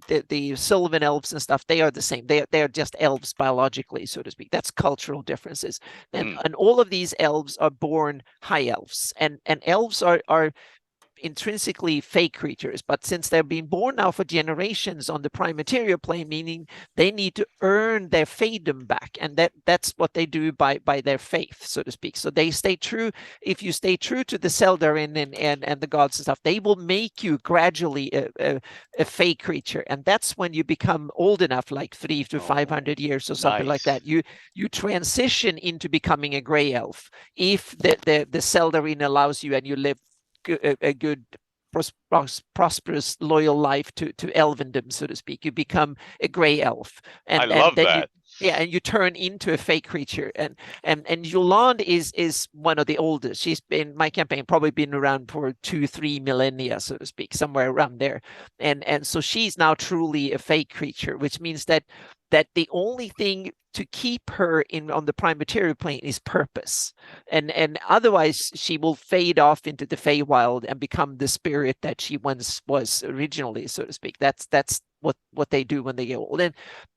the Sylvan elves and stuff, they are the same. They are just elves biologically, so to speak. That's cultural differences. And all of these elves are born high elves, and elves are intrinsically fake creatures, but since they're being born now for generations on the prime material plane, meaning they need to earn their faedom back, and that's what they do by their faith, so to speak. So they stay true. If you stay true to the Seldarin and the gods and stuff, they will make you gradually a fake creature, and that's when you become old enough, like 300 to 500 years or something like that. You transition into becoming a gray elf if the Seldarin allows you, and you live a good prosperous loyal life to elvendom, so to speak. You become a gray elf, and I love then that. and you turn into a fake creature. And Yoland is one of the oldest. She's been, my campaign probably been around for 2-3 millennia, so to speak, somewhere around there. And so she's now truly a fake creature, which means that the only thing to keep her on the prime material plane is purpose, and otherwise she will fade off into the Feywild and become the spirit that she once was originally, so to speak. That's what they do when they get old.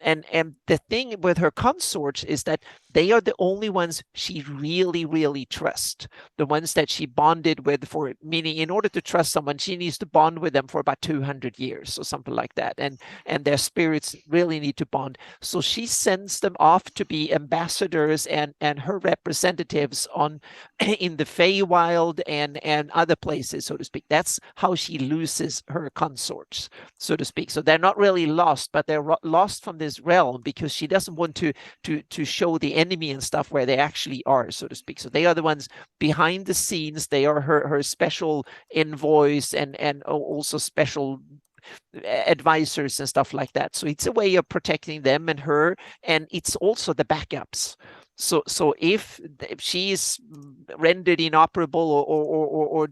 And the thing with her consorts is that they are the only ones she really trusts. The ones that she bonded with for, meaning in order to trust someone, she needs to bond with them for about 200 years or something like that. And their spirits really need to bond. So she sends them off to be ambassadors and her representatives on in the Feywild and other places, so to speak. That's how she loses her consorts, so to speak. So they're not really lost, but they're lost from this realm because she doesn't want to show the enemy and stuff where they actually are, so to speak. So they are the ones behind the scenes. They are her special envoys and also special advisors and stuff like that. So it's a way of protecting them and her, and it's also the backups. So if she is rendered inoperable or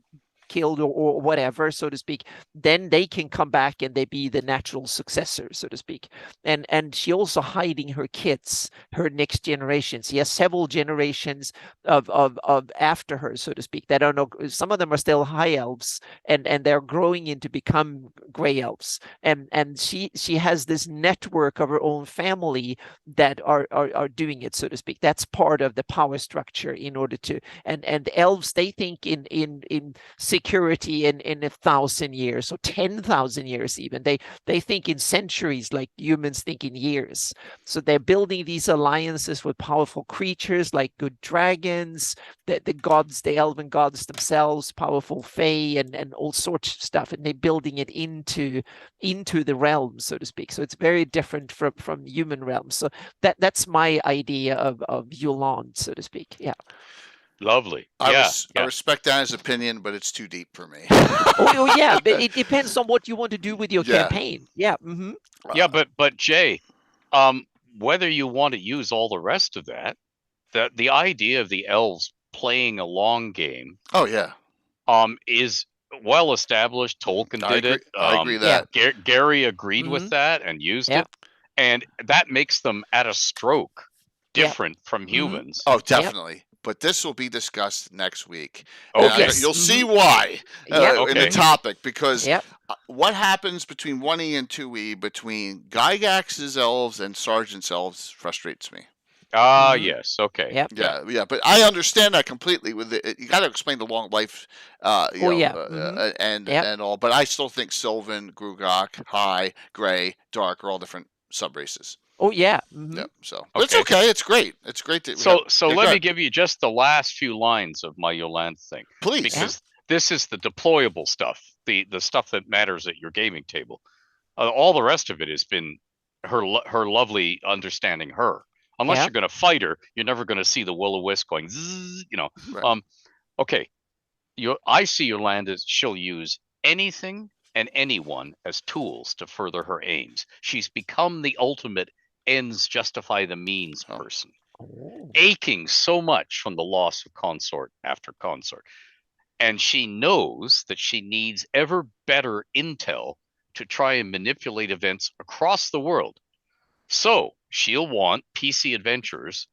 killed or whatever, so to speak, then they can come back and they be the natural successor, so to speak. And she also hiding her kids, her next generations. She has several generations of after her, so to speak. That don't know. Some of them are still high elves, and they're growing into become gray elves. And she has this network of her own family that are doing it, so to speak. That's part of the power structure in order to and elves, they think in security in 1,000 years or 10,000 years even. They think in centuries like humans think in years. So they're building these alliances with powerful creatures like good dragons, the gods, the elven gods themselves, powerful fae and all sorts of stuff, and they're building it into the realm, so to speak. So it's very different from human realms. So that's my idea of Yoland, so to speak. Yeah. Lovely. I respect Dan's opinion, but it's too deep for me. Oh yeah, but it depends on what you want to do with your campaign. Yeah. Mm-hmm. Yeah, but Jay, whether you want to use all the rest of that, the idea of the elves playing a long game. Oh yeah. Is well established. Tolkien did it. I agree that. Gary agreed with that and used it, and that makes them at a stroke different from humans. Oh, definitely. But this will be discussed next week. Okay. You'll see why in the topic, because what happens between 1E and 2E, between Gygax's elves and Sergeant's elves, frustrates me. Yes. Okay. Yep. Yeah. But I understand that completely. With it, you got to explain the long life, and all. But I still think Sylvan, Grugok, High, Gray, Dark are all different sub races. Oh yeah. Yep. So it's okay. It's great. It's great that. So let me give you just the last few lines of my Yoland thing, please, because this is the deployable stuff, the stuff that matters at your gaming table. All the rest of it has been her lovely understanding her. Unless you're going to fight her, you're never going to see the will-o-wisp going zzz, Right. Okay. I see Yoland as she'll use anything and anyone as tools to further her aims. She's become the ultimate ends justify the means person, aching so much from the loss of consort after consort. And she knows that she needs ever better intel to try and manipulate events across the world. So she'll want PC adventurers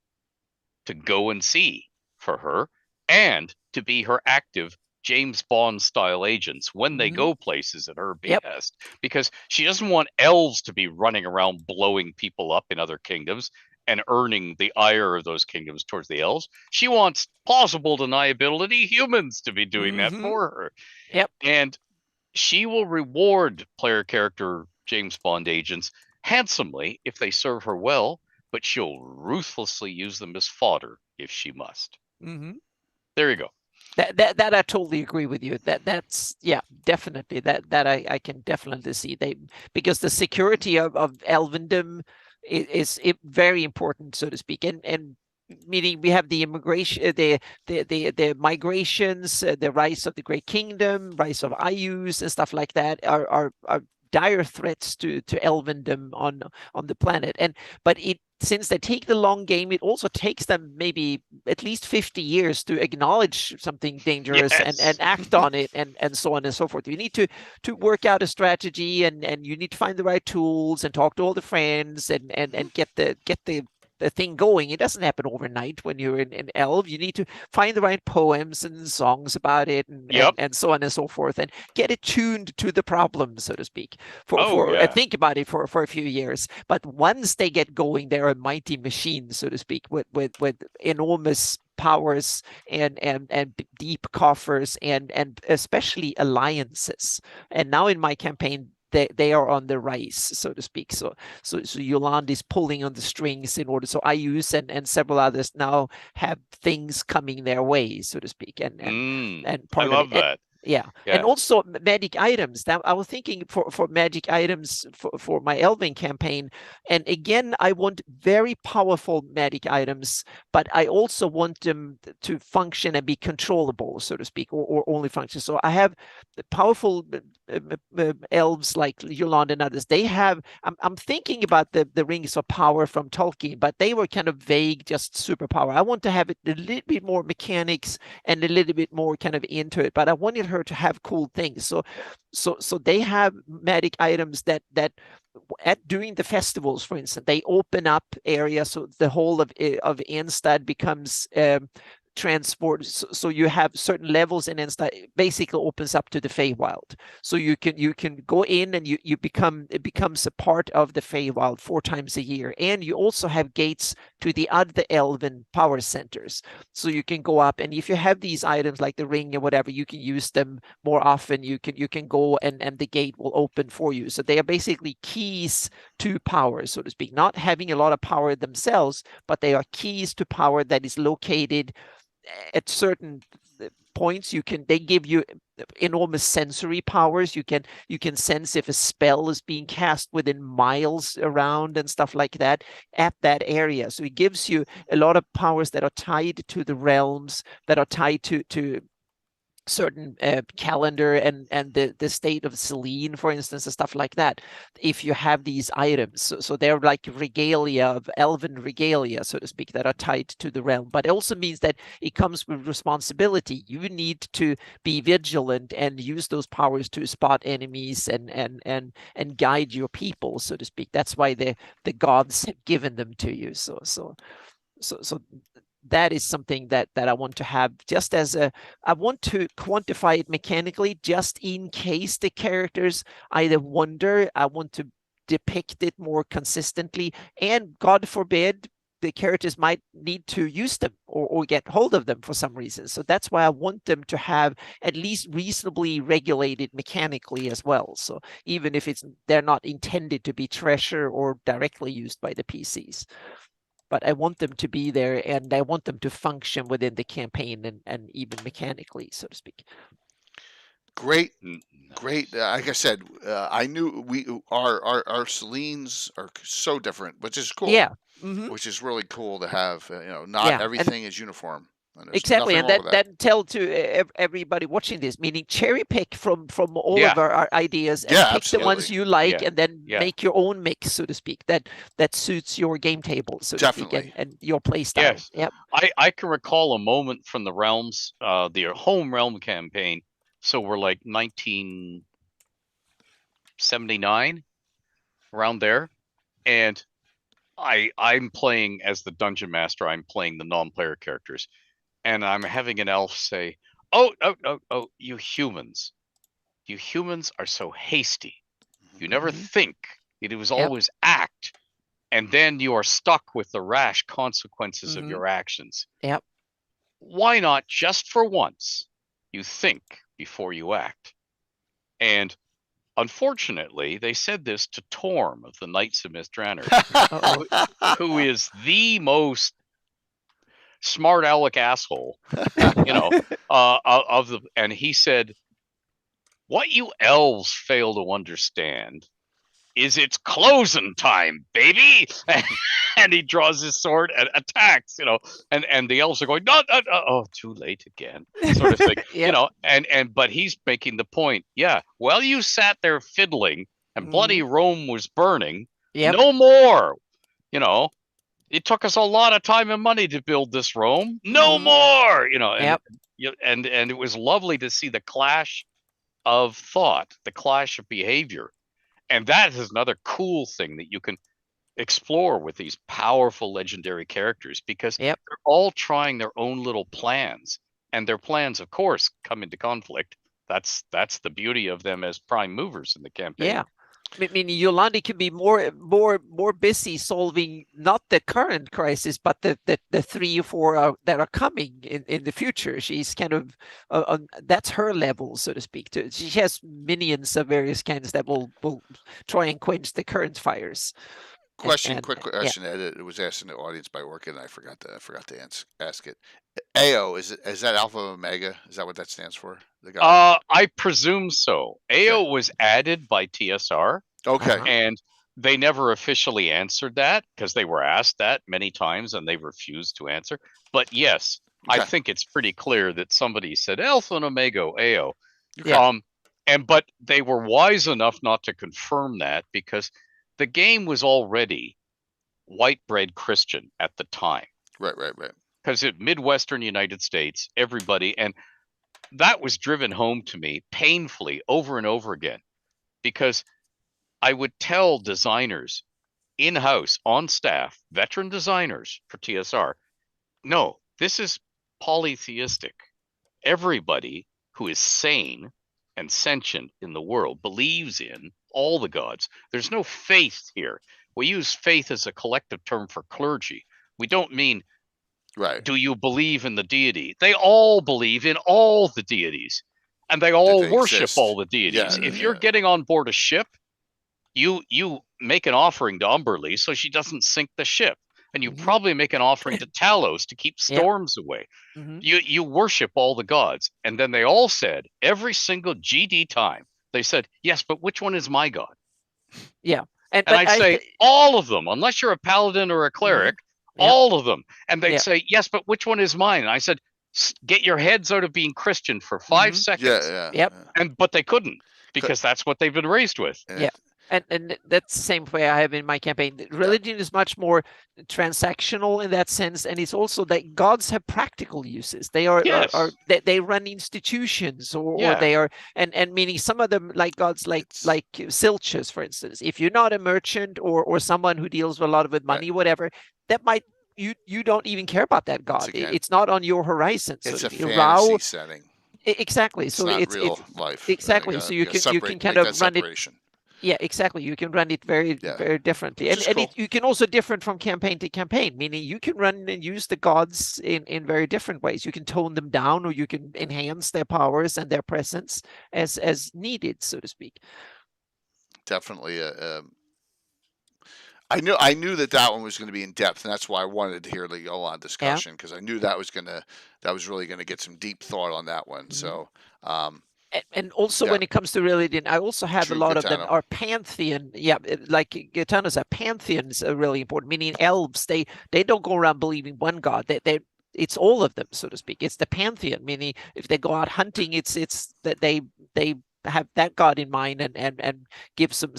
to go and see for her and to be her active James Bond style agents when they go places at her behest, because she doesn't want elves to be running around blowing people up in other kingdoms and earning the ire of those kingdoms towards the elves. She wants plausible deniability humans to be doing that for her. Yep. And she will reward player character James Bond agents handsomely if they serve her well, but she'll ruthlessly use them as fodder if she must. There you go. That I totally agree with you. That's definitely that I can definitely see. Because the security of Elvendom is very important, so to speak, and meaning we have the immigration, the migrations, the rise of the Great Kingdom, rise of Ayus and stuff like that are dire threats to Elvendom on the planet. But since they take the long game, it also takes them maybe at least 50 years to acknowledge something dangerous and act on it and so on and so forth. You need to work out a strategy and you need to find the right tools and talk to all the friends and get the the thing going. It doesn't happen overnight when you're in Elf. You need to find the right poems and songs about it, and so on and so forth, and get it tuned to the problem, so to speak. Think about it for a few years. But once they get going, they're a mighty machine, so to speak, with enormous powers and deep coffers and especially alliances. And now in my campaign, they are on the rise, so to speak. So Yoland is pulling on the strings in order. So I use and several others now have things coming their way, so to speak. And part I love of it, that. yeah. And also magic items. Now I was thinking for magic items for my Elven campaign, and again I want very powerful magic items, but I also want them to function and be controllable, so to speak, or only function. So I have the powerful elves like Yoland and others. They have. I'm thinking about the rings of power from Tolkien, but they were kind of vague, just superpower. I want to have it a little bit more mechanics and a little bit more kind of into it, but I wanted her to have cool things. So they have magic items that during the festivals, for instance, they open up areas, so the whole of Enstad becomes transport. So you have certain levels, and then it basically opens up to the Feywild. So you can go in and it becomes a part of the Feywild 4 times a year. And you also have gates to the other elven power centers. So you can go up, and if you have these items like the ring or whatever, you can use them more often. You can go and the gate will open for you. So they are basically keys to power, so to speak, not having a lot of power themselves, but they are keys to power that is located at certain points. They give you enormous sensory powers. You can sense if a spell is being cast within miles around and stuff like that at that area. So it gives you a lot of powers that are tied to the realms, that are tied to certain calendar and the state of Selene, for instance, and stuff like that. If you have these items, so they're like regalia of elven regalia, so to speak, that are tied to the realm. But it also means that it comes with responsibility. You need to be vigilant and use those powers to spot enemies and guide your people, so to speak. That's why the gods have given them to you. So that is something that I want to have, just as I want to quantify it mechanically, just in case the characters either wonder. I want to depict it more consistently, and God forbid the characters might need to use them or get hold of them for some reason. So that's why I want them to have at least reasonably regulated mechanically as well. So even if they're not intended to be treasure or directly used by the PCs. But I want them to be there, and I want them to function within the campaign and even mechanically, so to speak. Great. Like I said, I knew our Selenes are so different, which is cool. Yeah. Mm-hmm. Which is really cool to have. Not everything is uniform. Exactly, and that tell to everybody watching this, meaning cherry pick from all of our ideas and pick absolutely. the ones you like, and then make your own mix, so to speak, that suits your game table, so to speak, and your play style. Yes. Yep. I can recall a moment from the realms, the home realm campaign. So we're like 1979, around there, and I'm playing as the dungeon master. I'm playing the non-player characters. And I'm having an elf say, oh, you humans are so hasty. You never think. It was always act. And then you are stuck with the rash consequences of your actions. Yep. Why not, just for once, you think before you act? And unfortunately, they said this to Torm of the Knights of Mistranner, who is the most smart aleck asshole, and he said, what you elves fail to understand is it's closing time, baby. And he draws his sword and attacks, and the elves are going, no, oh, too late again, sort of thing. But he's making the point, well, you sat there fiddling and bloody Rome was burning. No more, it took us a lot of time and money to build this Rome. No more, and it was lovely to see the clash of thought, the clash of behavior. And that is another cool thing that you can, explore with these powerful legendary characters, because Yep. they're all trying their own little plans, and their plans, of course, come into conflict. That's the beauty of them as prime movers in the campaign. Yeah. I mean, Yolandi can be more busy solving not the current crisis, but the 3 or 4 that are coming in the future. She's kind of that's her level, so to speak. She has minions of various kinds that will try and quench the current fires. Quick question. It was asked in the audience by Orchid, and I forgot to ask it. AO, is that Alpha Omega? Is that what that stands for? The guy. I presume so. AO was added by TSR. Okay. And they never officially answered that, because they were asked that many times and they refused to answer. But yes, I think it's pretty clear that somebody said Alpha and Omega AO. Yeah. But they were wise enough not to confirm that, because the game was already white bread Christian at the time. Right. Because in Midwestern United States, everybody, and that was driven home to me painfully over and over again, because I would tell designers in-house, on staff, veteran designers for TSR, no, this is polytheistic. Everybody who is sane and sentient in the world believes in all the gods. There's no faith here. We use faith as a collective term for clergy. We don't mean, do you believe in the deity? They all believe in all the deities, and they all worship all the deities. If you're getting on board a ship, you make an offering to Umberlee so she doesn't sink the ship, and you probably make an offering to Talos to keep storms away. You worship all the gods. And then they all said, every single GD time, they said, yes, but which one is my god? Yeah. And I'd say all of them, unless you're a paladin or a cleric, all of them. And they'd say, yes, but which one is mine? And I said, get your heads out of being Christian for 5 seconds. But they couldn't, because that's what they've been raised with. Yeah. And that's the same way I have in my campaign. Religion is much more transactional in that sense, and it's also that gods have practical uses. They are they run institutions, or they are, and meaning some of them, like gods like Silches, for instance. If you're not a merchant or someone who deals with a lot with money, whatever, that might you don't even care about that god. It's not on your horizon. It's so a fantasy setting. Exactly. It's so not it's real life. Exactly. So you can kind of run it. Yeah, exactly. You can run it very differently, and you can also different from campaign to campaign. Meaning you can run and use the gods in very different ways. You can tone them down, or you can enhance their powers and their presence as needed, so to speak. Definitely. I knew that one was going to be in depth, and that's why I wanted to hear the Yoland discussion, because I knew that was really going to get some deep thought on that one. So. And also when it comes to religion, I also have a lot of them are pantheon. Yeah, like Gaetano said, pantheons are really important. Meaning elves, they don't go around believing one god. It's all of them, so to speak. It's the pantheon. Meaning, if they go out hunting, it's that they have that god in mind and give some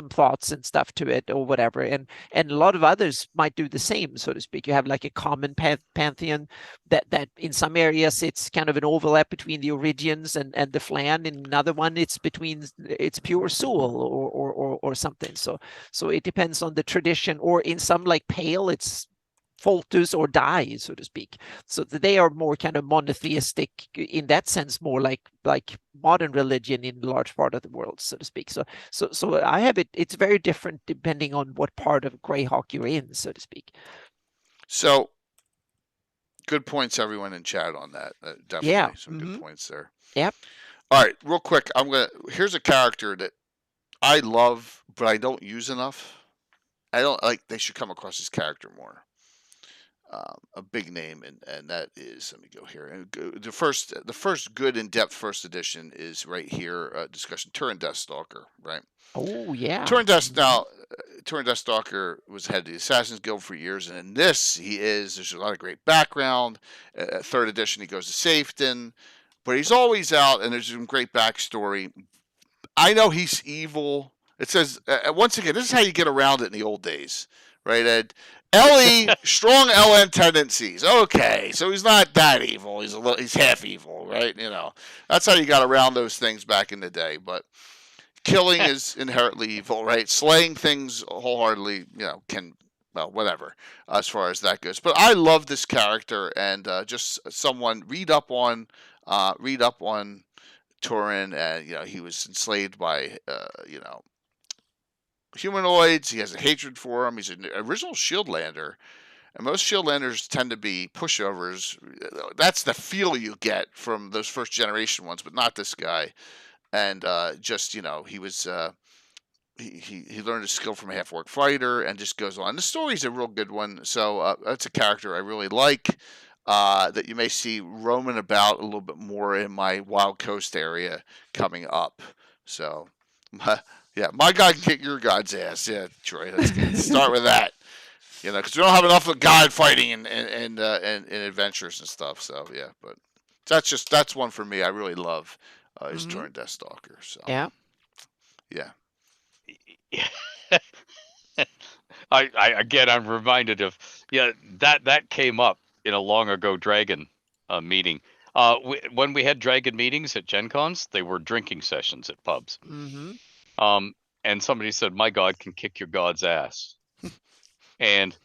thoughts and stuff to it or whatever. And a lot of others might do the same, so to speak. You have like a common pantheon that in some areas it's kind of an overlap between the Origians and the Flan. In another one, it's pure Soul or something. So it depends on the tradition. Or in some like Pale, it's Foltus or Die, so to speak. So they are more kind of monotheistic in that sense, more like modern religion in a large part of the world, so to speak. So I have it. It's very different depending on what part of Greyhawk you're in, so to speak. So good points, everyone in chat on that. Definitely some good points there. Yep. All right, real quick. Here's a character that I love, but I don't use enough. I don't like. They should come across this character more. A big name, and that is, let me go here. The first good in-depth first edition is right here. Discussion Turin Deathstalker, right? Oh yeah. Turin Deathstalker was head of the Assassin's Guild for years, and in this there's a lot of great background. Third edition, he goes to Safeton, but he's always out, and there's some great backstory. I know he's evil. It says once again, this is how you get around it in the old days, right, Ed? LE, strong LN tendencies. Okay, so he's not that evil. He's half evil, right? That's how you got around those things back in the day. But killing is inherently evil, right? Slaying things wholeheartedly, well, whatever, as far as that goes. But I love this character, and just someone read up on Turin, and he was enslaved by humanoids. He has a hatred for them. He's an original Shieldlander, and most Shieldlanders tend to be pushovers. That's the feel you get from those first generation ones, but not this guy. And he was. He learned his skill from a half-orc fighter and just goes on. The story's a real good one, so that's a character I really like, that you may see roaming about a little bit more in my Wild Coast area coming up. So, my god can kick your god's ass. Yeah, Troy, let's start with that. Because we don't have enough of god fighting and adventures and stuff. So, yeah, but that's one for me. I really love is Turin Deathstalker. So, Yeah. I'm reminded of that came up in a long ago dragon meeting. When we had dragon meetings at Gen Cons, they were drinking sessions at pubs. And somebody said, "My god can kick your god's ass," and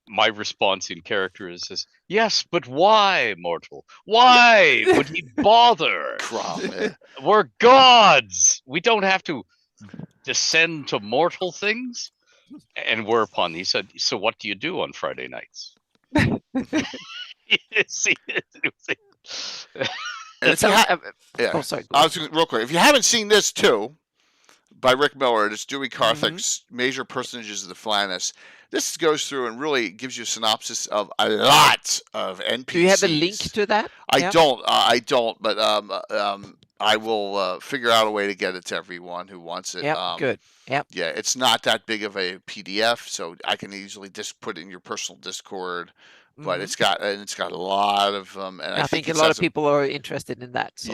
my response in character is, "Yes, but why, mortal? Why would he bother? We're gods. We don't have to descend to mortal things." And whereupon he said, "So what do you do on Friday nights?" Oh, sorry. I was real quick. If you haven't seen this too, by Rick Miller, it's Dewey Carthick's Major Personages of the Flannis. This goes through and really gives you a synopsis of a lot of NPCs. Do you have a link to that? I don't, but I will figure out a way to get it to everyone who wants it. Yeah, good. Yep. Yeah, it's not that big of a PDF, so I can easily just put it in your personal Discord. But it's got a lot of and I think a lot of people are interested in that. So,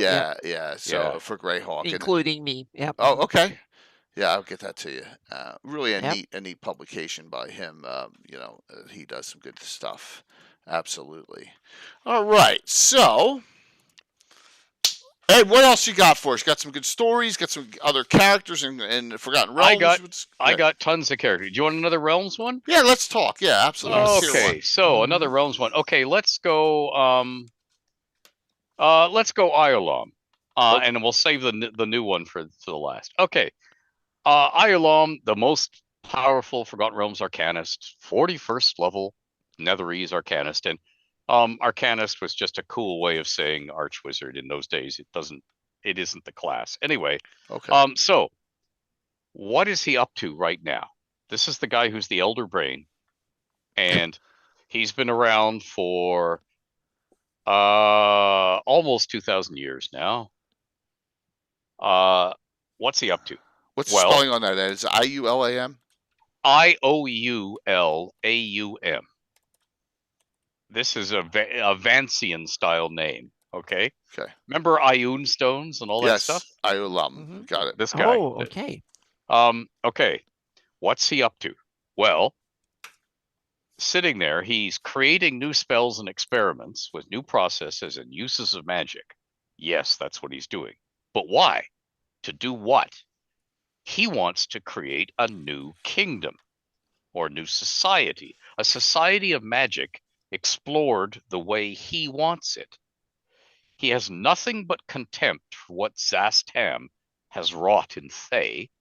So for Greyhawk, including me. Yeah. Oh, okay. Yeah, I'll get that to you. Really a neat publication by him. He does some good stuff. Absolutely. All right. So, hey, what else you got for us? Got some good stories. Got some other characters in Forgotten Realms. I got tons of characters. Do you want another Realms one? Yeah, let's talk. Yeah, absolutely. Okay, so another Realms one. Okay, let's go. Let's go Iolam, and we'll save the new one for the last. Okay. Iolam, the most powerful Forgotten Realms Arcanist, 41st level Netherese Arcanist, and Arcanist was just a cool way of saying Archwizard in those days. It isn't the class. Anyway, okay. So what is he up to right now? This is the guy who's the Elder Brain, and he's been around for almost 2,000 years now. What's he up to? What's the spelling on that? Is IULAM? IOULAUM. This is a Vancian style name. Okay. Remember Ioun stones and all that stuff? Yes, Iolam. Got it. This guy. Oh, okay. Okay. What's he up to? Well, sitting there, he's creating new spells and experiments with new processes and uses of magic. Yes, that's what he's doing. But why? To do what? He wants to create a new kingdom or new society, a society of magic explored the way he wants it. He has nothing but contempt for what Zastam has wrought in Thay,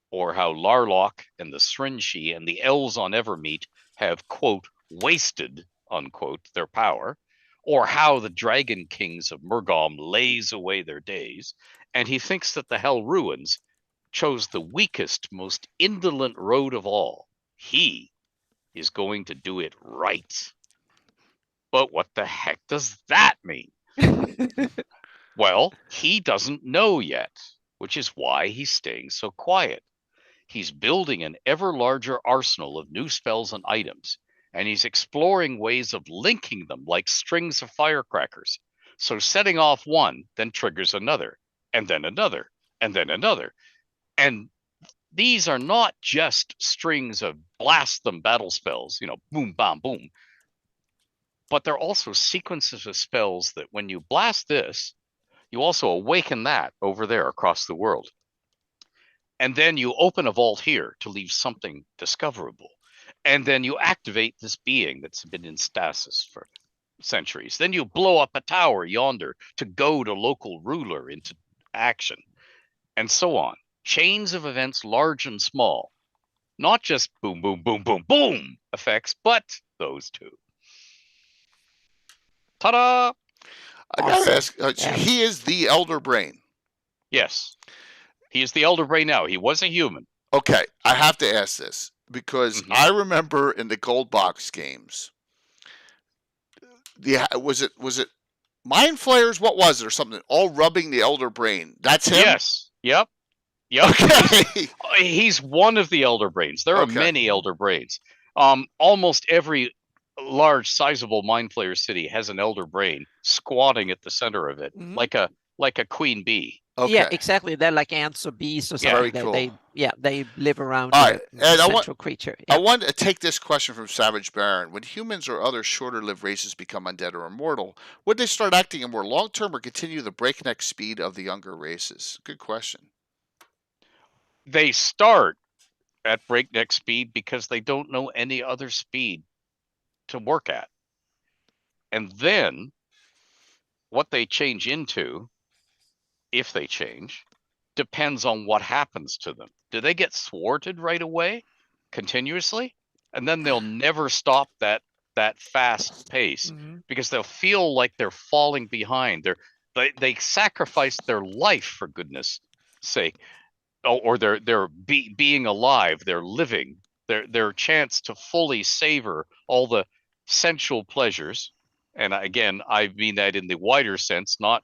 or how Larlock and the Srinshi and the elves on Evermeet have, quote, wasted, unquote, their power, or how the dragon kings of Murgom lays away their days, and he thinks that the Hell Ruins chose the weakest, most indolent road of all. He is going to do it right. But what the heck does that mean? Well, he doesn't know yet, which is why he's staying so quiet. He's building an ever larger arsenal of new spells and items, and he's exploring ways of linking them like strings of firecrackers. So setting off one then triggers another, and then another, and then another. And these are not just strings of blast them battle spells, boom, bam, boom. But they're also sequences of spells that when you blast this, you also awaken that over there across the world. And then you open a vault here to leave something discoverable. And then you activate this being that's been in stasis for centuries. Then you blow up a tower yonder to goad a local ruler into action, and so on. Chains of events large and small. Not just boom, boom, boom, boom, boom effects, but those two. Ta-da! I gotta Awesome. ask. Yeah. He is the Elder Brain. Yes. He is the Elder Brain now. He was a human. Okay, I have to ask this because I remember in the Gold Box games, was it Mind Flayers? What was it or something? All rubbing the Elder Brain. That's him. Yes. Yep. Okay. He's one of the Elder Brains. There are many Elder Brains. Almost every large, sizable Mind Flayer city has an Elder Brain squatting at the center of it, like a queen bee. Okay. Yeah, exactly. They're like ants or bees or something. Very cool. They live around All right, a central creature. I want to take this question from Savage Baron. When humans or other shorter-lived races become undead or immortal, would they start acting in more long-term or continue the breakneck speed of the younger races? Good question. They start at breakneck speed because they don't know any other speed to work at. And then what they change into, if they change, depends on what happens to them. Do they get thwarted right away, continuously? And then they'll never stop that fast pace because they'll feel like they're falling behind. They sacrifice their life, for goodness sake, or they're being alive. They're living. Their chance to fully savor all the sensual pleasures. And again, I mean that in the wider sense, not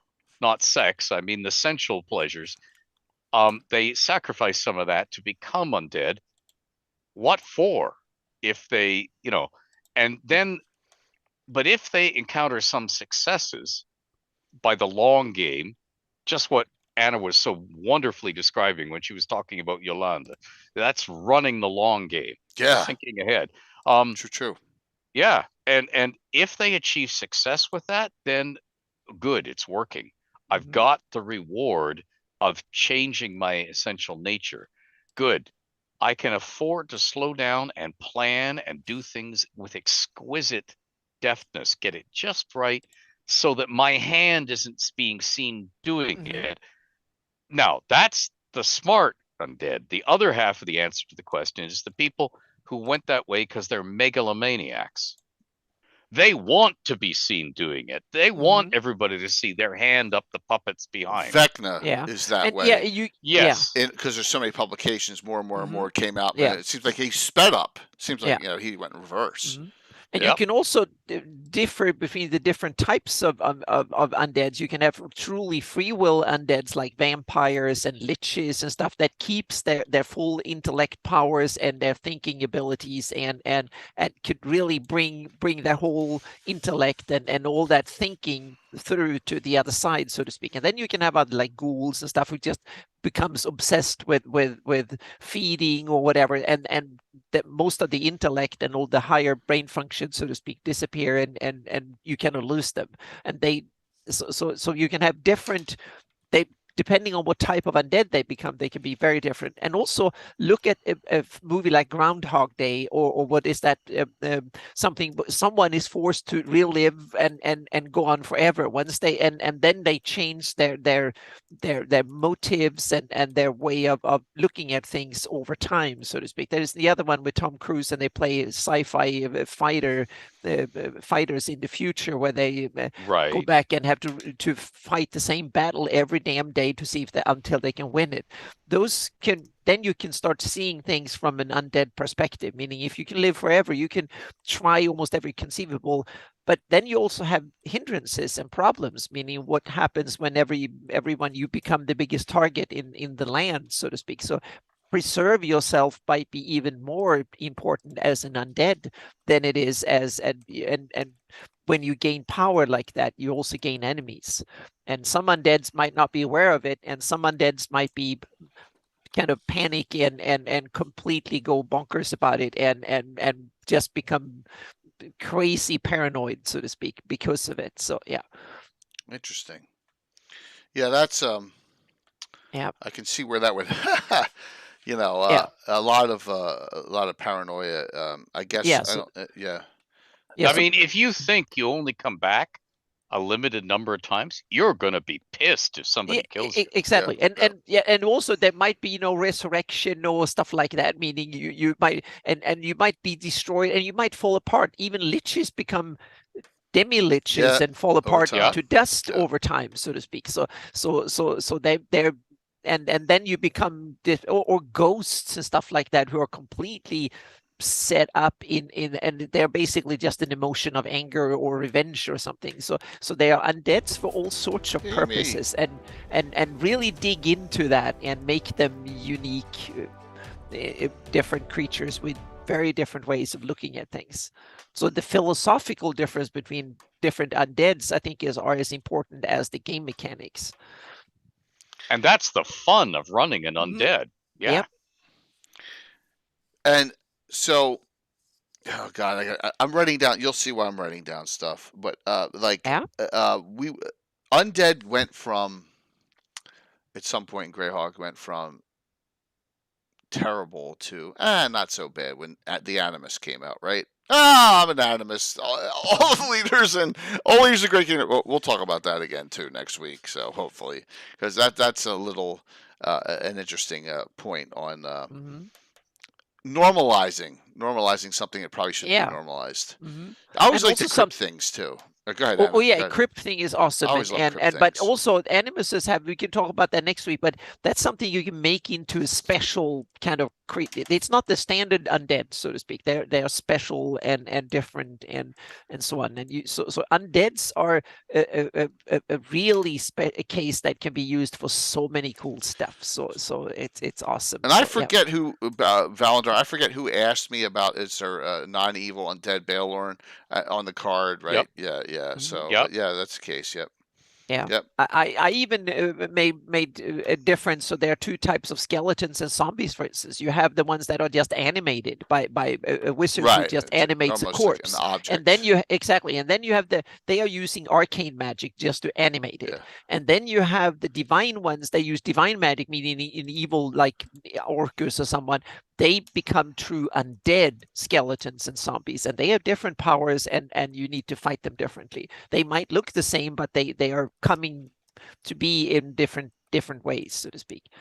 sex. I mean the sensual pleasures. They sacrifice some of that to become undead. What for? If they, and then, but if they encounter some successes by the long game, just what Anna was so wonderfully describing when she was talking about Yolanda, that's running the long game. Yeah. Thinking ahead. True. Yeah. And if they achieve success with that, then good, it's working. I've got the reward of changing my essential nature. Good. I can afford to slow down and plan and do things with exquisite deftness, get it just right so that my hand isn't being seen doing it. Now, that's the smart undead. The other half of the answer to the question is the people who went that way because they're megalomaniacs. They want to be seen doing it. They want everybody to see their hand up the puppets behind. Vecna is that way. Yeah, yes. Because there's so many publications, more and more and more came out. Yeah. It seems like he sped up. Seems like he went in reverse. And you can also differ between the different types of undeads. You can have truly free will undeads like vampires and liches and stuff that keeps their full intellect powers and their thinking abilities and could really bring their whole intellect and all that thinking through to the other side, so to speak. And then you can have other like ghouls and stuff who just becomes obsessed with feeding or whatever, and that most of the intellect and all the higher brain functions, so to speak, disappear and you cannot lose them. And so you can have different, depending on what type of undead they become, they can be very different. And also look at a movie like Groundhog Day, or what is that, someone is forced to relive and go on forever once they and then they change their motives and their way of looking at things over time, so to speak. There's the other one with Tom Cruise, and they play sci-fi fighters in the future where they go back and have to fight the same battle every damn day to see until they can win it. Then you can start seeing things from an undead perspective, meaning if you can live forever, you can try almost every conceivable, but then you also have hindrances and problems, meaning what happens when everyone you become the biggest target in the land, so to speak. So preserve yourself might be even more important as an undead than it is as and when you gain power like that, you also gain enemies. And some undeads might not be aware of it, and some undeads might be kind of panic and completely go bonkers about it and just become crazy paranoid, so to speak, because of it. So yeah. Interesting. Yeah, that's yeah. I can see where that would you know, Yeah. a lot of paranoia. I guess Yeah, I so- don't. Yeah. Yeah, I so mean, if you think you only come back a limited number of times, you're gonna be pissed if somebody kills you. exactly. Yeah, yeah. And also there might be resurrection or stuff like that, meaning you might and you might be destroyed and you might fall apart. Even liches become demi-liches Yeah, and fall over apart time. into dust Yeah. over time, so to speak. So they're and then you become or ghosts and stuff like that who are completely set up in and they're basically just an emotion of anger or revenge or something. So they are undeads for all sorts of Amy. purposes, and really dig into that and make them unique, different creatures with very different ways of looking at things. So the philosophical difference between different undeads, I think, are as important as the game mechanics. And that's the fun of running an Mhm. undead. Yeah. Yep. And so, oh god, I'm writing down. You'll see why I'm writing down stuff. But Yeah. we undead went from at some point in Greyhawk went from terrible to not so bad when the Animus came out, right? I'm an Animus. All the leaders and all leaders of Great Kingdom. We'll talk about that again too next week. So hopefully, because that's a little an interesting point on Mm-hmm. normalizing something that probably shouldn't Yeah. be normalized. Mm-hmm. I always And like to also crypt things too. Go ahead, Oh, Anna. oh yeah, Go ahead. crypt thing is awesome, I always love crypt but things. also animuses have. We can talk about that next week, but that's something you can make into a special kind of it's not the standard undead, so to speak. They're special and different and so on. And so undeads are a really a case that can be used for so many cool stuff. So it's awesome. And so, I forget who Valandar. I forget who asked me about is there non-evil undead Baelorn on the card, right? Yep. Yeah. Mhm. So Yep. yeah, that's the case. Yep. Yeah. Yep. I even made a difference. So there are two types of skeletons and zombies, for instance. You have the ones that are just animated by a wizard who Right. just It's animates a almost like corpse. an object. And then you have they are using arcane magic just to animate it. Yeah. And then you have the divine ones. They use divine magic, meaning in evil like Orcus or someone. They become true undead skeletons and zombies, and they have different powers, and you need to fight them differently. They might look the same, but they are coming to be in different ways, so to speak.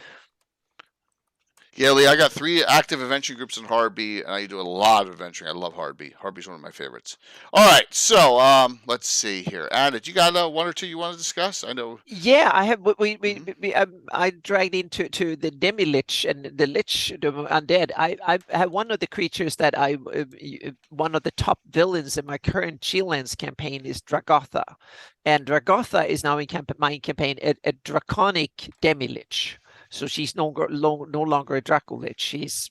Yeah, Lee, I got 3 active adventure groups in Hardby, and I do a lot of adventuring. I love Hardby. Hardby's one of my favorites. All right, so let's see here. Anna, you got one or two you want to discuss? I know. Yeah, I have. I dragged into the demi-lich and the lich, the undead. I have one of the creatures that one of the top villains in my current Shieldlands campaign is Dragotha, and Dragotha is now in my campaign a draconic demi-lich. So she's no longer a Dracolich. She's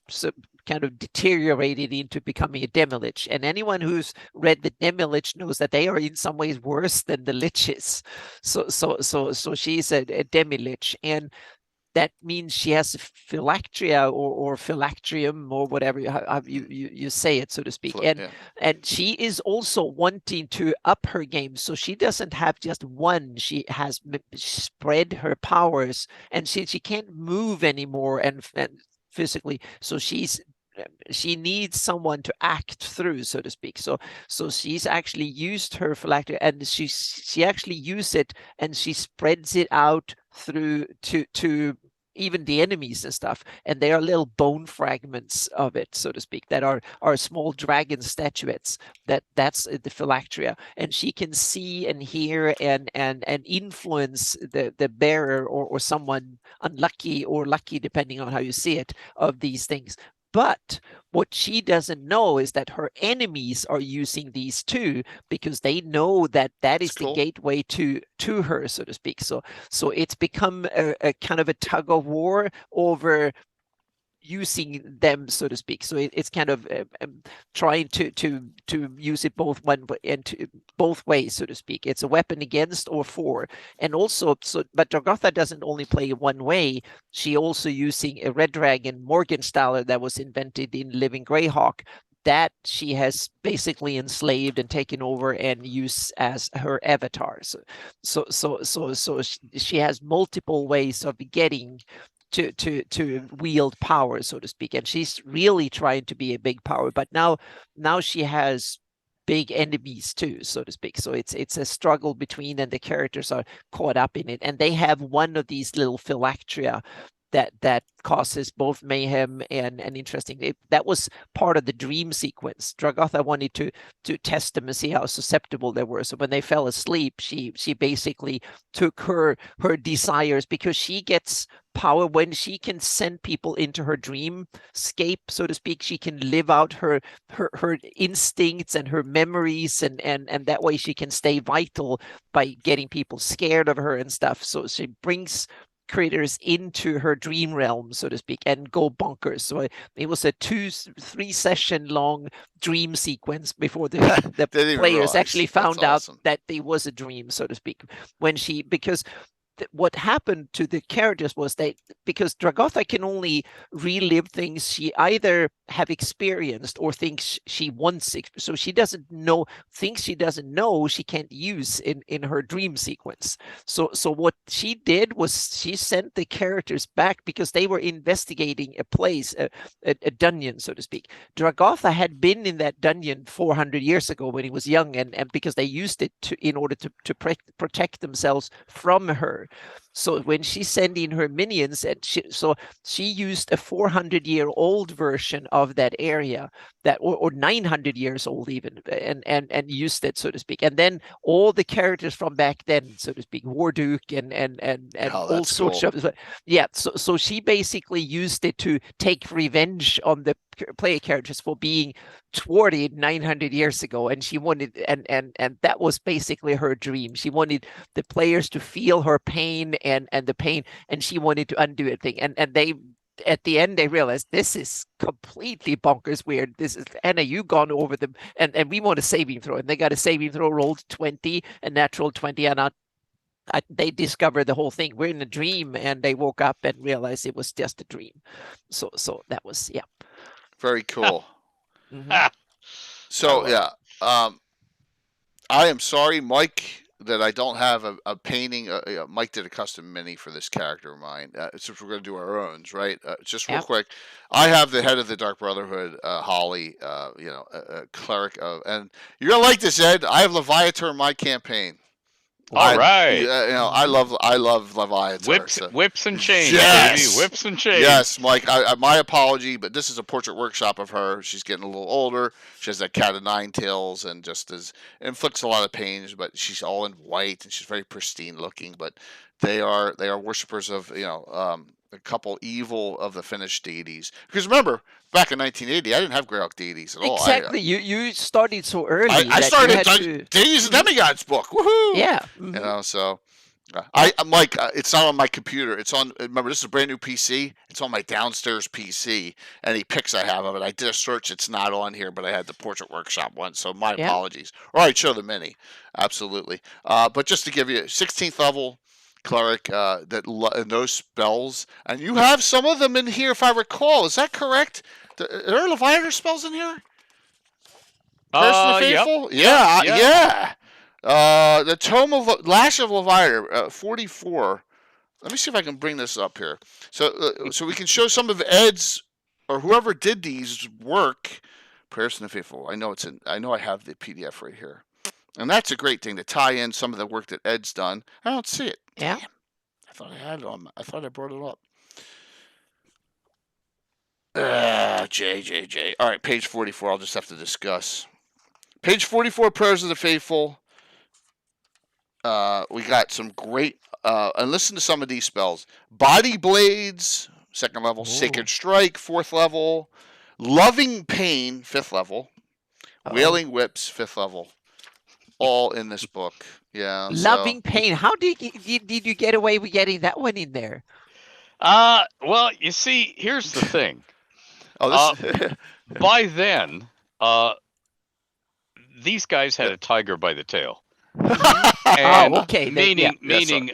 kind of deteriorated into becoming a demi-lich. And anyone who's read the demi-lich knows that they are in some ways worse than the liches. So she's a demi-lich. And that means she has phylacteria or phylactrium or whatever you say it, so to speak. And she is also wanting to up her game. So she doesn't have just one. She has spread her powers, and she can't move anymore and physically. So she needs someone to act through, so to speak. So she's actually used her phylacteria, and she actually used it, and she spreads it out through to even the enemies and stuff, and they are little bone fragments of it, so to speak, that are small dragon statuettes. That's the phylacteria, and she can see and hear and influence the bearer or someone unlucky or lucky, depending on how you see it, of these things. But what she doesn't know is that her enemies are using these too, because they know that is the gateway to her, so to speak. So it's become a kind of a tug of war over using them, so to speak. So it's kind of trying to use it both both ways, so to speak. It's a weapon against or for, and also but Dragotha doesn't only play one way. She also using a red dragon Morgenstaller that was invented in Living Greyhawk, that she has basically enslaved and taken over and used as her avatar. So she has multiple ways of getting to wield power, so to speak, and she's really trying to be a big power. But now she has big enemies too, so to speak. So it's a struggle between, and the characters are caught up in it, and they have one of these little phylacteria that causes both mayhem and interesting. That was part of the dream sequence. Dragotha wanted to test them and see how susceptible they were. So when they fell asleep, she basically took her desires, because she gets power when she can send people into her dreamscape, so to speak. She can live out her instincts and her memories, and that way she can stay vital by getting people scared of her and stuff. So she brings creators into her dream realm, so to speak, and go bonkers. So it was a 2-3 session long dream sequence before the players actually found out that it was a dream, so to speak. Because what happened to the characters was because Dragotha can only relive things she either have experienced or thinks she wants, so she doesn't know things she doesn't know she can't use in her dream sequence. So what she did was she sent the characters back because they were investigating a place, a dungeon, so to speak. Dragotha had been in that dungeon 400 years ago when he was young, and because they used it in order to protect themselves from her. So when she sent in her minions, and she used a 400-year-old version of that area, or 900 years old even, and used it, so to speak. And then all the characters from back then, so to speak, Warduke and all sorts of, yeah. So she basically used it to take revenge on the player characters for being thwarted 900 years ago, and she wanted, and that was basically her dream. She wanted the players to feel her pain and the pain, and she wanted to undo a thing. And they, at the end, they realized this is completely bonkers weird. This is, Anna, you gone over them, and we want a saving throw, and they got a saving throw, rolled 20, a natural 20, and they discovered the whole thing. We're in a dream, and they woke up and realized it was just a dream. So that was, yeah. Very cool. Mm-hmm. So yeah, I am sorry, Mike, that I don't have a painting. Mike did a custom mini for this character of mine. Since we're going to do our own, right? Just real quick, I have the head of the Dark Brotherhood, Holly. Cleric, and you're gonna like this, Ed. I have Leviathan in my campaign. All right. I love Leviathan. Whips and chains, yes. baby. Whips and chains. Yes, Mike. My apology, but this is a portrait workshop of her. She's getting a little older. She has that cat of nine tails, and just inflicts a lot of pain. But she's all in white, and she's very pristine looking. But they are worshippers of a couple evil of the Finnish deities. Because remember, back in 1980, I didn't have Greyhawk deities at all. Exactly. You started so early. I started Deities and Demigods book. Woohoo! Yeah. Mm-hmm. So Mike, it's not on my computer. It's on. Remember, this is a brand new PC. It's on my downstairs PC. Any pics I have of it, I did a search. It's not on here, but I had the Portrait Workshop one. So my apologies. Or I'd show the mini. Absolutely. But just to give you 16th level cleric and those spells, and you have some of them in here, if I recall. Is that correct? Are there Leviathan spells in here? Person of Faithful? Yep. Yeah. The Tome of Lash of Leviathan, 44. Let me see if I can bring this up here. So we can show some of Ed's or whoever did these work. Person of Faithful. I know I have the PDF right here, and that's a great thing to tie in some of the work that Ed's done. I don't see it. Yeah. Damn. I thought I had it on. I thought I brought it up. J. All right, page 44. I'll just have to discuss. Page 44, Prayers of the Faithful. We got some great, and listen to some of these spells. Body Blades, 2nd level. Ooh. Sacred Strike, 4th level. Loving Pain, 5th level. Wailing Whips, 5th level. All in this book. Yeah. Loving Pain. How did you get away with getting that one in there? Well, you see, here's the thing. By then, these guys had a tiger by the tail. And okay. Meaning,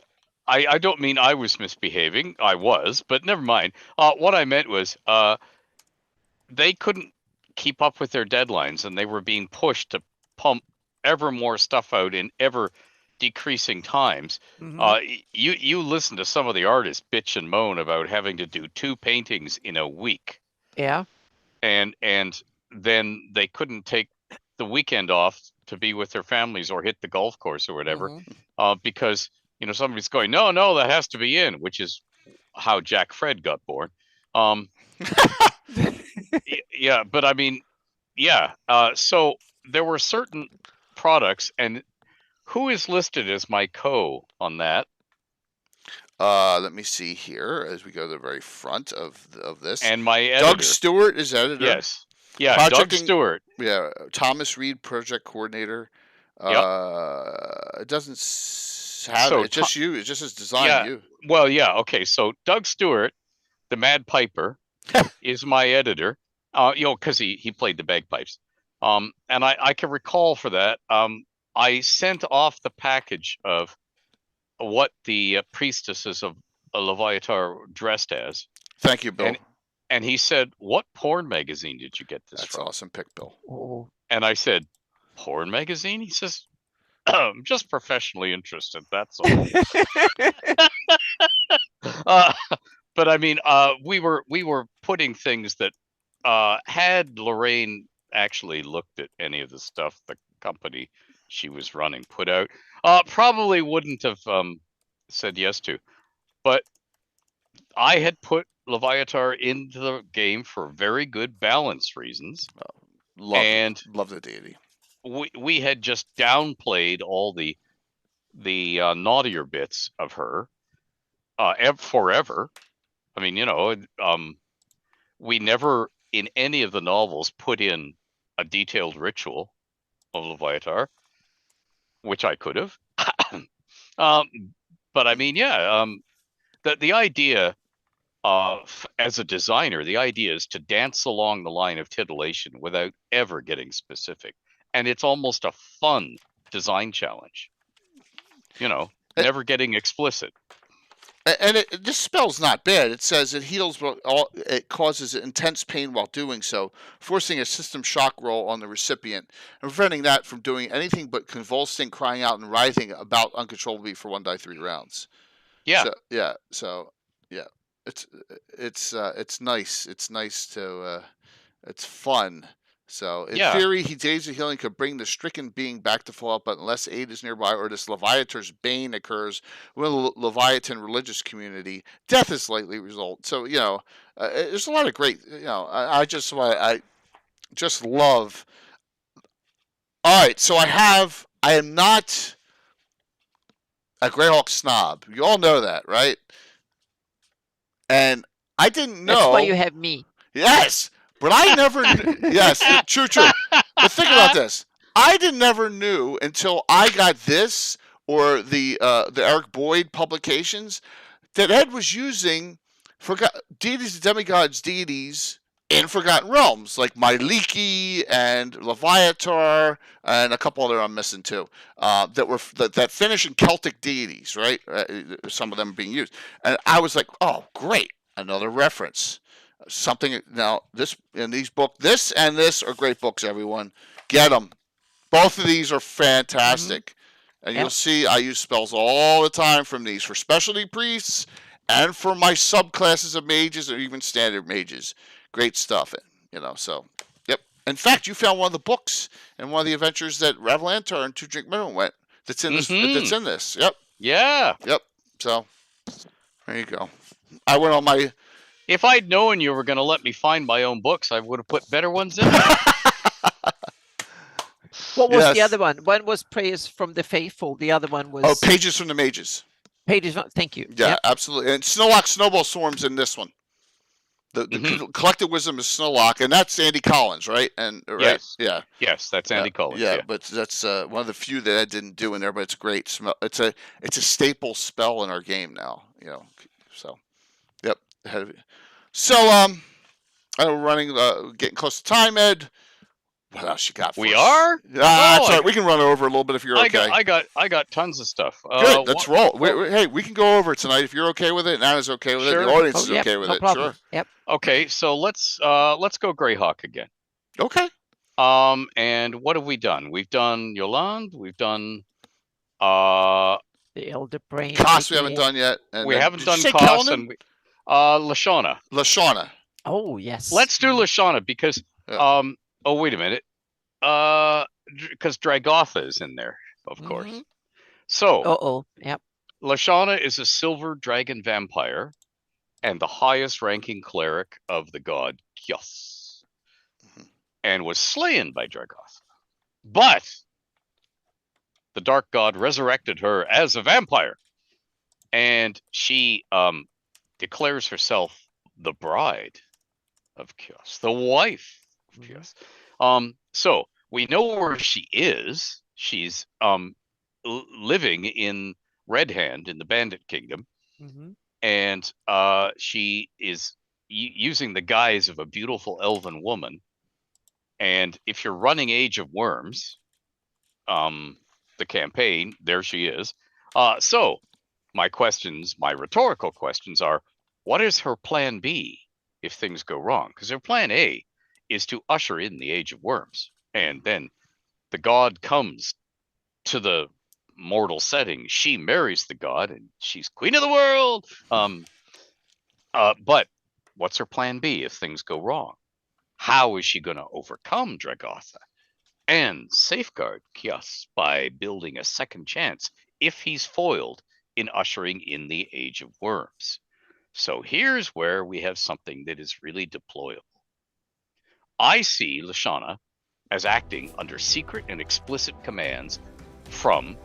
I don't mean I was misbehaving. I was, but never mind. What I meant was, they couldn't keep up with their deadlines, and they were being pushed to pump ever more stuff out in ever decreasing times. Mhm. You listen to some of the artists bitch and moan about having to do 2 paintings in a week, Yeah. and then they couldn't take the weekend off to be with their families or hit the golf course or whatever, Mhm. because somebody's going, no, that has to be in, which is how Jack Fred got born. Yeah, but I mean, yeah. So there were certain products, and who is listed as my co on that? Let me see here as we go to the very front of this. And my Doug editor. Stewart is editor. Yes. Yeah, Doug Projecting. Stewart. Yeah, Thomas Reed, project coordinator. Yep. It doesn't have So it. Just you. It just says design yeah. you. Well, yeah. Okay. So Doug Stewart, the Mad Piper, is my editor. Because he played the bagpipes. And I can recall for that. I sent off the package of what the priestesses of Leviatar dressed as. Thank you, Bill. And he said, "What porn magazine did you get this That's from?" awesome pick, Bill. Oh. And I said, "Porn magazine?" He says, "I'm just professionally interested, that's all." But I mean, we were putting things that had Lorraine actually looked at any of the stuff the company she was running put out, probably wouldn't have said yes to. But I had put Leviatar into the game for very good balance reasons. Love the deity. We had just downplayed all the naughtier bits of her forever. I mean, we never in any of the novels put in a detailed ritual of Leviatar, which I could have. But I mean, yeah, the idea as a designer, the idea is to dance along the line of titillation without ever getting specific. And it's almost a fun design challenge. Never getting explicit. And this spell's not bad. It says it heals, it causes intense pain while doing so, forcing a system shock roll on the recipient, and preventing that from doing anything but convulsing, crying out, and writhing about uncontrollably for 1d3 rounds. Yeah. Yeah. It's nice. It's nice to. It's fun. So, in theory, Days of Healing could bring the stricken being back to Fallout, but unless aid is nearby or this Leviatar's bane occurs with a Leviathan religious community, death is likely result. So, there's a lot of great, I just love. All right, so I am not a Greyhawk snob. You all know that, right? And I didn't know. That's why you have me. Yes. But I never yes, true. But think about this. I never knew until I got this or the Eric Boyd publications that Ed was using deities, demigods, deities in Forgotten Realms, like Myliki and Leviatar and a couple other I'm missing too, that Finnish and Celtic deities, right? Some of them being used. And I was like, oh, great, another reference. Something now this in these books, this and this are great books. Everyone, get them. Both of these are fantastic, and you'll see I use spells all the time from these for specialty priests and for my subclasses of mages or even standard mages. Great stuff, So, yep. In fact, you found one of the books in one of the adventures that Ravalantar and Two Drink Minimum went. That's in this. That's in this. Yep. Yeah. Yep. So, there you go. I went on my. If I'd known you were going to let me find my own books, I would have put better ones in there. What was the other one? One was Prayers from the Faithful. The other one was... Oh, Pages from the Mages. Pages. Thank you. Yeah, absolutely. And Snowlock Snowball Swarm's in this one. The collective wisdom is Snowlock, and that's Andy Collins, right? And right? Yes. Yeah. Yes, that's Andy Collins. Yeah, but that's one of the few that I didn't do in there, but it's great. It's a staple spell in our game now. So, yep. So, running, getting close to time, Ed. What else you got for us? We are? That's all right. We can run over a little bit if you're okay. I got tons of stuff. Good. Let's roll. Hey, we can go over it tonight if you're okay with it. Anna's okay with it. The audience is okay with it. Problem. Sure. Yep. Okay, so let's go Greyhawk again. Okay. And what have we done? We've done Yoland. We've done The Elder Brain. Cost we haven't done yet. And we then- haven't did you done say Cost, Kellan? and Lashana. Lashana. Oh, yes. Let's do Lashana because Yeah. oh, wait a minute. Because Dragotha is in there, of course. Mhm. So Uh-oh. Yep. Lashana is a silver dragon vampire and the highest ranking cleric of the god Kyos, and was slain by Dragotha. But the dark god resurrected her as a vampire, and she declares herself the bride of Kyos, the wife of Kyos. So we know where she is. She's living in Red Hand in the Bandit Kingdom, and she is using the guise of a beautiful elven woman. And if you're running Age of Worms, the campaign, there she is. So my rhetorical questions are, what is her plan B if things go wrong? Because her plan A is to usher in the Age of Worms, and then the god comes to the mortal setting. She marries the god, and she's queen of the world. But what's her plan B if things go wrong? How is she going to overcome Dragotha and safeguard Kyos by building a second chance if he's foiled in ushering in the Age of Worms? So here's where we have something that is really deployable. I see Lashana as acting under secret and explicit commands from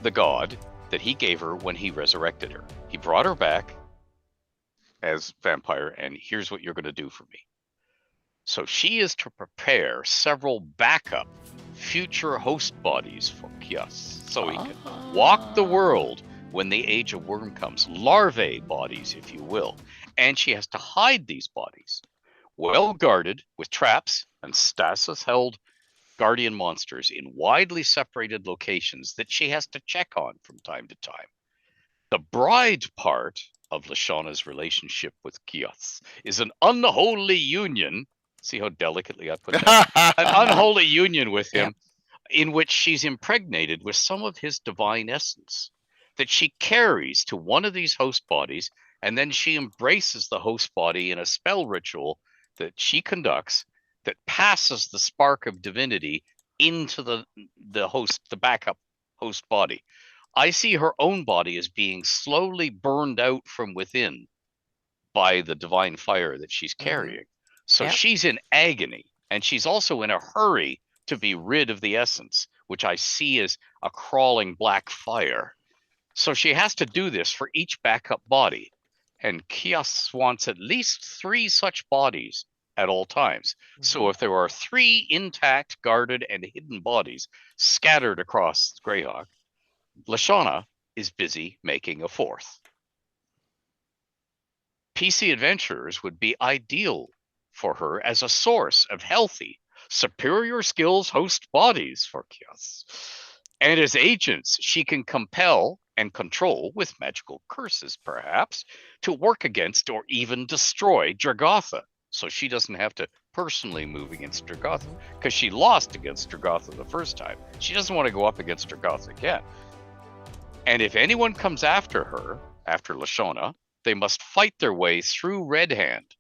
the god that he gave her when he resurrected her. He brought her back as vampire, and here's what you're going to do for me. So she is to prepare several backup future host bodies for Kyos, so he can walk the world when the Age of Worm comes. Larvae bodies, if you will. And she has to hide these bodies, well guarded with traps and stasis-held guardian monsters in widely separated locations that she has to check on from time to time. The bride part of Lashana's relationship with Kyos is an unholy union. See how delicately I put that? An unholy union with him, in which she's impregnated with some of his divine essence that she carries to one of these host bodies, and then she embraces the host body in a spell ritual that she conducts that passes the spark of divinity into the backup host body. I see her own body as being slowly burned out from within by the divine fire that she's carrying. So she's in agony, and she's also in a hurry to be rid of the essence, which I see as a crawling black fire. So she has to do this for each backup body, and Kyos wants at least 3 such bodies at all times. So if there are 3 intact, guarded, and hidden bodies scattered across Greyhawk, Lashana is busy making a 4th. PC adventurers would be ideal for her as a source of healthy, superior skills host bodies for Kyos. And as agents, she can compel and control, with magical curses perhaps, to work against or even destroy Dragotha. So she doesn't have to personally move against Dragotha, because she lost against Dragotha the first time. She doesn't want to go up against Dragotha again. And if anyone comes after her, after Lashana, they must fight their way through Red Hand,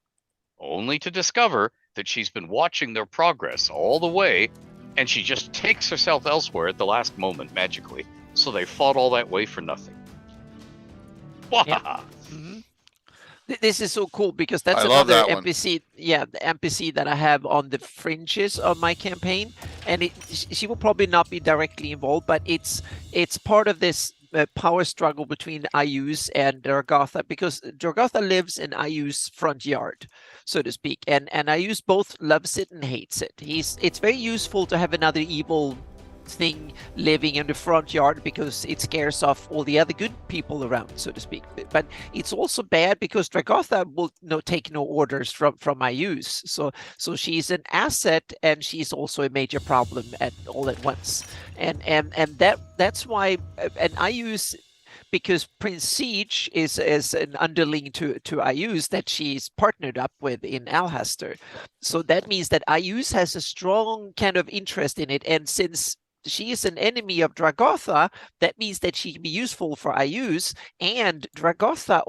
only to discover that she's been watching their progress all the way, and she just takes herself elsewhere at the last moment magically. So they fought all that way for nothing. This is so cool because that's I love another that NPC. Yeah, the NPC that I have on the fringes of my campaign, and she will probably not be directly involved, but it's part of this power struggle between Ayuz and Dragotha, because Dragotha lives in Ayuz's front yard, so to speak, and Ayuz both loves it and hates it. It's very useful to have another evil thing living in the front yard because it scares off all the other good people around, so to speak. But it's also bad because Dragotha will take no orders from Ayuz. So she's an asset, and she's also a major problem all at once. And that's why and Ayuz, because Prince Siege is an underling to Ayuz that she's partnered up with in Alhaster. So that means that Ayuz has a strong kind of interest in it, and since she is an enemy of Dragotha, that means that she can be useful for Ayuz, and Dragotha,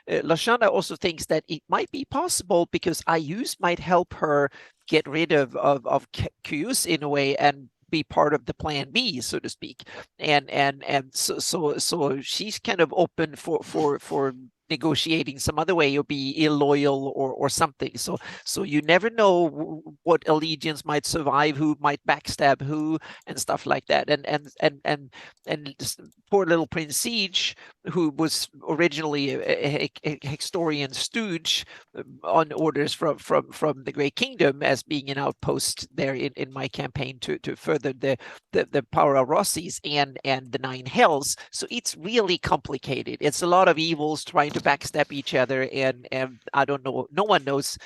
Lashana also thinks that it might be possible because Ayuz might help her get rid of Kyus in a way and be part of the plan B, so to speak. And so she's kind of open for negotiating some other way or be illoyal or something. So you never know what allegiance might survive, who might backstab who, and stuff like that. And poor little Prince Siege, who was originally a Hextorian stooge on orders from the Great Kingdom as being an outpost there in my campaign to further the power of Rossi's and the Nine Hells. So it's really complicated. It's a lot of evils trying to backstab each other, and I don't know. No one knows,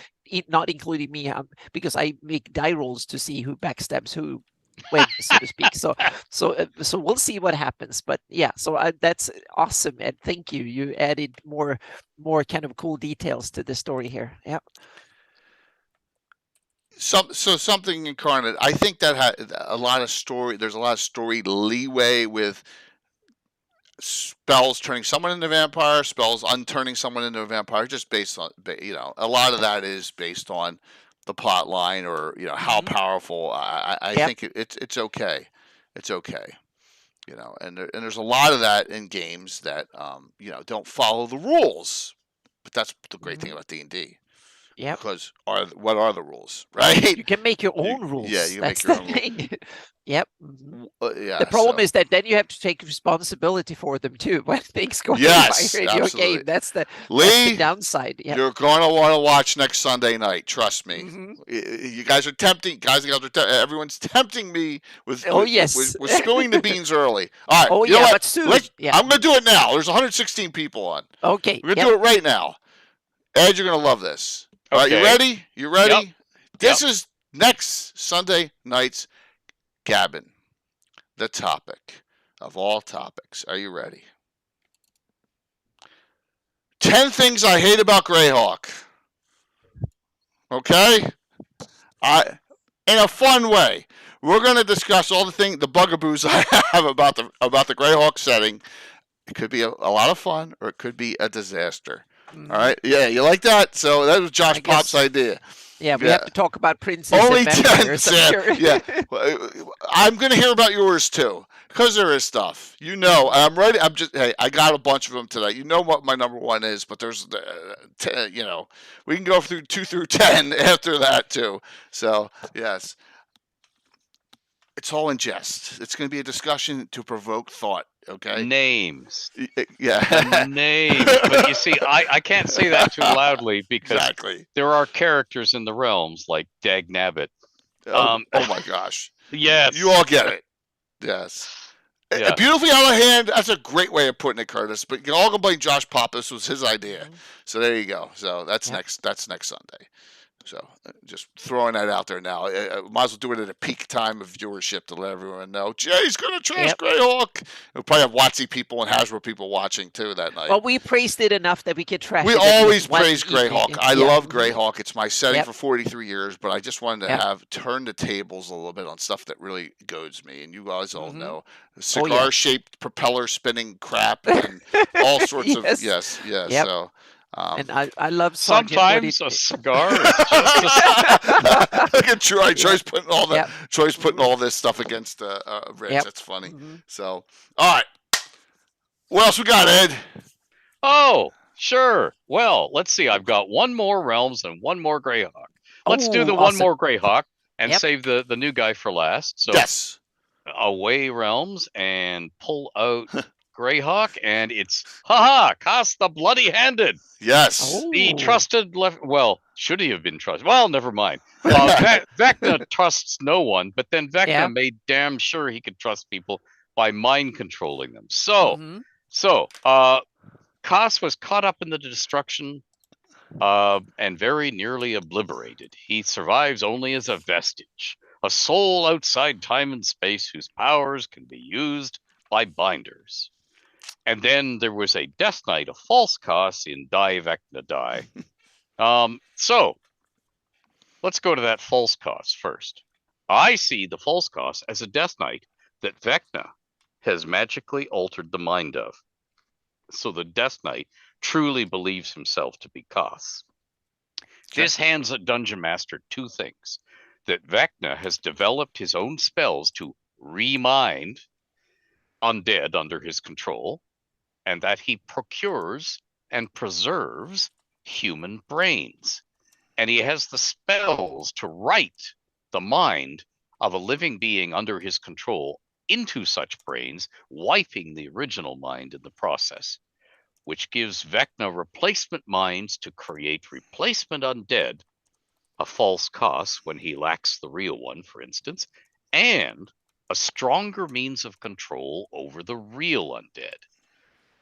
not including me, because I make die rolls to see who backstabs who when, so to speak. So we'll see what happens. But yeah, so that's awesome, and thank you. You added more kind of cool details to the story here. Yeah. So something incarnate. I think that had a lot of story. There's a lot of story leeway with spells turning someone into a vampire, spells unturning someone into a vampire, just based on, a lot of that is based on the plot line, or how powerful. I think it's okay. It's okay. And there's a lot of that in games that don't follow the rules. But that's the great thing about D&D. Yeah. Because what are the rules, right? You can make your own rules. Yeah, you can That's make your the own thing. rules. Yep. Yeah, the problem is that then you have to take responsibility for them too when things go yes, in your game. That's the downside. Yep. You're going to want to watch next Sunday night. Trust me. You guys are tempting. Everyone's tempting me with spilling the beans early. All right. Oh you know what? But soon. I'm going to do it now. There's 116 people on. Okay. We're going to do it right now. Ed, you're going to love this. All right, you ready? You ready? Yep. This is next Sunday night's Gabbin, the topic of all topics. Are you ready? 10 things I hate about Greyhawk. Okay? In a fun way. We're going to discuss all the bugaboos I have about the Greyhawk setting. It could be a lot of fun, or it could be a disaster. All right? Yeah, you like that? So that was Josh Pop's idea. Yeah, we have to talk about princes. Only and 10. Sure. Yeah. I'm going to hear about yours too, because there is stuff. I'm ready. I got a bunch of them today. You know what my number one is, but there's, we can go through 2 through 10 after that too. So, yes. It's all in jest. It's going to be a discussion to provoke thought. Okay. Names. Yeah. Names. But you see, I can't say that too loudly because there are characters in the realms like Dag Nabbit. Oh my gosh. Yes. You all get it. Yes. Yeah. Beautifully out of hand. That's a great way of putting it, Curtis. But you can all go blame Josh Pop. This was his idea. So there you go. So that's next Sunday. So just throwing that out there now. Might as well do it at a peak time of viewership to let everyone know. Jay's going to trash Greyhawk. We'll probably have WotC people and Hasbro people watching too that night. Well, we praised it enough that we could trash it. We always praise Greyhawk. I love Greyhawk. It's my setting for 43 years, but I just wanted to turn the tables a little bit on stuff that really goads me. And you guys all know cigar-shaped propeller spinning crap and all sorts of yes. So. And I love sometimes a cigar. Look at Troy. Troy's putting all that. Troy's putting all this stuff against Rich. That's funny. So, all right. What else we got, Ed? Oh, sure. Well, let's see. I've got one more Realms and one more Greyhawk. Let's do the one more Greyhawk and save the new guy for last. So yes. Away Realms and pull out Greyhawk, and it's Cost the bloody-handed. Yes. The trusted should he have been trusted? Well, never mind. Vecna trusts no one, but then Vecna made damn sure he could trust people by mind controlling them. So Koss was caught up in the destruction and very nearly obliterated. He survives only as a vestige, a soul outside time and space whose powers can be used by binders. And then there was a Death Knight, a false Koss in Die Vecna Die. So let's go to that false Koss first. I see the false cost as a Death Knight that Vecna has magically altered the mind of. So the Death Knight truly believes himself to be Koth. This hands a Dungeon Master two things. That Vecna has developed his own spells to remind undead under his control, and that he procures and preserves human brains. And he has the spells to write the mind of a living being under his control into such brains, wiping the original mind in the process, which gives Vecna replacement minds to create replacement undead, a false cost when he lacks the real one, for instance, and a stronger means of control over the real undead.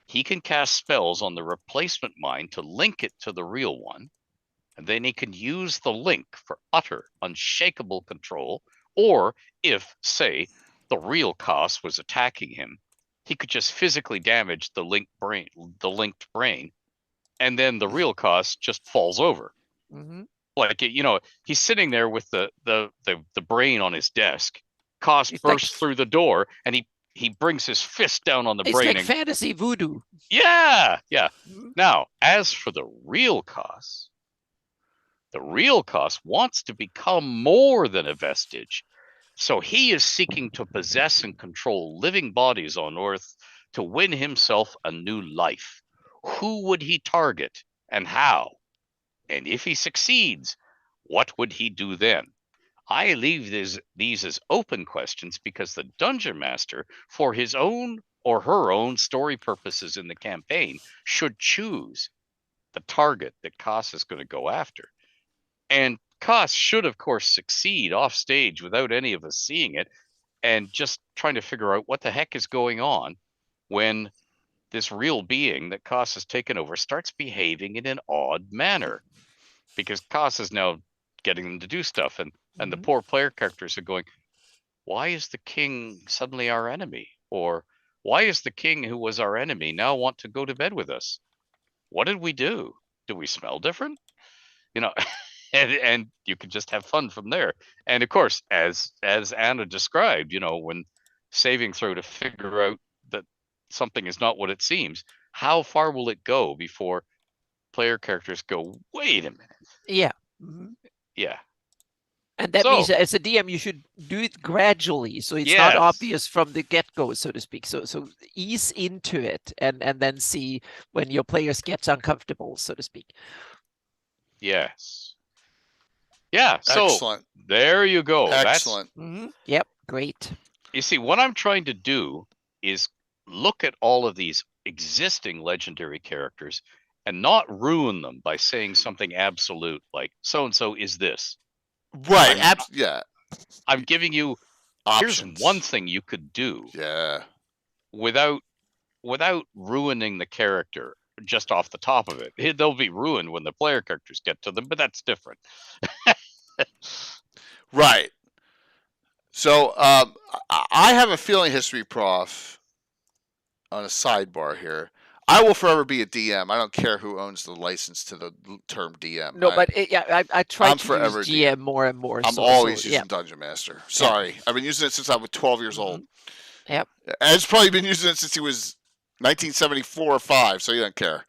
He can cast spells on the replacement mind to link it to the real one, and then he can use the link for utter, unshakable control, or if, say, the real Koss was attacking him, he could just physically damage the linked brain, and then the real Koss just falls over. Mm-hmm. Like, he's sitting there with the brain on his desk. Koss bursts through the door, and he brings his fist down on the brain. It's like fantasy voodoo. Yeah. Mm-hmm. Now, as for the real Koss wants to become more than a vestige. So he is seeking to possess and control living bodies on Earth to win himself a new life. Who would he target and how? And if he succeeds, what would he do then? I leave these as open questions because the Dungeon Master, for his own or her own story purposes in the campaign, should choose the target that Koss is going to go after. And Koss should, of course, succeed off stage without any of us seeing it, and just trying to figure out what the heck is going on when this real being that Koss has taken over starts behaving in an odd manner. Because Koss is now getting them to do stuff, and the poor player characters are going, why is the king suddenly our enemy? Or why is the king who was our enemy now want to go to bed with us? What did we do? Do we smell different? And you can just have fun from there. And of course, as Anna described, when saving throw to figure out that something is not what it seems, how far will it go before player characters go, wait a minute? Yeah. Mm-hmm. Yeah. And that means as a DM, you should do it gradually, so it's not obvious from the get-go, so to speak. So ease into it, and then see when your players get uncomfortable, so to speak. Yes. Yeah. So Excellent. there you go. Excellent. Yep. Great. You see, what I'm trying to do is look at all of these existing legendary characters and not ruin them by saying something absolute like so-and-so is this. Right. I'm giving you options. Here's one thing you could do. Yeah. Without ruining the character just off the top of it. They'll be ruined when the player characters get to them, but that's different. Right. So I have a feeling, History Prof, on a sidebar here, I will forever be a DM. I don't care who owns the license to the term DM. No, but I try to use GM more and more. I'm always using Dungeon Master. Sorry. I've been using it since I was 12 years old. Yep. Ed's probably been using it since he was 1974 or 5, so you don't care.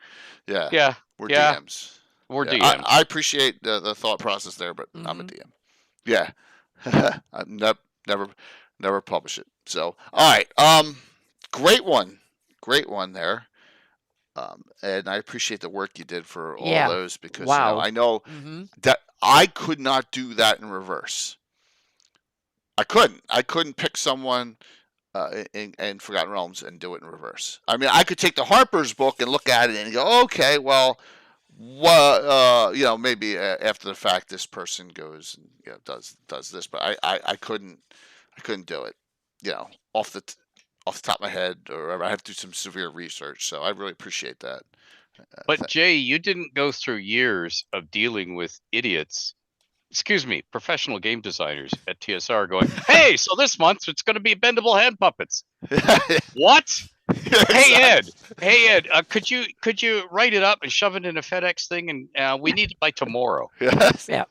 Yeah. We're DMs. We're DMs. I appreciate the thought process there, but I'm a DM. Yeah. I never publish it. So, all right. Great one there. And I appreciate the work you did for all those, because I know that I could not do that in reverse. I couldn't pick someone in Forgotten Realms and do it in reverse. I mean, I could take the Harper's book and look at it and go, okay, well, maybe after the fact, this person goes and does this, but I couldn't do it, off the top of my head, or whatever. I have to do some severe research, so I really appreciate that. But Jay, you didn't go through years of dealing with professional game designers at TSR going, hey, so this month it's going to be bendable hand puppets. What? Hey Ed, could you write it up and shove it in a FedEx thing, and we need it by tomorrow. Yes. Yeah.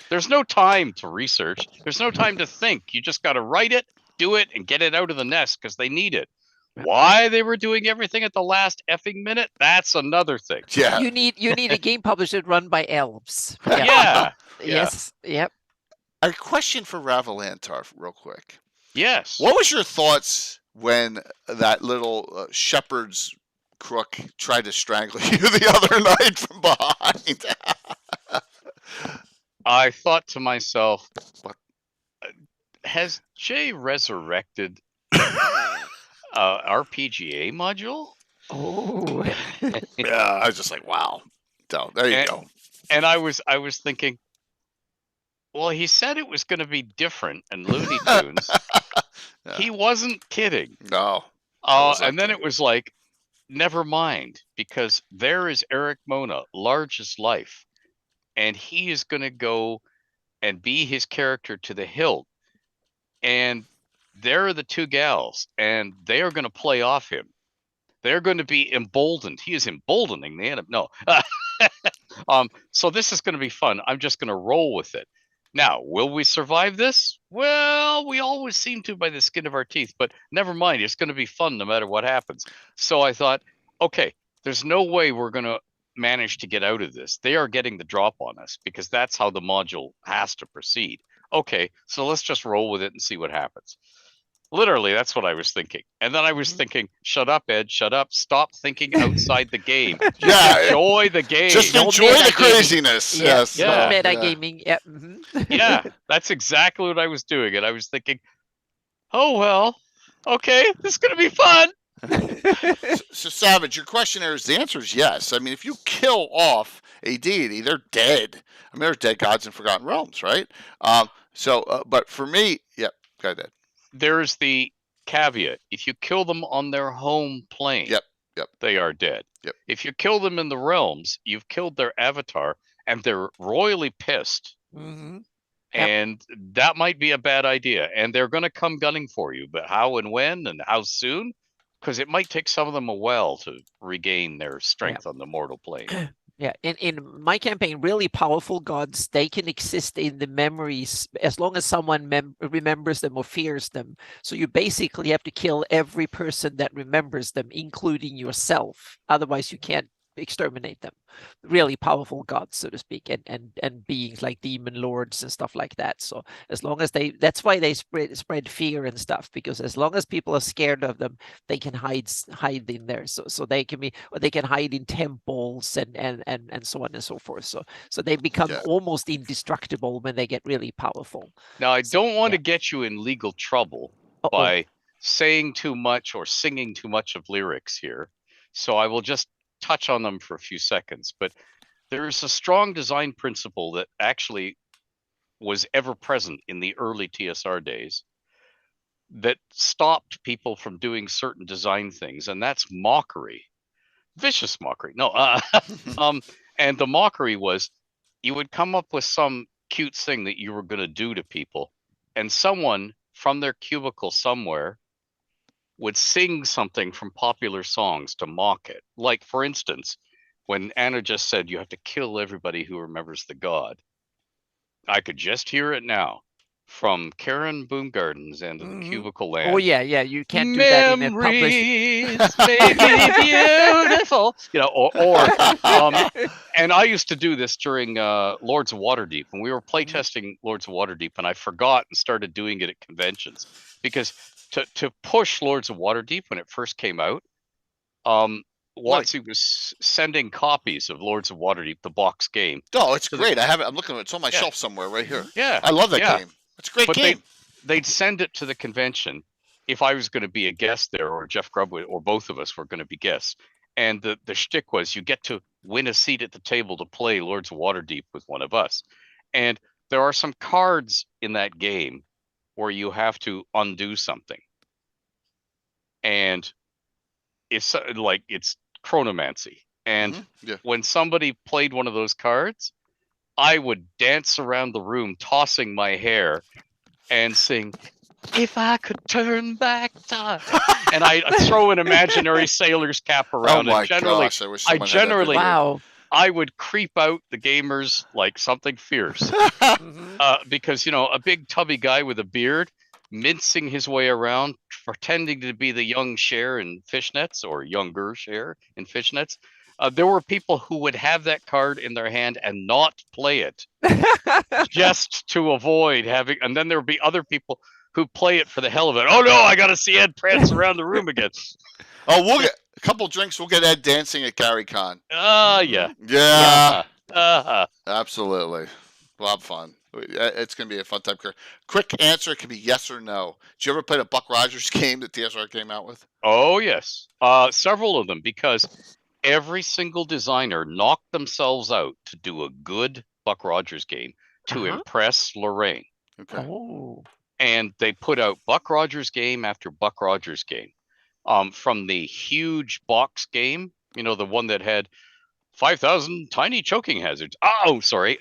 There's no time to research. There's no time to think. You just got to write it, do it, and get it out of the nest because they need it. Why they were doing everything at the last effing minute, that's another thing. Yeah. You need a game publisher run by elves. Yeah. Yes. Yep. A question for Ravalantar, real quick. Yes. What was your thoughts when that little shepherd's crook tried to strangle you the other night from behind? I thought to myself, What? Has Jay resurrected RPGA module? Oh. Yeah, I was just like, wow. So there you go. And I was thinking, well, he said it was going to be different and Looney Tunes. Yeah. He wasn't kidding. No. And then it was like, never mind, because there is Eric Mona, large as life, and he is going to go and be his character to the hilt. And there are the two gals, and they are going to play off him. They're going to be emboldened. He is emboldening the enemy. No. So this is going to be fun. I'm just going to roll with it. Now, will we survive this? Well, we always seem to by the skin of our teeth, but never mind. It's going to be fun no matter what happens. So I thought, okay, there's no way we're going to manage to get out of this. They are getting the drop on us because that's how the module has to proceed. Okay, so let's just roll with it and see what happens. Literally, that's what I was thinking. And then I was thinking, shut up, Ed, shut up. Stop thinking outside the game. Yeah. Enjoy the game. Just enjoy the craziness. Yes. Yeah. Metagaming. Yeah. Yeah, that's exactly what I was doing. And I was thinking, oh, well, okay, this is going to be fun. So, Savage, your question there is the answer is yes. I mean, if you kill off a deity, they're dead. I mean, there's dead gods in Forgotten Realms, right? But for me, yep, go ahead. There's the caveat. If you kill them on their home plane, Yep. they are dead. Yep. If you kill them in the realms, you've killed their avatar, and they're royally pissed. Mm-hmm. And that might be a bad idea. And they're going to come gunning for you. But how and when and how soon? Because it might take some of them a while to regain their strength on the mortal plane. Yeah, in my campaign, really powerful gods, they can exist in the memories as long as someone remembers them or fears them. So you basically have to kill every person that remembers them, including yourself. Otherwise, you can't exterminate them. Really powerful gods, so to speak, and beings like demon lords and stuff like that. So as long as that's why they spread fear and stuff, because as long as people are scared of them, they can hide in there. So they can be, or they can hide in temples and so on and so forth. So they become almost indestructible when they get really powerful. Now, I don't want to get you in legal trouble by saying too much or singing too much of lyrics here. So I will just touch on them for a few seconds, but there is a strong design principle that actually was ever present in the early TSR days that stopped people from doing certain design things, and that's mockery, vicious mockery. And the mockery was you would come up with some cute thing that you were going to do to people, and someone from their cubicle somewhere would sing something from popular songs to mock it. Like, for instance, when Anna just said you have to kill everybody who remembers the god, I could just hear it now from Karen Boomgarden's end of the Cubicle Land. Oh yeah, you can't do that in a published. Memories beautiful, and I used to do this during Lords of Waterdeep when we were playtesting Lords of Waterdeep, and I forgot and started doing it at conventions because to push Lords of Waterdeep when it first came out, Watsy was sending copies of Lords of Waterdeep, the box game. Oh, it's great. I have it. I'm looking at it. It's on my shelf somewhere right here. Yeah. I love that game. It's a great game. They'd send it to the convention if I was going to be a guest there, or Jeff Grubb or both of us were going to be guests. And the shtick was you get to win a seat at the table to play Lords of Waterdeep with one of us. And there are some cards in that game where you have to undo something. And it's like it's chronomancy. And when somebody played one of those cards, I would dance around the room tossing my hair and sing, If I could turn back time, and I throw an imaginary sailor's cap Oh around. my And generally, gosh! I wish someone had that generally- video. Wow. I would creep out the gamers like something fierce, Mhm. because a big tubby guy with a beard, mincing his way around, pretending to be the young Cher in fishnets or younger Cher in fishnets. There were people who would have that card in their hand and not play it just to avoid having. And then there would be other people who play it for the hell of it. Oh no, I got to see Ed prance around the room again. Oh, we'll get a couple drinks. We'll get Ed dancing at GaryCon. Yeah. Yeah, Uh-huh. absolutely. We'll have fun. It's going to be a fun time. Quick answer can be yes or no. Did you ever play the Buck Rogers game that TSR came out with? Oh yes, several of them, because every single designer knocked themselves out to do a good Buck Rogers game to impress Lorraine. Okay. Oh. And they put out Buck Rogers game after Buck Rogers game. From the huge box game, the one that had 5,000 tiny choking hazards. Oh, sorry.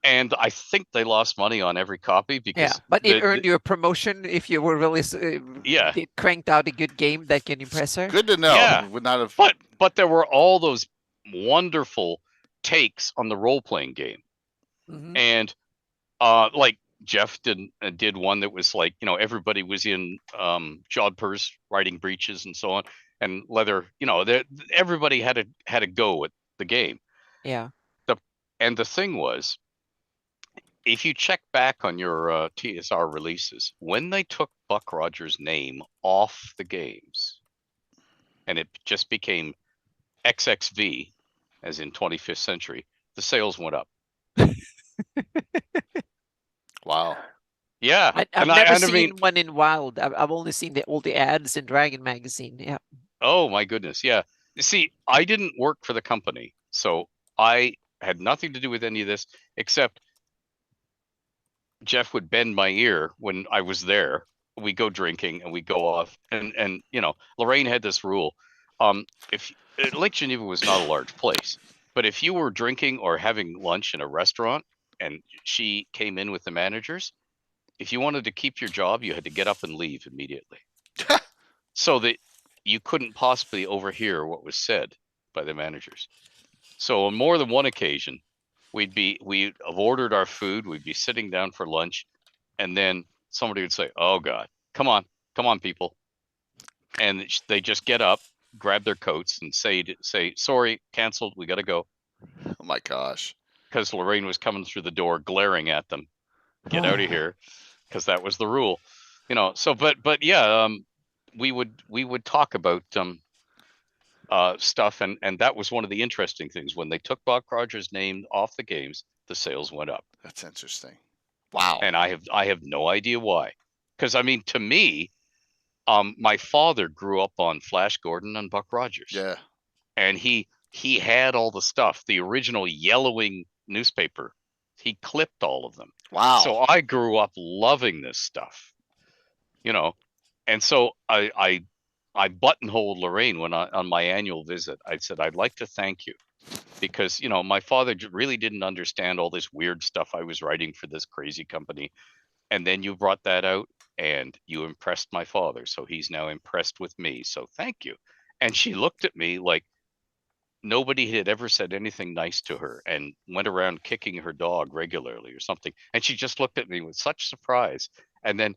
And I think they lost money on every copy because Yeah, but it earned you a promotion if you were really it cranked out a good game that can impress her. Good to know. Yeah. Would not have. But there were all those wonderful takes on the role playing game, and like Jeff did one that was like everybody was in jodhpurs, riding breeches, and so on, and leather. Everybody had a go at the game. Yeah. And the thing was, if you check back on your TSR releases, when they took Buck Rogers' name off the games, and it just became XXV, as in 25th century, the sales went up. Wow. Yeah. I've never seen one in Wild. I've only seen all the ads in Dragon magazine. Yeah. Oh my goodness. Yeah. You see, I didn't work for the company, so I had nothing to do with any of this, except Jeff would bend my ear when I was there. We go drinking and we go off, and Lorraine had this rule. If Lake Geneva was not a large place, but if you were drinking or having lunch in a restaurant and she came in with the managers, if you wanted to keep your job, you had to get up and leave immediately, so that you couldn't possibly overhear what was said by the managers. So on more than one occasion, we'd have ordered our food, we'd be sitting down for lunch, and then somebody would say, "Oh God, come on, people," and they just get up, grab their coats, and say, "Sorry, canceled. We got to go." Oh my gosh. Because Lorraine was coming through the door, glaring at them, "Get out of here," because that was the rule, So, but yeah, we would talk about stuff, and that was one of the interesting things. When they took Buck Rogers' name off the games, the sales went up. That's interesting. Wow. And I have no idea why. Because to me, my father grew up on Flash Gordon and Buck Rogers. Yeah. And he had all the stuff, the original yellowing newspaper. He clipped all of them. Wow. So I grew up loving this stuff, And so I buttonholed Lorraine when on my annual visit. I said, "I'd like to thank you because, my father really didn't understand all this weird stuff I was writing for this crazy company. And then you brought that out and you impressed my father. So he's now impressed with me. So thank you." And she looked at me like nobody had ever said anything nice to her and went around kicking her dog regularly or something. And she just looked at me with such surprise. And then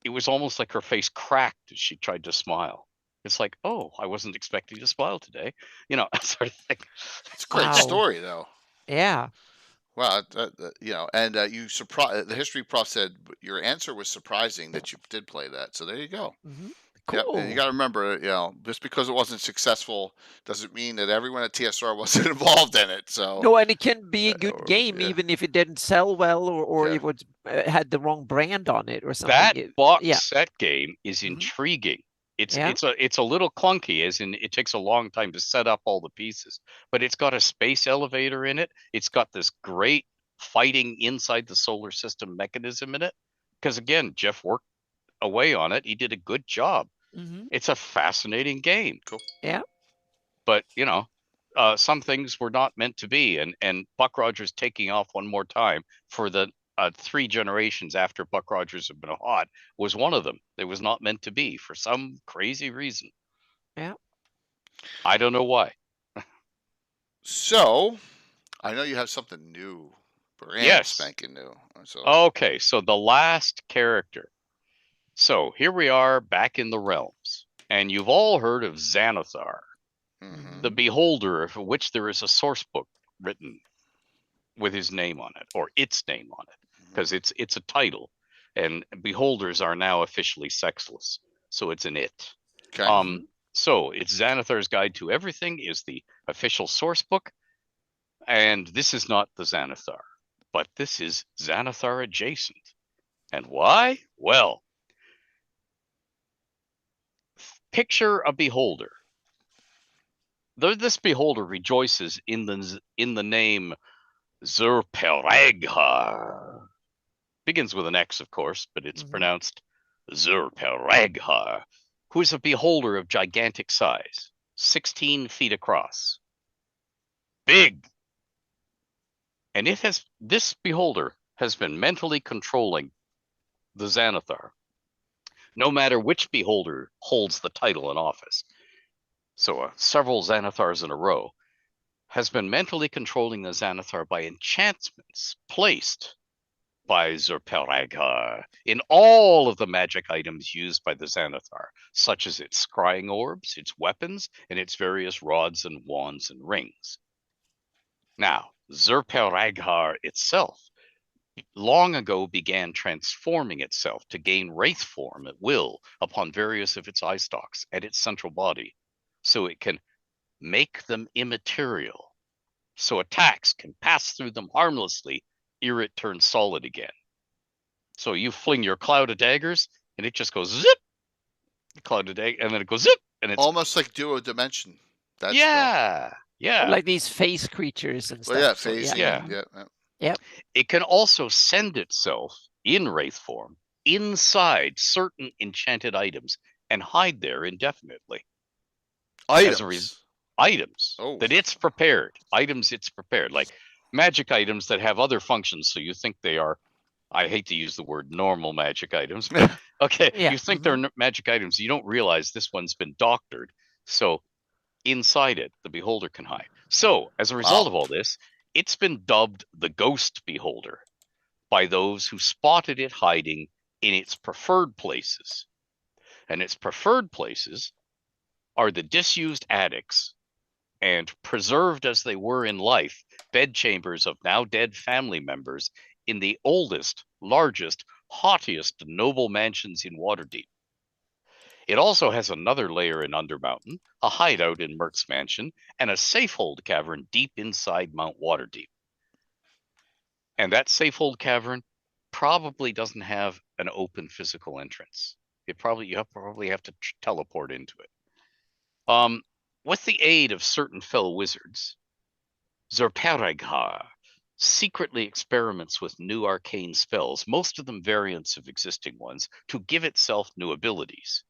it was almost like her face cracked as she tried to smile. It's like, "Oh, I wasn't expecting to smile today," sort of thing. It's a great story, though. Yeah. Well, and you surprised. The history prof said your answer was surprising that you did play that. So there you go. Cool. Yep, you got to remember, just because it wasn't successful doesn't mean that everyone at TSR wasn't involved in it. So no, and it can be a good game even if it didn't sell well or it was had the wrong brand on it or something. That box set game is intriguing. It's a little clunky, as in it takes a long time to set up all the pieces, but it's got a space elevator in it. It's got this great fighting inside the solar system mechanism in it. Because again, Jeff worked away on it. He did a good job. It's a fascinating game. Cool. Yeah. But some things were not meant to be, and Buck Rogers taking off one more time for the 3 generations after Buck Rogers had been hot was one of them. It was not meant to be for some crazy reason. Yeah. I don't know why. So, I know you have something new, brand Yes. spanking new. So, Okay, so the last character. So here we are back in the realms, and you've all heard of Xanathar, mhm. the Beholder, of which there is a source book written with his name on it, or its name on it, because it's a title, and Beholders are now officially sexless, so it's an it. Okay. So it's Xanathar's Guide to Everything is the official source book, and this is not the Xanathar, but this is Xanathar adjacent. And why? Well, picture a beholder. This beholder rejoices in the name Zurperaghar. Begins with an X, of course, but it's pronounced Zurperaghar, who is a beholder of gigantic size, 16 feet across. Big. And this beholder has been mentally controlling the Xanathar, no matter which beholder holds the title and office. So several Xanathars in a row, has been mentally controlling the Xanathar by enchantments placed by Zurperaghar in all of the magic items used by the Xanathar, such as its scrying orbs, its weapons, and its various rods and wands and rings. Now, Zurperaghar itself long ago began transforming itself to gain wraith form at will upon various of its eye stalks and its central body, so it can make them immaterial, so attacks can pass through them harmlessly ere it turns solid again. So you fling your cloud of daggers, and it just goes zip, the cloud of daggers, and then it goes zip, and it's Almost like Duo Dimension. That's yeah. Like these face creatures and stuff. Well, yeah, so, phasing. yeah. Yep. It can also send itself in wraith form inside certain enchanted items and hide there indefinitely. Items. Items Oh. that it's prepared. Items it's prepared, like magic items that have other functions, so you think they are. I hate to use the word normal magic items, but okay, Yeah. you think they're magic items, you don't realize this one's been doctored. So inside it, the beholder can hide. So as a result of all this, it's been dubbed the Ghost Beholder by those who spotted it hiding in its preferred places. And its preferred places are the disused attics and preserved as they were in life bedchambers of now dead family members in the oldest, largest, haughtiest noble mansions in Waterdeep. It also has another layer in Undermountain, a hideout in Merc's mansion, and a safehold cavern deep inside Mount Waterdeep. And that safehold cavern probably doesn't have an open physical entrance. You probably have to teleport into it. With the aid of certain fellow wizards, Zurperaghar secretly experiments with new arcane spells, most of them variants of existing ones, to give itself new abilities.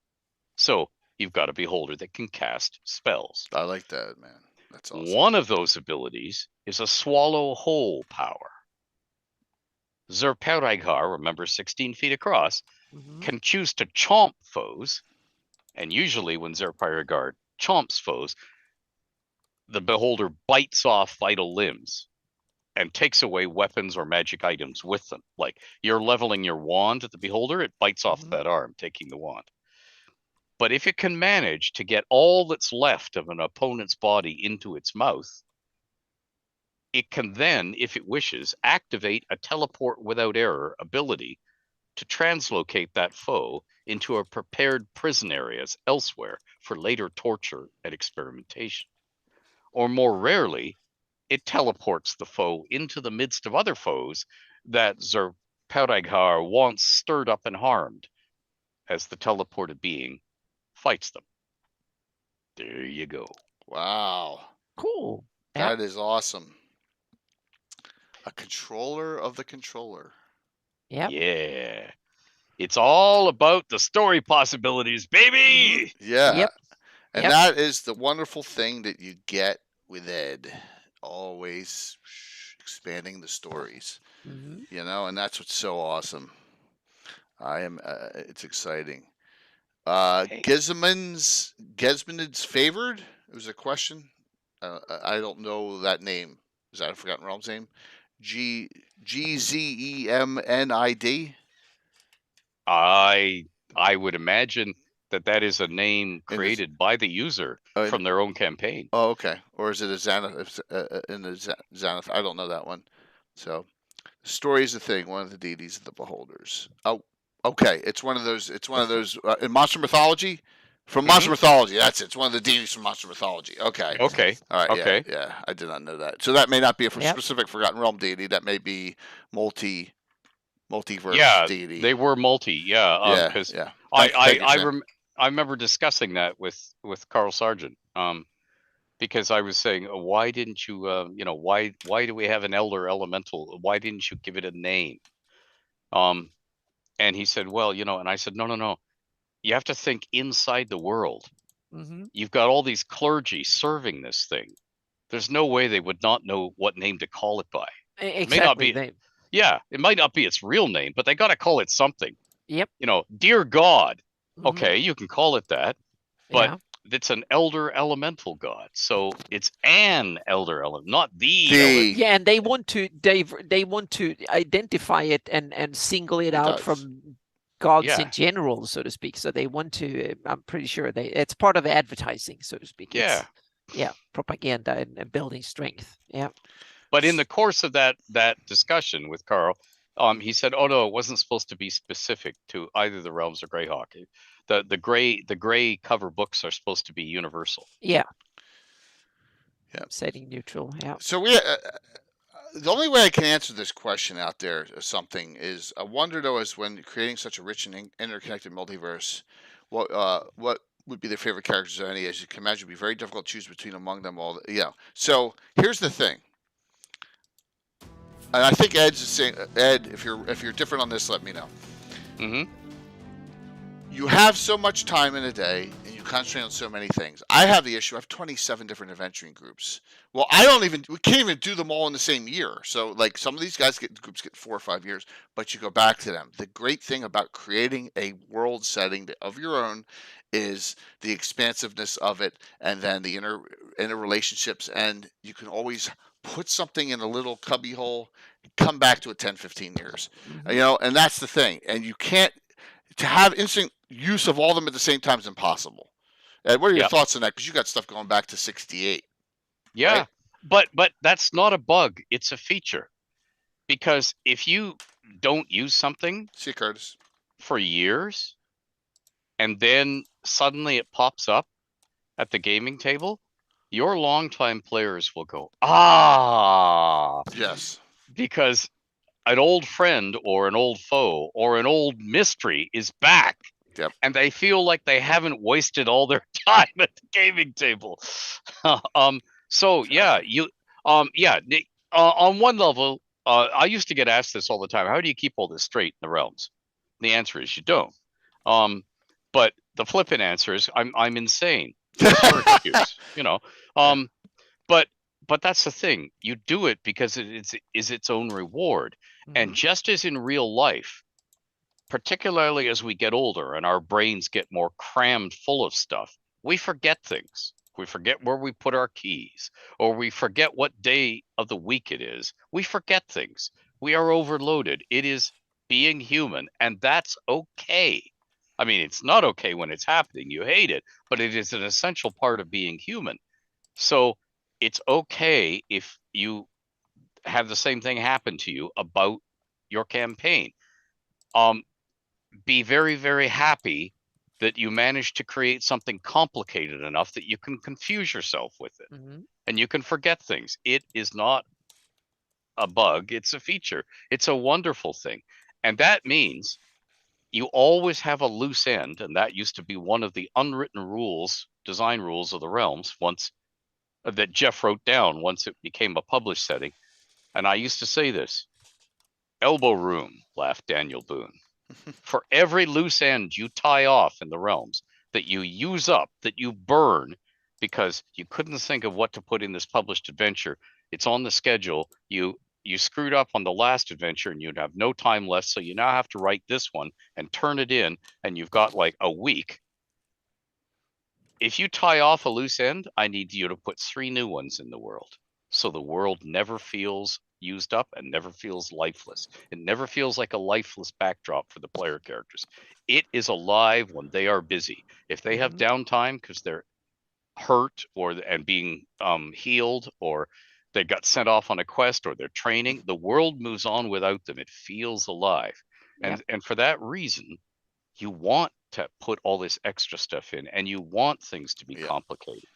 So you've got a beholder that can cast spells. I like that, man. That's awesome. One of those abilities is a swallow whole power. Zurperaghar, remember 16 feet across, can choose to chomp foes, and usually when Zurperaghar chomps foes, the beholder bites off vital limbs and takes away weapons or magic items with them. Like you're leveling your wand at the beholder, it bites off that arm, taking the wand. But if it can manage to get all that's left of an opponent's body into its mouth, it can then, if it wishes, activate a teleport without error ability to translocate that foe into a prepared prison areas elsewhere for later torture and experimentation. Or more rarely, it teleports the foe into the midst of other foes that Zurperaghar once stirred up and harmed as the teleported being fights them. There you go. Wow. Cool. That is awesome. A controller of the controller. Yep. Yeah. It's all about the story possibilities, baby. Yeah. Yep. And that is the wonderful thing that you get with Ed. Always expanding the stories. Mhm. You know, and that's what's so awesome. I am. It's exciting. Hey, Gesmund's favored. It was a question. I don't know that name. Is that a Forgotten Realms name? G Gzemnid. I I would imagine that that is a name In the created by the user in, from their own campaign. oh, okay. Or is it a Xanath? In the Xanath? I don't know that one. So, story is the thing. One of the deities of the beholders. Oh, okay. It's one of those. It's one of those in monster mythology. From monster Hmm. mythology, that's it. It's one of the deities from monster mythology. Okay. Okay, All right. Yeah. okay. Yeah. I did not know that. So that may not be a Yep. specific Forgotten Realm deity. That may be multiverse Yeah, deity. they were multi. Yeah, Yeah. because Yeah. I Thank I you, I, Sam. rem I remember discussing that with Carl Sargent. Because I was saying, why didn't you, why do we have an elder elemental? Why didn't you give it a name? Um, and he said, well, and I said, no, no, no. You have to think inside the world. Mhm. You've got all these clergy serving this thing. There's no way they would not know what name to call it by. It may not Exactly. be, yeah, it might not be its real name, but they got to call it something. Yep. Dear God. Mhm. Okay, you can call it that, but Yeah. it's an elder elemental god. So it's an elder element, not the elder. The Yeah, and they want to identify it and single it It out does. from gods Yeah, in general, so to speak. So they want to. I'm pretty sure it's part of advertising, so to speak. yeah. Yeah, propaganda and building strength. Yeah. But in the course of that discussion with Carl, he said, "Oh no, it wasn't supposed to be specific to either the realms or Greyhawk. The gray cover books are supposed to be universal." Yeah. Yeah. Setting neutral. Yeah. So the only way I can answer this question out there or something is I wonder though is when creating such a rich and interconnected multiverse, what would be their favorite characters or any as you can imagine it'd be very difficult to choose between among them all. Yeah. So here's the thing. And I think Ed's the same. Ed, if you're different on this, let me know. Mm-hmm. You have so much time in a day and you concentrate on so many things. I have the issue. I have 27 different adventuring groups. Well, we can't even do them all in the same year. So, like, some of these groups get 4 or 5 years, but you go back to them. The great thing about creating a world setting of your own is the expansiveness of it and then the inner relationships. And you can always put something in a little cubby hole, come back to it 10, 15 years. Mhm. And that's the thing. And you can't, to have instant use of all of them at the same time is impossible. Ed, what are your Yeah, thoughts on that? Because you got stuff going back to '68, right? yeah. But that's not a bug. It's a feature. Because if you don't use something See you, Curtis. for years and then suddenly it pops up at the gaming table, your longtime players will go, ah, Yes. because an old friend or an old foe or an old mystery is back Yep. and they feel like they haven't wasted all their time at the gaming table. So yeah, Exactly. on one level, I used to get asked this all the time. How do you keep all this straight in the realms? The answer is you don't. Um, but the flippant answer is I'm insane. That's your excuse, Yeah. Um, but but that's the thing. You do it because is its own reward. And Mhm. just as in real life, particularly as we get older and our brains get more crammed full of stuff, we forget things. We forget where we put our keys, or we forget what day of the week it is. We forget things. We are overloaded. It is being human, and that's okay. I mean, it's not okay when it's happening. You hate it, but it is an essential part of being human. So it's okay if you have the same thing happen to you about your campaign. Um, be very, very happy that you managed to create something complicated enough that you can confuse yourself with it Mhm. and you can forget things. It is not a bug, it's a feature. It's a wonderful thing. And that means you always have a loose end. And that used to be one of the unwritten rules, design rules of the realms, once that Jeff wrote down once it became a published setting. And I used to say this: elbow room, laughed Daniel Boone. For every loose end you tie off in the realms, that you use up, that you burn, because you couldn't think of what to put in this published adventure, it's on the schedule. You you screwed up on the last adventure and you'd have no time left, so you now have to write this one and turn it in, and you've got like a week. If you tie off a loose end, I need you to put 3 new ones in the world, so the world never feels used up and never feels lifeless. It never feels like a lifeless backdrop for the player characters. It is alive when they are busy. If they have downtime because they're hurt and being healed, or they got sent off on a quest, or they're training, the world moves on without them. It feels alive. And for that reason, you want to put all this extra stuff in, and you want things to be complicated.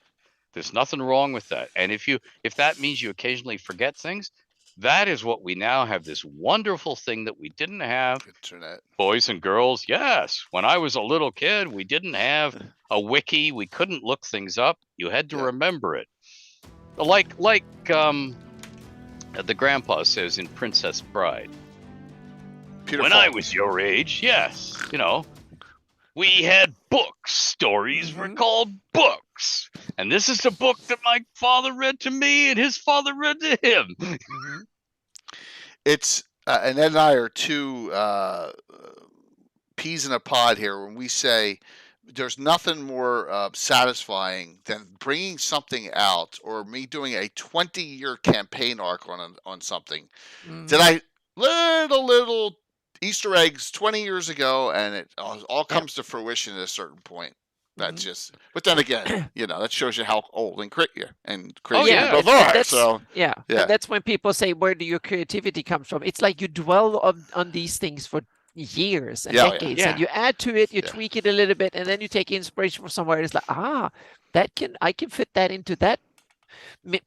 There's nothing wrong with that. And if that means you occasionally forget things, that is what we now have, this wonderful thing that we didn't have. Internet. Boys and girls, yes. When I was a little kid, we didn't have a wiki. We couldn't look things up. You had to remember it. Like the grandpa says in Princess Bride. Peter when Falk. I was your age, yes, we had books. Stories were called books. And this is the book that my father read to me and his father read to him. It's and Ed and I are two peas in a pod here when we say there's nothing more satisfying than bringing something out, or me doing a 20-year campaign arc on something that I little Easter eggs 20 years ago, and it all comes to fruition at a certain point. That's just, but then again, that shows you how old and crazy you both are. So that's when people say, "Where do your creativity come from?" It's like you dwell on these things for years and decades, and you add to it, you tweak it a little bit, and then you take inspiration from somewhere. And it's like, I can fit that into that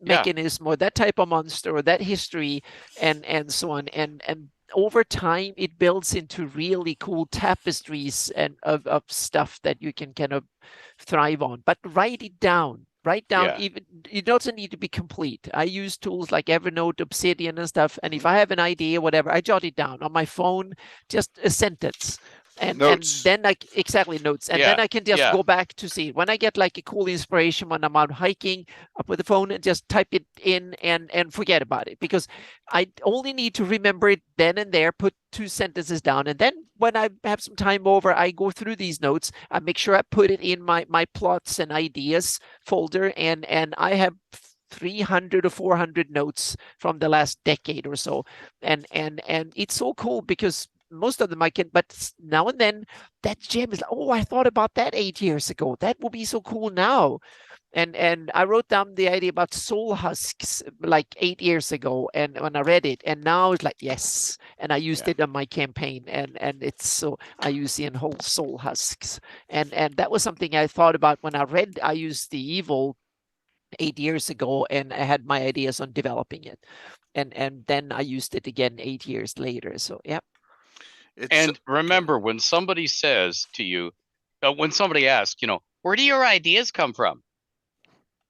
mechanism or that type of monster or that history, and so on, and over time it builds into really cool tapestries and of stuff that you can kind of thrive on. But write down even it doesn't need to be complete. I use tools like Evernote, Obsidian and stuff, and if I have an idea, whatever, I jot it down on my phone, just a sentence. And then notes. And then I can just go back to see it. When I get like a cool inspiration when I'm out hiking, up with the phone and just type it in and forget about it, because I only need to remember it then and there, put 2 sentences down. And then when I have some time over, I go through these notes. I make sure I put it in my plots and ideas folder. And I have 300 or 400 notes from the last decade or so. And it's so cool because most of them I can, but now and then that gem is like, oh, I thought about that 8 years ago. That will be so cool now. And I wrote down the idea about soul husks like 8 years ago, and when I read it, and now it's like, yes, and I used it on my campaign, and it's so I use the whole soul husks, and that was something I thought about when I used the evil 8 years ago, and I had my ideas on developing it, and then I used it again 8 years later. So And remember, when somebody says to you, when somebody asks, where do your ideas come from?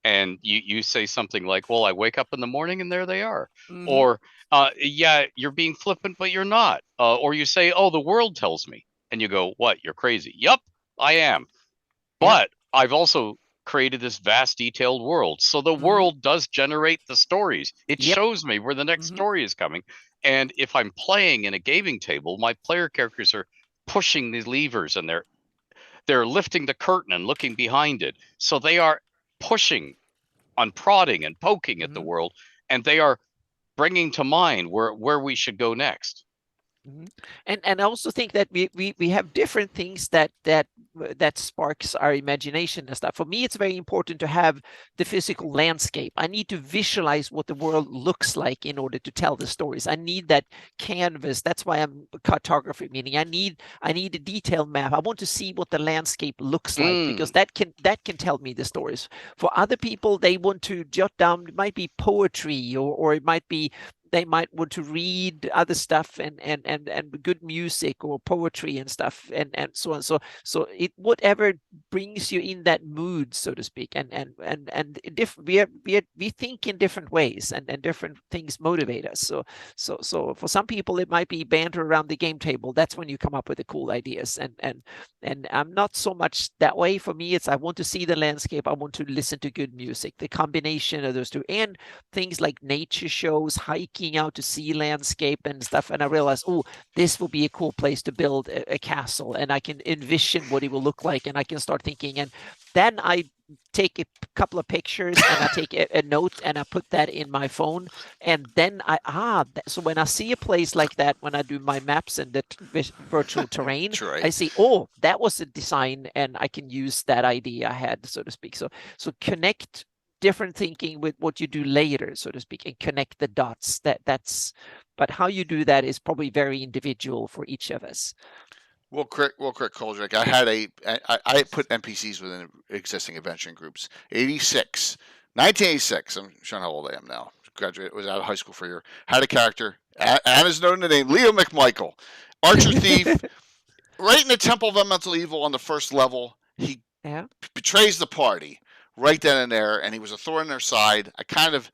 And you say something like, well, I wake up in the morning and there they are. Or, you're being flippant, but you're not. Or you say, oh, the world tells me. And you go, what? You're crazy. Yup, I am. But I've also created this vast, detailed world. So the world does generate the stories. It shows me where the next story is coming. And if I'm playing in a gaming table, my player characters are pushing these levers and they're lifting the curtain and looking behind it. So they are pushing on prodding and poking at the world, and they are bringing to mind where we should go next. And I also think that we have different things that sparks our imagination and stuff. For me, it's very important to have the physical landscape. I need to visualize what the world looks like in order to tell the stories. I need that canvas. That's why I'm cartography, meaning I need a detailed map. I want to see what the landscape looks like, because that can tell me the stories. For other people, they want to jot down, it might be poetry, or it might be they might want to read other stuff and good music or poetry and stuff and so on. So it whatever brings you in that mood, so to speak. And we think in different ways, and different things motivate us. So for some people it might be banter around the game table. That's when you come up with the cool ideas. And I'm not so much that way. For me, it's I want to see the landscape. I want to listen to good music. The combination of those two, and things like nature shows, hiking, looking out to sea landscape and stuff, and I realized, oh, this will be a cool place to build a castle, and I can envision what it will look like, and I can start thinking, and then I take a couple of pictures and I take a note and I put that in my phone, and then so when I see a place like that, when I do my maps and the virtual terrain, Right. I see, oh, that was a design, and I can use that idea I had, so to speak. So connect different thinking with what you do later, so to speak, and connect the dots. But how you do that is probably very individual for each of us. Well, correct, Koldrick. I put NPCs within existing adventuring groups. 1986. I'm showing how old I am now. Graduated, was out of high school for a year. Had a character, Anna's known the name, Leo McMichael, archer thief, right in the Temple of Elemental Evil on the first level. He betrays the party right then and there, and he was a thorn in their side. I kind of,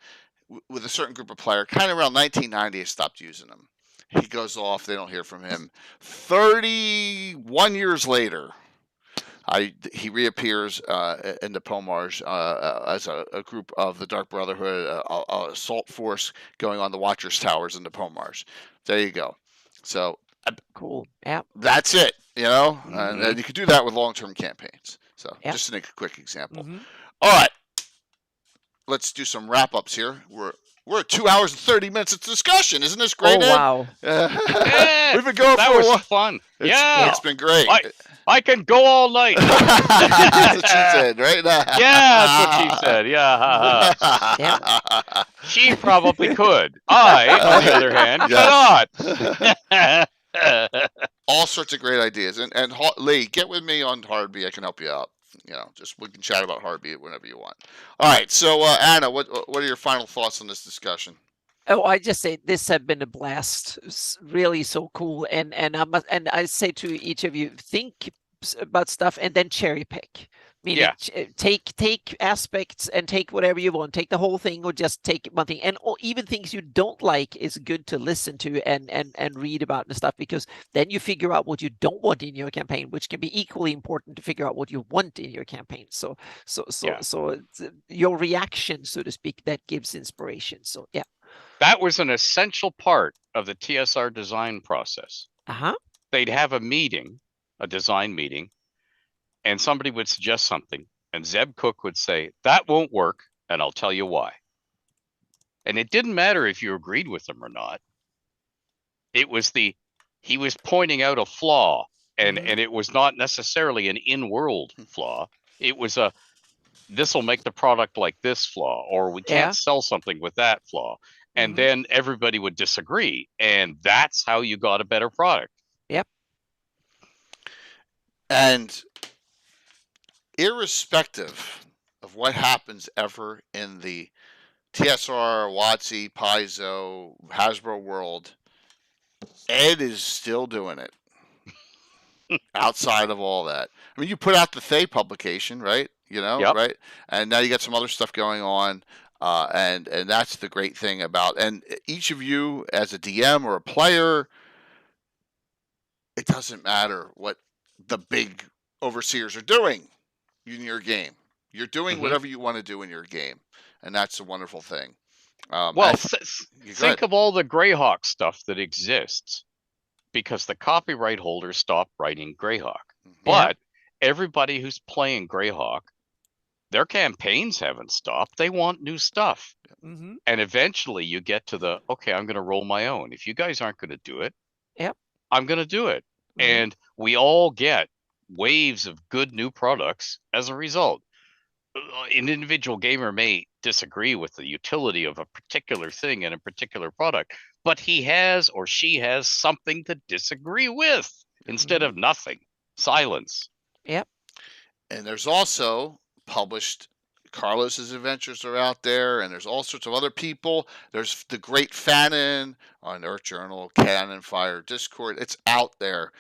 with a certain group of players, kind of around 1990, I stopped using him. He goes off. They don't hear from him. 31 years later, he reappears in the Pomars as a group of the Dark Brotherhood, assault force going on the Watchers Towers in the Pomars. There you go. So cool. Yeah. That's it. And you could do that with long-term campaigns. So just to make a quick example. All right. Let's do some wrap-ups here. We're at 2 hours and 30 minutes of discussion. Isn't this great, Ed? Wow. We've been going that for was a while. Fun. It's been great. I can go all night. That's what she said, right? Yeah, that's what she said. Yeah. She probably could. I, on the other hand, cannot. All sorts of great ideas. And Lee, get with me on Hardby. I can help you out. Just we can chat about Hardby whenever you want. All right. So, Anna, what are your final thoughts on this discussion? Oh, I just say this has been a blast. It's really so cool, and I say to each of you, think about stuff and then cherry pick. Meaning, take aspects and take whatever you want. Take the whole thing, or just take one thing. And even things you don't like is good to listen to and read about and stuff, because then you figure out what you don't want in your campaign, which can be equally important to figure out what you want in your campaign. So your reaction, so to speak, that gives inspiration. So yeah. That was an essential part of the TSR design process. They'd have a meeting, a design meeting, and somebody would suggest something, and Zeb Cook would say, that won't work, and I'll tell you why. And it didn't matter if you agreed with him or not. He was pointing out a flaw, and it was not necessarily an in-world flaw. It was this will make the product like this flaw, or we can't sell something with that flaw. And then everybody would disagree, and that's how you got a better product. Yep. And irrespective of what happens ever in the TSR, WotC, Paizo, Hasbro world, Ed is still doing it. Outside of all that. I mean, you put out the Thay publication, right? Right? And now you got some other stuff going on. And that's the great thing about, and each of you as a DM or a player, it doesn't matter what the big overseers are doing in your game. You're doing whatever you want to do in your game, and that's a wonderful thing. Think of all the Greyhawk stuff that exists because the copyright holders stopped writing Greyhawk. But everybody who's playing Greyhawk, their campaigns haven't stopped. They want new stuff. And eventually you get to okay, I'm going to roll my own. If you guys aren't going to do it, I'm going to do it. And we all get waves of good new products as a result. An individual gamer may disagree with the utility of a particular thing in a particular product, but he has or she has something to disagree with instead of nothing. Silence. Yep. And there's also published Carlos's adventures are out there, and there's all sorts of other people. There's the Great Fanon on Earth Journal, Cannon Fire, Discord. It's out there.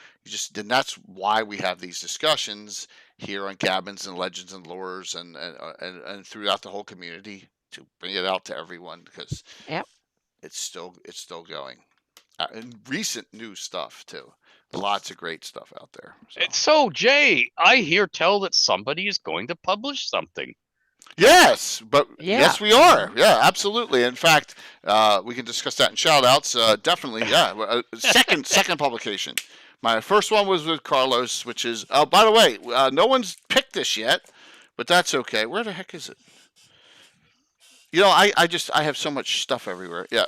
And that's why we have these discussions here on Gabbins and Legends and Lures and throughout the whole community to bring it out to everyone, because it's still going. And recent new stuff too. Lots of great stuff out there. So Jay, I hear tell that somebody is going to publish something. Yes, but Yeah. yes, we are. Yeah, absolutely. In fact, we can discuss that in shout outs. Definitely, yeah. Second publication. My first one was with Carlos, which is, by the way, no one's picked this yet, but that's okay. Where the heck is it? I have so much stuff everywhere. Yeah.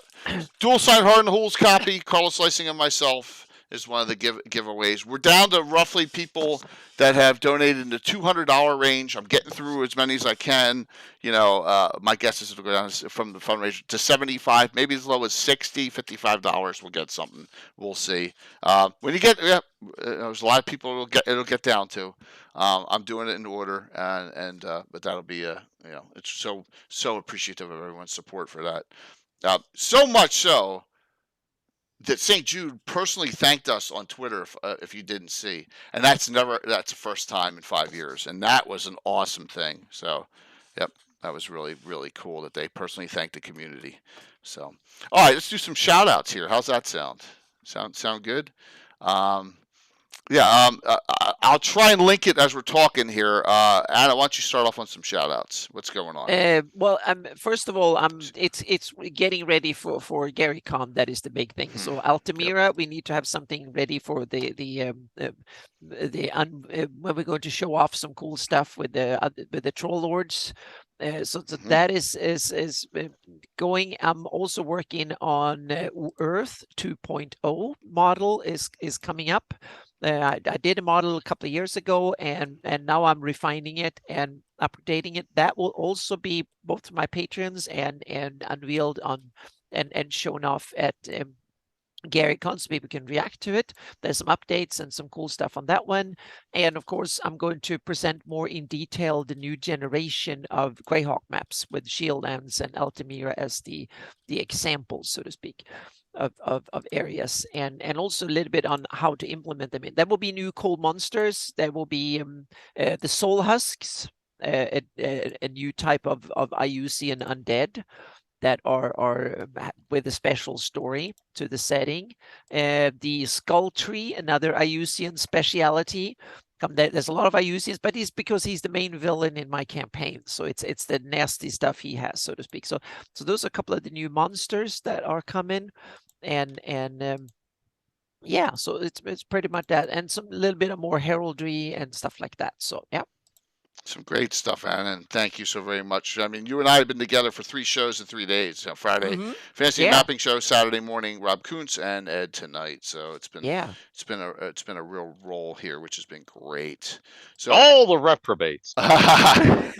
Dual Side Heart and Holes copy, Carlos Slicing and myself is one of the giveaways. We're down to roughly people that have donated in the $200 range. I'm getting through as many as I can. My guess is it'll go down from the fundraiser to 75, maybe as low as 60, $55. We'll get something. We'll see. When you get, there's a lot of people it'll get down to. I'm doing it in order, but that'll be it's so appreciative of everyone's support for that. So much so that St. Jude personally thanked us on Twitter, if you didn't see, and that's the first time in 5 years, and that was an awesome thing. So, yep, that was really, really cool that they personally thanked the community. So, all right, let's do some shout outs here. How's that sound? Sound good? I'll try and link it as we're talking here. Anna, why don't you start off on some shout outs? What's going on? Well, first of all, it's getting ready for GaryCon. That is the big thing. So Altamira, we need to have something ready for when we're going to show off some cool stuff with the troll lords. So that is going. I'm also working on Earth 2.0 model is coming up. I did a model a couple of years ago, and now I'm refining it and updating it. That will also be both to my patrons and unveiled on and shown off at GaryCon, so people can react to it. There's some updates and some cool stuff on that one. And of course, I'm going to present more in detail the new generation of Greyhawk maps with Shieldlands and Altamira as the examples, so to speak, of areas, and also a little bit on how to implement them. There will be new cold monsters. There will be the soul husks, a new type of IUCN undead that are with a special story to the setting. The Skull Tree, another IUCN speciality. There's a lot of IUCNs, but because he's the main villain in my campaign. So it's the nasty stuff he has, so to speak. So those are a couple of the new monsters that are coming, and so it's pretty much that, and some little bit of more heraldry and stuff like that. So yeah. Some great stuff, Anna, and thank you so very much. I mean, you and I have been together for 3 shows in 3 days. Friday, Fantasy Mapping Show, Saturday morning, Rob Kuntz, and Ed tonight. So it's been a real roll here, which has been great. So all the reprobates. And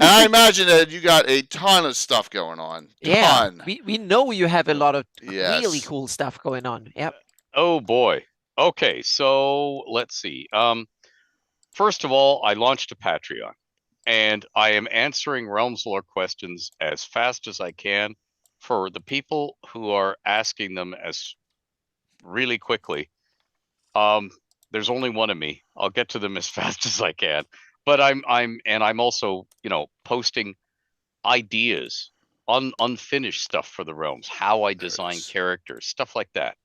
I imagine, Ed, you got a ton of stuff going on. Ton. Yeah, we know you have a lot of really cool stuff going on. Yep. Oh boy. Okay, so let's see. First of all, I launched a Patreon. And I am answering Realms Lore questions as fast as I can. For the people who are asking them as really quickly, there's only one of me. I'll get to them as fast as I can. But I'm also, posting ideas, unfinished stuff for the realms, how I design characters, stuff like that.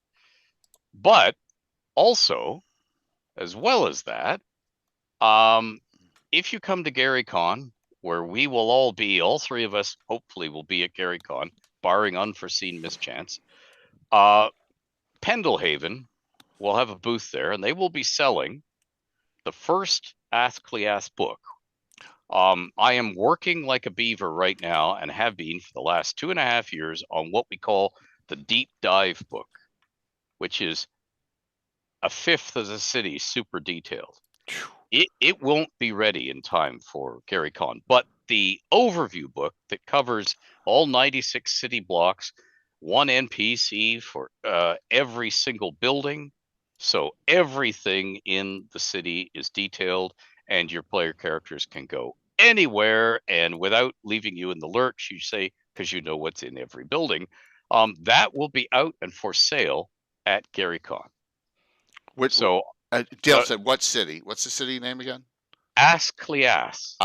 But also, as well as that, if you come to GaryCon, where we will all 3 of us hopefully will be at GaryCon, barring unforeseen mischance, Pendelhaven will have a booth there, and they will be selling the first Ask Cleas book. I am working like a beaver right now, and have been for the last 2.5 years, on what we call the Deep Dive book, which is a fifth of the city, super detailed. It won't be ready in time for GaryCon, but the overview book that covers all 96 city blocks, 1 NPC for every single building, so everything in the city is detailed, and your player characters can go anywhere, and without leaving you in the lurch, you say, because you know what's in every building. That will be out and for sale at GaryCon. Dale said, what city? What's the city name again? Ask Cleas.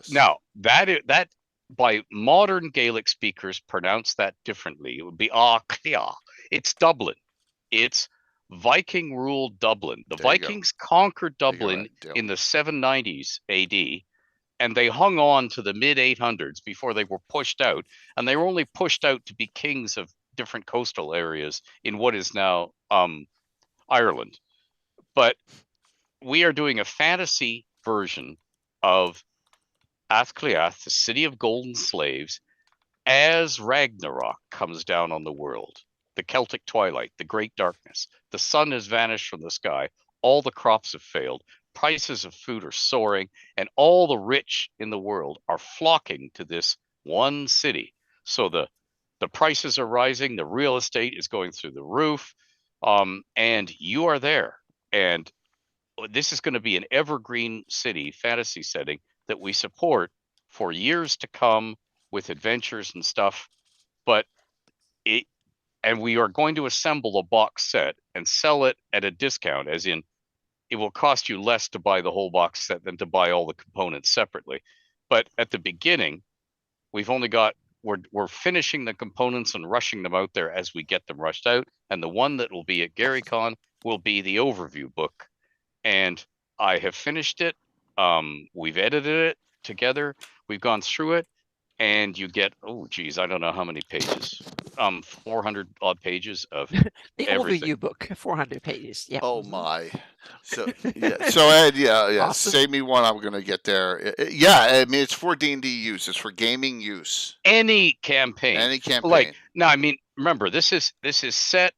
Now that by modern Gaelic speakers pronounce that differently. It would be Clea. It's Dublin. It's Viking ruled Dublin. The Vikings conquered Dublin in the 790s AD, and they hung on to the mid 800s before they were pushed out, and they were only pushed out to be kings of different coastal areas in what is now Ireland. But we are doing a fantasy version of Athcliath, the city of golden slaves, as Ragnarok comes down on the world. The Celtic twilight, the great darkness. The sun has vanished from the sky. All the crops have failed. Prices of food are soaring, and all the rich in the world are flocking to this one city. So the prices are rising, the real estate is going through the roof, and you are there. And this is going to be an evergreen city fantasy setting that we support for years to come with adventures and stuff. But we are going to assemble a box set and sell it at a discount, as in it will cost you less to buy the whole box set than to buy all the components separately. But at the beginning, we've only got we're finishing the components and rushing them out there as we get them rushed out. And the one that will be at GaryCon will be the overview book. And I have finished it. We've edited it together. We've gone through it, and you get, oh geez, I don't know how many pages. 400 odd pages of The everything. overview book, 400 pages. Yeah. Oh my. So yeah. So Ed, yeah. Awesome. Save me one. I'm gonna get there. Yeah. I mean, it's for D&D use. It's for gaming use. Any campaign. Any campaign. Like now, I mean, remember this is set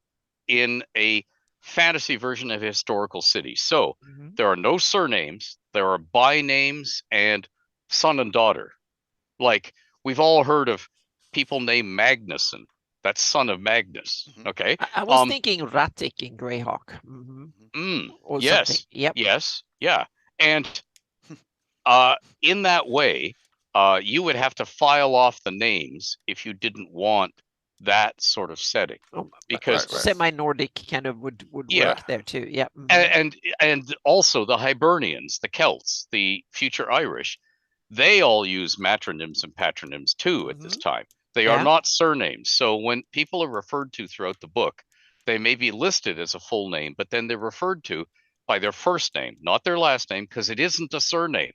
in a fantasy version of a historical city. So there are no surnames. There are by names and son and daughter. Like we've all heard of people named Magnuson. That's son of Magnus. Okay. I was thinking Ratic in Greyhawk. Or yes. something. Yep. Yes. Yeah. And in that way, you would have to file off the names if you didn't want that sort of setting, because semi-Nordic kind of would work there too. Yeah. And also the Hibernians, the Celts, the future Irish, they all use matronyms and patronyms too at this time. They are not surnames. So when people are referred to throughout the book, they may be listed as a full name, but then they're referred to by their first name, not their last name, because it isn't a surname.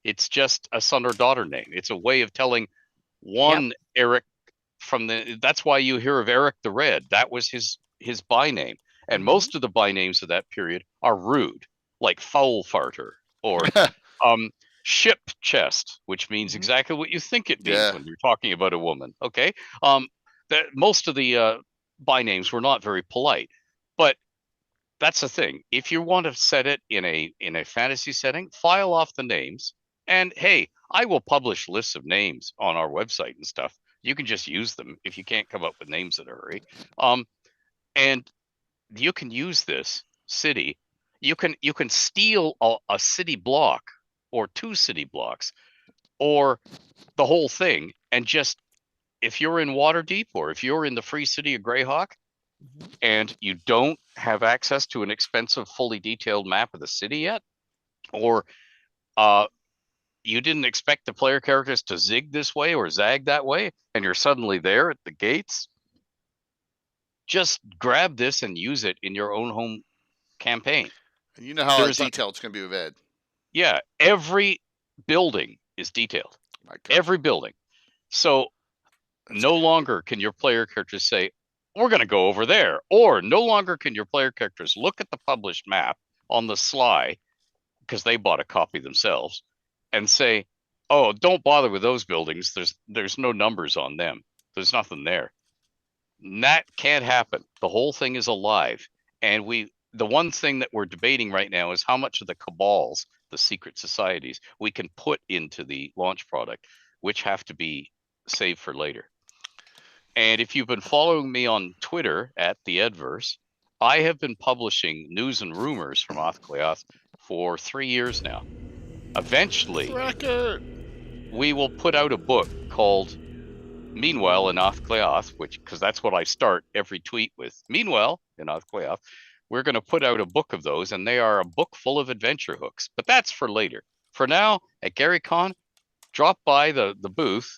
It's just a son or daughter name. It's a way of telling one Eric that's why you hear of Eric the Red. That was his by name. And most of the by names of that period are rude, like foul farter or ship chest, which means exactly what you think it means when you're talking about a woman. Okay. That most of the by names were not very polite, but that's the thing. If you want to set it in a fantasy setting, file off the names. And hey, I will publish lists of names on our website and stuff. You can just use them if you can't come up with names in a hurry. And you can use this city. You can steal a city block or 2 city blocks or the whole thing, and just, if you're in Waterdeep or if you're in the free city of Greyhawk and you don't have access to an expensive fully detailed map of the city yet, or you didn't expect the player characters to zig this way or zag that way, and you're suddenly there at the gates, just grab this and use it in your own home campaign. And you know how detailed it's going to be with Ed. Yeah, every building is detailed. Every building. So no longer can your player characters say, we're going to go over there. Or no longer can your player characters look at the published map on the sly, because they bought a copy themselves, and say, oh, don't bother with those buildings. There's no numbers on them. There's nothing there. And that can't happen. The whole thing is alive. And the one thing that we're debating right now is how much of the cabals, the secret societies, we can put into the launch product, which have to be saved for later. And if you've been following me on Twitter at the Edverse, I have been publishing news and rumors from Athcliath for 3 years now. Eventually, we will put out a book called Meanwhile in Athcliath, because that's what I start every tweet with. Meanwhile in Athcliath, we're going to put out a book of those, and they are a book full of adventure hooks. But that's for later. For now, at GaryCon, drop by the booth,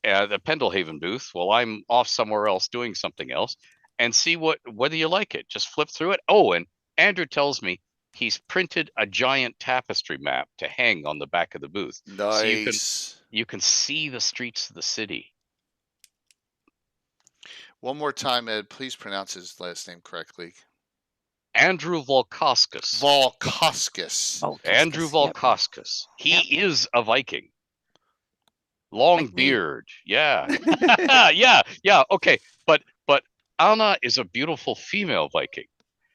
the Pendlehaven booth, while I'm off somewhere else doing something else, and see whether you like it. Just flip through it. Oh, and Andrew tells me he's printed a giant tapestry map to hang on the back of the booth. Nice. So you can see the streets of the city. One more time, Ed. Please pronounce his last name correctly. Andrew Volkoskas. Andrew Yep. Volkoskas. He is a Viking. Long Like me. beard. Yeah. yeah. Okay. But Anna is a beautiful female Viking.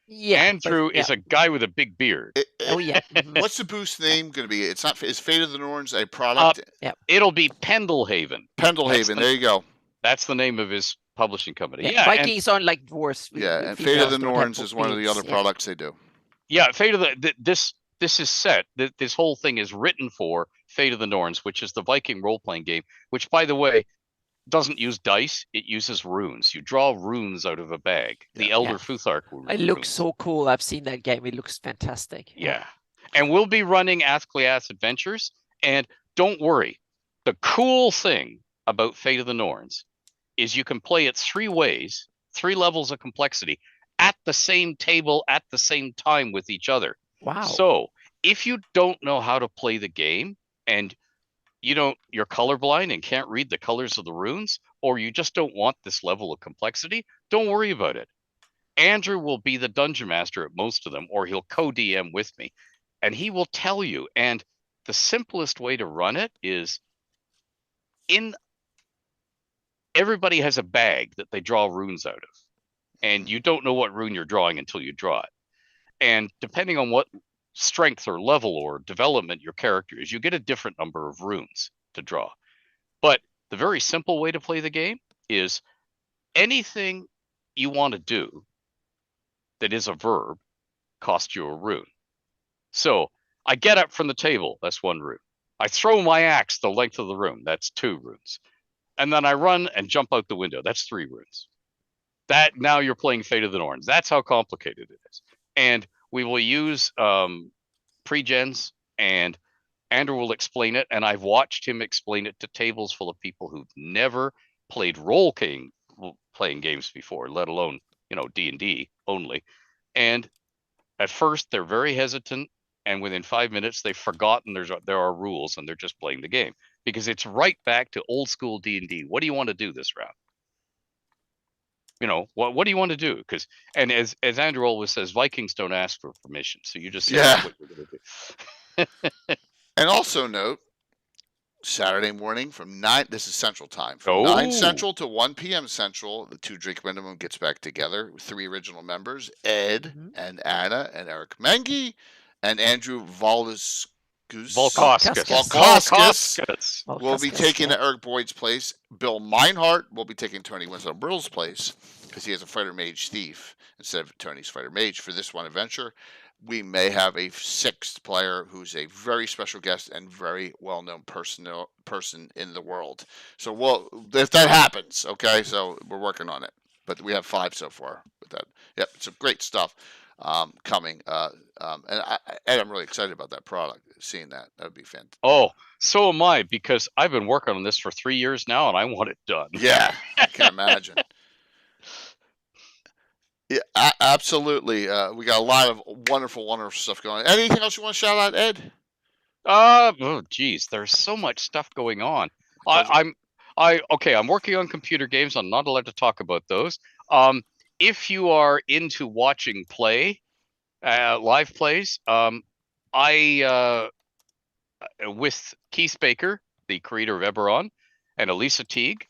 Yeah. Andrew is a guy with a big beard. Oh yeah. What's the boost name going to be? It's not. Is Fate of the Norns a product? It'll be Pendlehaven. There you go. That's the name of his publishing company. Yeah, Vikings aren't like dwarves. Yeah, and Fate of the Norns is one of the other products they do. Yeah, Fate of the this is set. This whole thing is written for Fate of the Norns, which is the Viking role-playing game. Which, by the way, doesn't use dice. It uses runes. You draw runes out of a bag. The Elder Futhark. It looks so cool. I've seen that game. It looks fantastic. Yeah, and we'll be running Athcliath Adventures. And don't worry, the cool thing about Fate of the Norns is you can play it 3 ways, 3 levels of complexity at the same table at the same time with each other. Wow. So if you don't know how to play the game and you're colorblind and can't read the colors of the runes, or you just don't want this level of complexity, don't worry about it. Andrew will be the dungeon master at most of them, or he'll co-DM with me, and he will tell you. And the simplest way to run it is everybody has a bag that they draw runes out of, and you don't know what rune you're drawing until you draw it. And depending on what strength or level or development your character is, you get a different number of runes to draw. But the very simple way to play the game is anything you want to do that is a verb costs you a rune. So I get up from the table, that's 1 rune. I throw my axe the length of the room, that's 2 runes. And then I run and jump out the window, that's 3 runes. That now you're playing Fate of the Norns. That's how complicated it is. And we will use pre-gens, and Andrew will explain it. And I've watched him explain it to tables full of people who've never played role-playing games before, let alone, D&D only. And at first, they're very hesitant. And within 5 minutes, they've forgotten there are rules, and they're just playing the game. Because it's right back to old school D&D. What do you want to do this round? What do you want to do? And as Andrew always says, Vikings don't ask for permission, so you just say what you're going to do. And also note, Saturday morning from 9. This is Central Time. From 9 Central to 1 p.m. Central, the 2 Drink Minimum gets back together with 3 original members: Ed and Anna and Eric Mengi and Andrew Volkoskas will be taking Eric Boyd's place. Bill Meinhardt will be taking Tony Winslow-Brill's place because he has a fighter mage thief instead of Tony's fighter mage for this one adventure. We may have a 6th player who's a very special guest and very well-known person in the world. So if that happens, okay, so we're working on it. But we have 5 so far with that. Yep, it's some great stuff coming. And I'm really excited about that product. Seeing that would be fantastic. Oh, so am I, because I've been working on this for 3 years now, and I want it done. Yeah, I can imagine. Yeah, absolutely. We got a lot of wonderful stuff going on. Anything else you want to shout out, Ed? Oh, geez, there's so much stuff going on. I'm working on computer games. I'm not allowed to talk about those. If you are into watching live plays, I with Keith Baker, the creator of Eberron, and Elisa Teague,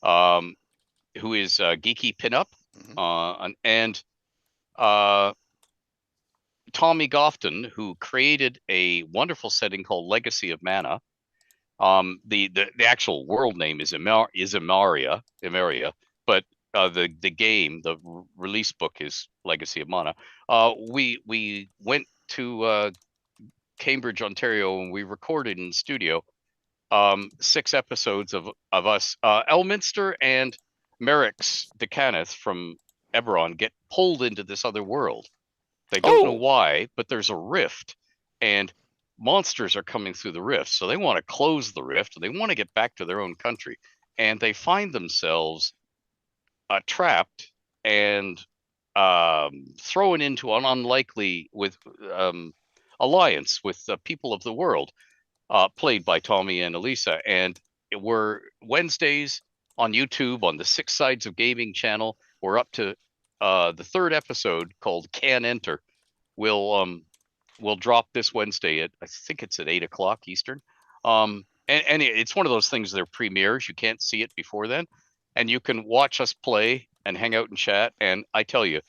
who is Geeky Pinup, and Tommy Gofton, who created a wonderful setting called Legacy of Mana. The actual world name is Emeria, but the game, the release book is Legacy of Mana. We went to Cambridge, Ontario, and we recorded in the studio 6 episodes of us. Elminster and Merrick's Decaneth from Eberron get pulled into this other world. They don't know why, but there's a rift, and monsters are coming through the rift. So they want to close the rift, and they want to get back to their own country. And they find themselves trapped and thrown into an unlikely with alliance with the people of the world, played by Tommy and Elisa, and it were Wednesdays on YouTube on the Six Sides of Gaming channel. We're up to the third episode called Can Enter. We'll drop this Wednesday at, I think it's at 8 o'clock Eastern. And it's one of those things, they're premieres. You can't see it before then. And you can watch us play and hang out and chat. And I tell you,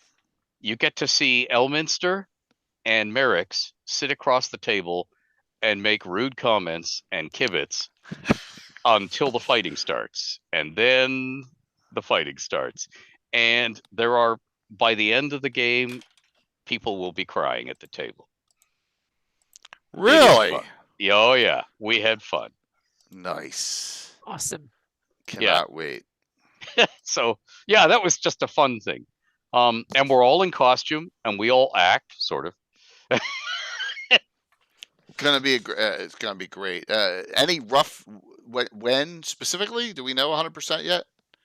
you get to see Elminster and Merrick's sit across the table and make rude comments and kibitz until the fighting starts. And then the fighting starts. And there are, by the end of the game, people will be crying at the table. Really? Oh, yeah. We had fun. Nice. Awesome. Cannot wait. So, yeah, that was just a fun thing. And we're all in costume, and we all act, sort of. It's gonna be great. Any rough when specifically? Do we know 100% yet?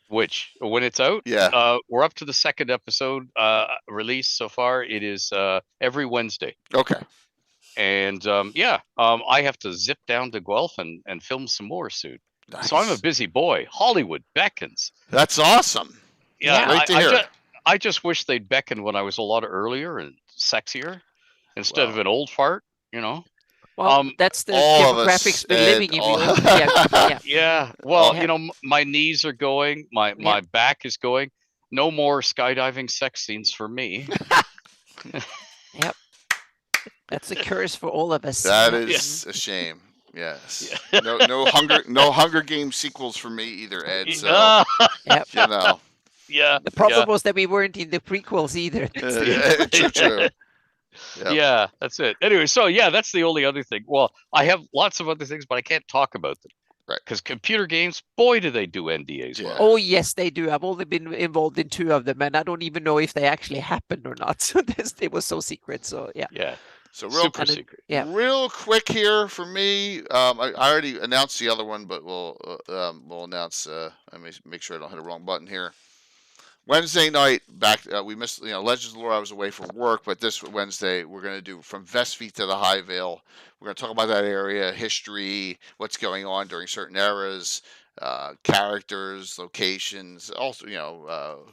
When it's out? Yeah. We're up to the second episode release so far. It is every Wednesday. Okay. And I have to zip down to Guelph and film some more soon. Nice. So I'm a busy boy. Hollywood beckons. That's awesome. Yeah, Great to hear. I just wish they'd beckon when I was a lot earlier and sexier instead of an old fart, you know. Well, that's the all of us demographics we're living in. all- Yeah. Well, Yeah. you know, my knees are going, my back is going. No more skydiving sex scenes for me. Yep. That's a curse for all of us. That is a shame. Yes. No Hunger Games sequels for me either, Ed. So Yep. you know. Yeah. The problem was that we weren't in the prequels either. True. Yep. Yeah, that's it. Anyway, so yeah, that's the only other thing. Well, I have lots of other things, but I can't talk about them. Right. Because computer games, boy, do they do NDAs well. Oh, yes, they do. I've only been involved in 2 of them, and I don't even know if they actually happened or not. So they were so secret. So, yeah. Yeah. So Super secret. Yeah. real quick here for me. I already announced the other one, but we'll announce. Let me make sure I don't hit a wrong button here. Wednesday night, we missed, Legends of the Lore. I was away for work, but this Wednesday we're going to do From Vestfleet to the High Vale. We're going to talk about that area, history, what's going on during certain eras, characters, locations, also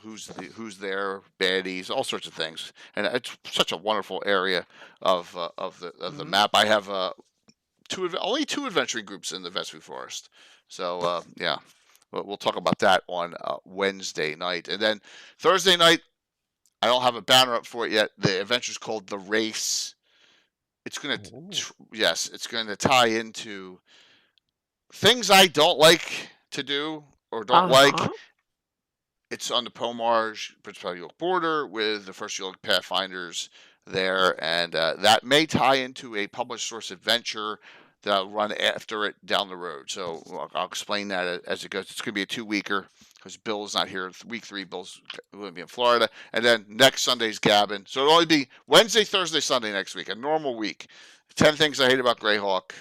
who's there, baddies, all sorts of things. And it's such a wonderful area of the map. I have only 2 adventuring groups in the Vestfleet Forest, so yeah. We'll talk about that on Wednesday night. And then Thursday night, I don't have a banner up for it yet. The adventure's called The Race. It's going to tie into things I don't like to do or don't like. It's on the Pomarge, Principality York border with the First York Pathfinders there. And that may tie into a published source adventure that I'll run after it down the road. So I'll explain that as it goes. It's going to be a 2-weeker because Bill's not here. Week 3, Bill's going to be in Florida. And then next Sunday's Gabbin. So it'll only be Wednesday, Thursday, Sunday next week, a normal week. 10 Things I Hate About Greyhawk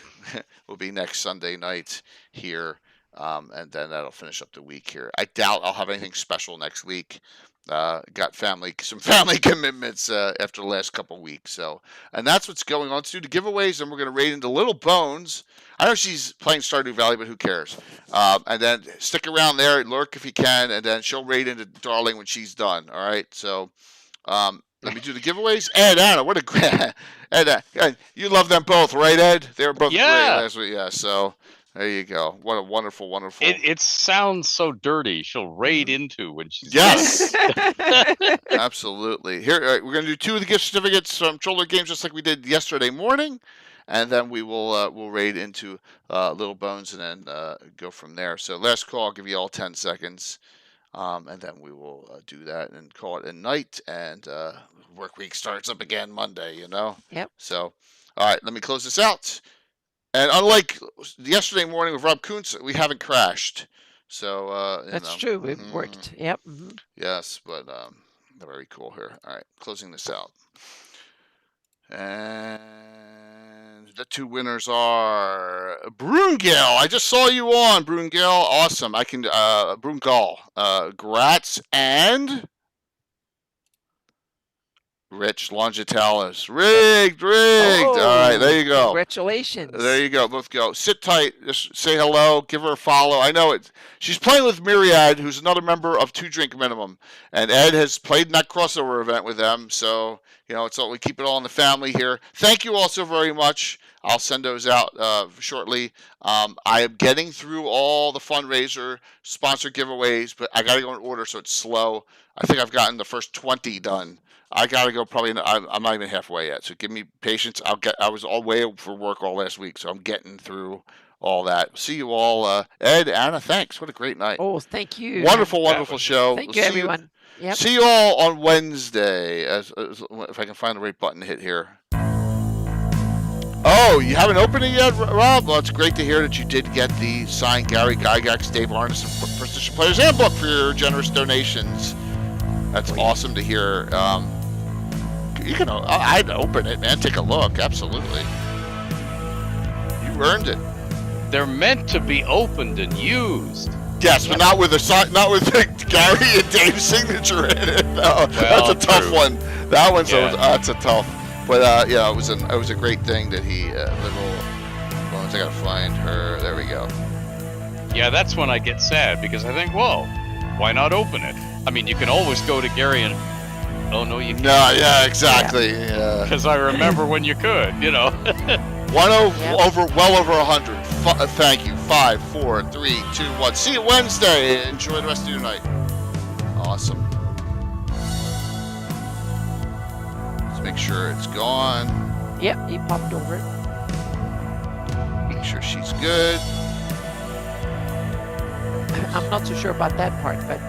will be next Sunday night here. And then that'll finish up the week here. I doubt I'll have anything special next week. Got some family commitments after the last couple weeks. So, and that's what's going on. Let's do the giveaways, and we're going to raid into Little Bones. I know she's playing Stardew Valley, but who cares? And then stick around there, lurk if you can, and then she'll raid into Darling when she's done. All right. So, let me do the giveaways. Ed, Anna, what a great Ed, you love them both, right, Ed? They were both great last week. Yeah. So. There you go. What a wonderful, wonderful. It sounds so dirty. She'll raid into when she's yes, absolutely. Here we're going to do 2 of the gift certificates from Troller Games, just like we did yesterday morning, and then we will we'll raid into Little Bones and then go from there. So last call. I'll give you all 10 seconds, and then we will do that and call it a night. And work week starts up again Monday. Yep. So, all right. Let me close this out. And unlike yesterday morning with Rob Kuntz, we haven't crashed. So that's true. It worked. Yep. Mm-hmm. Yes, but very cool here. All right, closing this out. And the 2 winners are Brungel. I just saw you on Brungel. Awesome. I can Brungel. Grats and Rich Longitalis. Rigged. All right, there you go. Congratulations. There you go. Both go. Sit tight. Just say hello. Give her a follow. I know it. She's playing with Myriad, who's another member of Two Drink Minimum, and Ed has played in that crossover event with them. So it's all, we keep it all in the family here. Thank you all so very much. I'll send those out shortly. I am getting through all the fundraiser sponsor giveaways, but I got to go in order, so it's slow. I think I've gotten the first 20 done. I got to go probably. I'm not even halfway yet, so give me patience. I was all way for work all last week, so I'm getting through all that. See you all, Ed, Anna. Thanks. What a great night. Oh, thank you. Wonderful show. Thank you, everyone. Yep. See you all on Wednesday. If I can find the right button to hit here. Oh, you haven't opened it yet, Rob? Well, it's great to hear that you did get the signed Gary Gygax, Dave Arneson Precision Players Handbook for your generous donations. That's awesome to hear. You can. I'd open it, man. Take a look. Absolutely. You earned it. They're meant to be opened and used. Yes, but not with the Gary and Dave's signature in it. No, that's a tough one. That one's that's a tough. But it was a great thing that he I gotta find her. There we go. Yeah, that's when I get sad because I think, well, why not open it? I mean, you can always go to Gary and oh no, you can't. No, yeah, exactly. Yeah. Because I remember when you could, well over 100. Thank you. 5, 4, 3, 2, 1. See you Wednesday. Enjoy the rest of your night. Awesome. Make sure it's gone. Yep, he popped over it. Make sure she's good. I'm not so sure about that part, but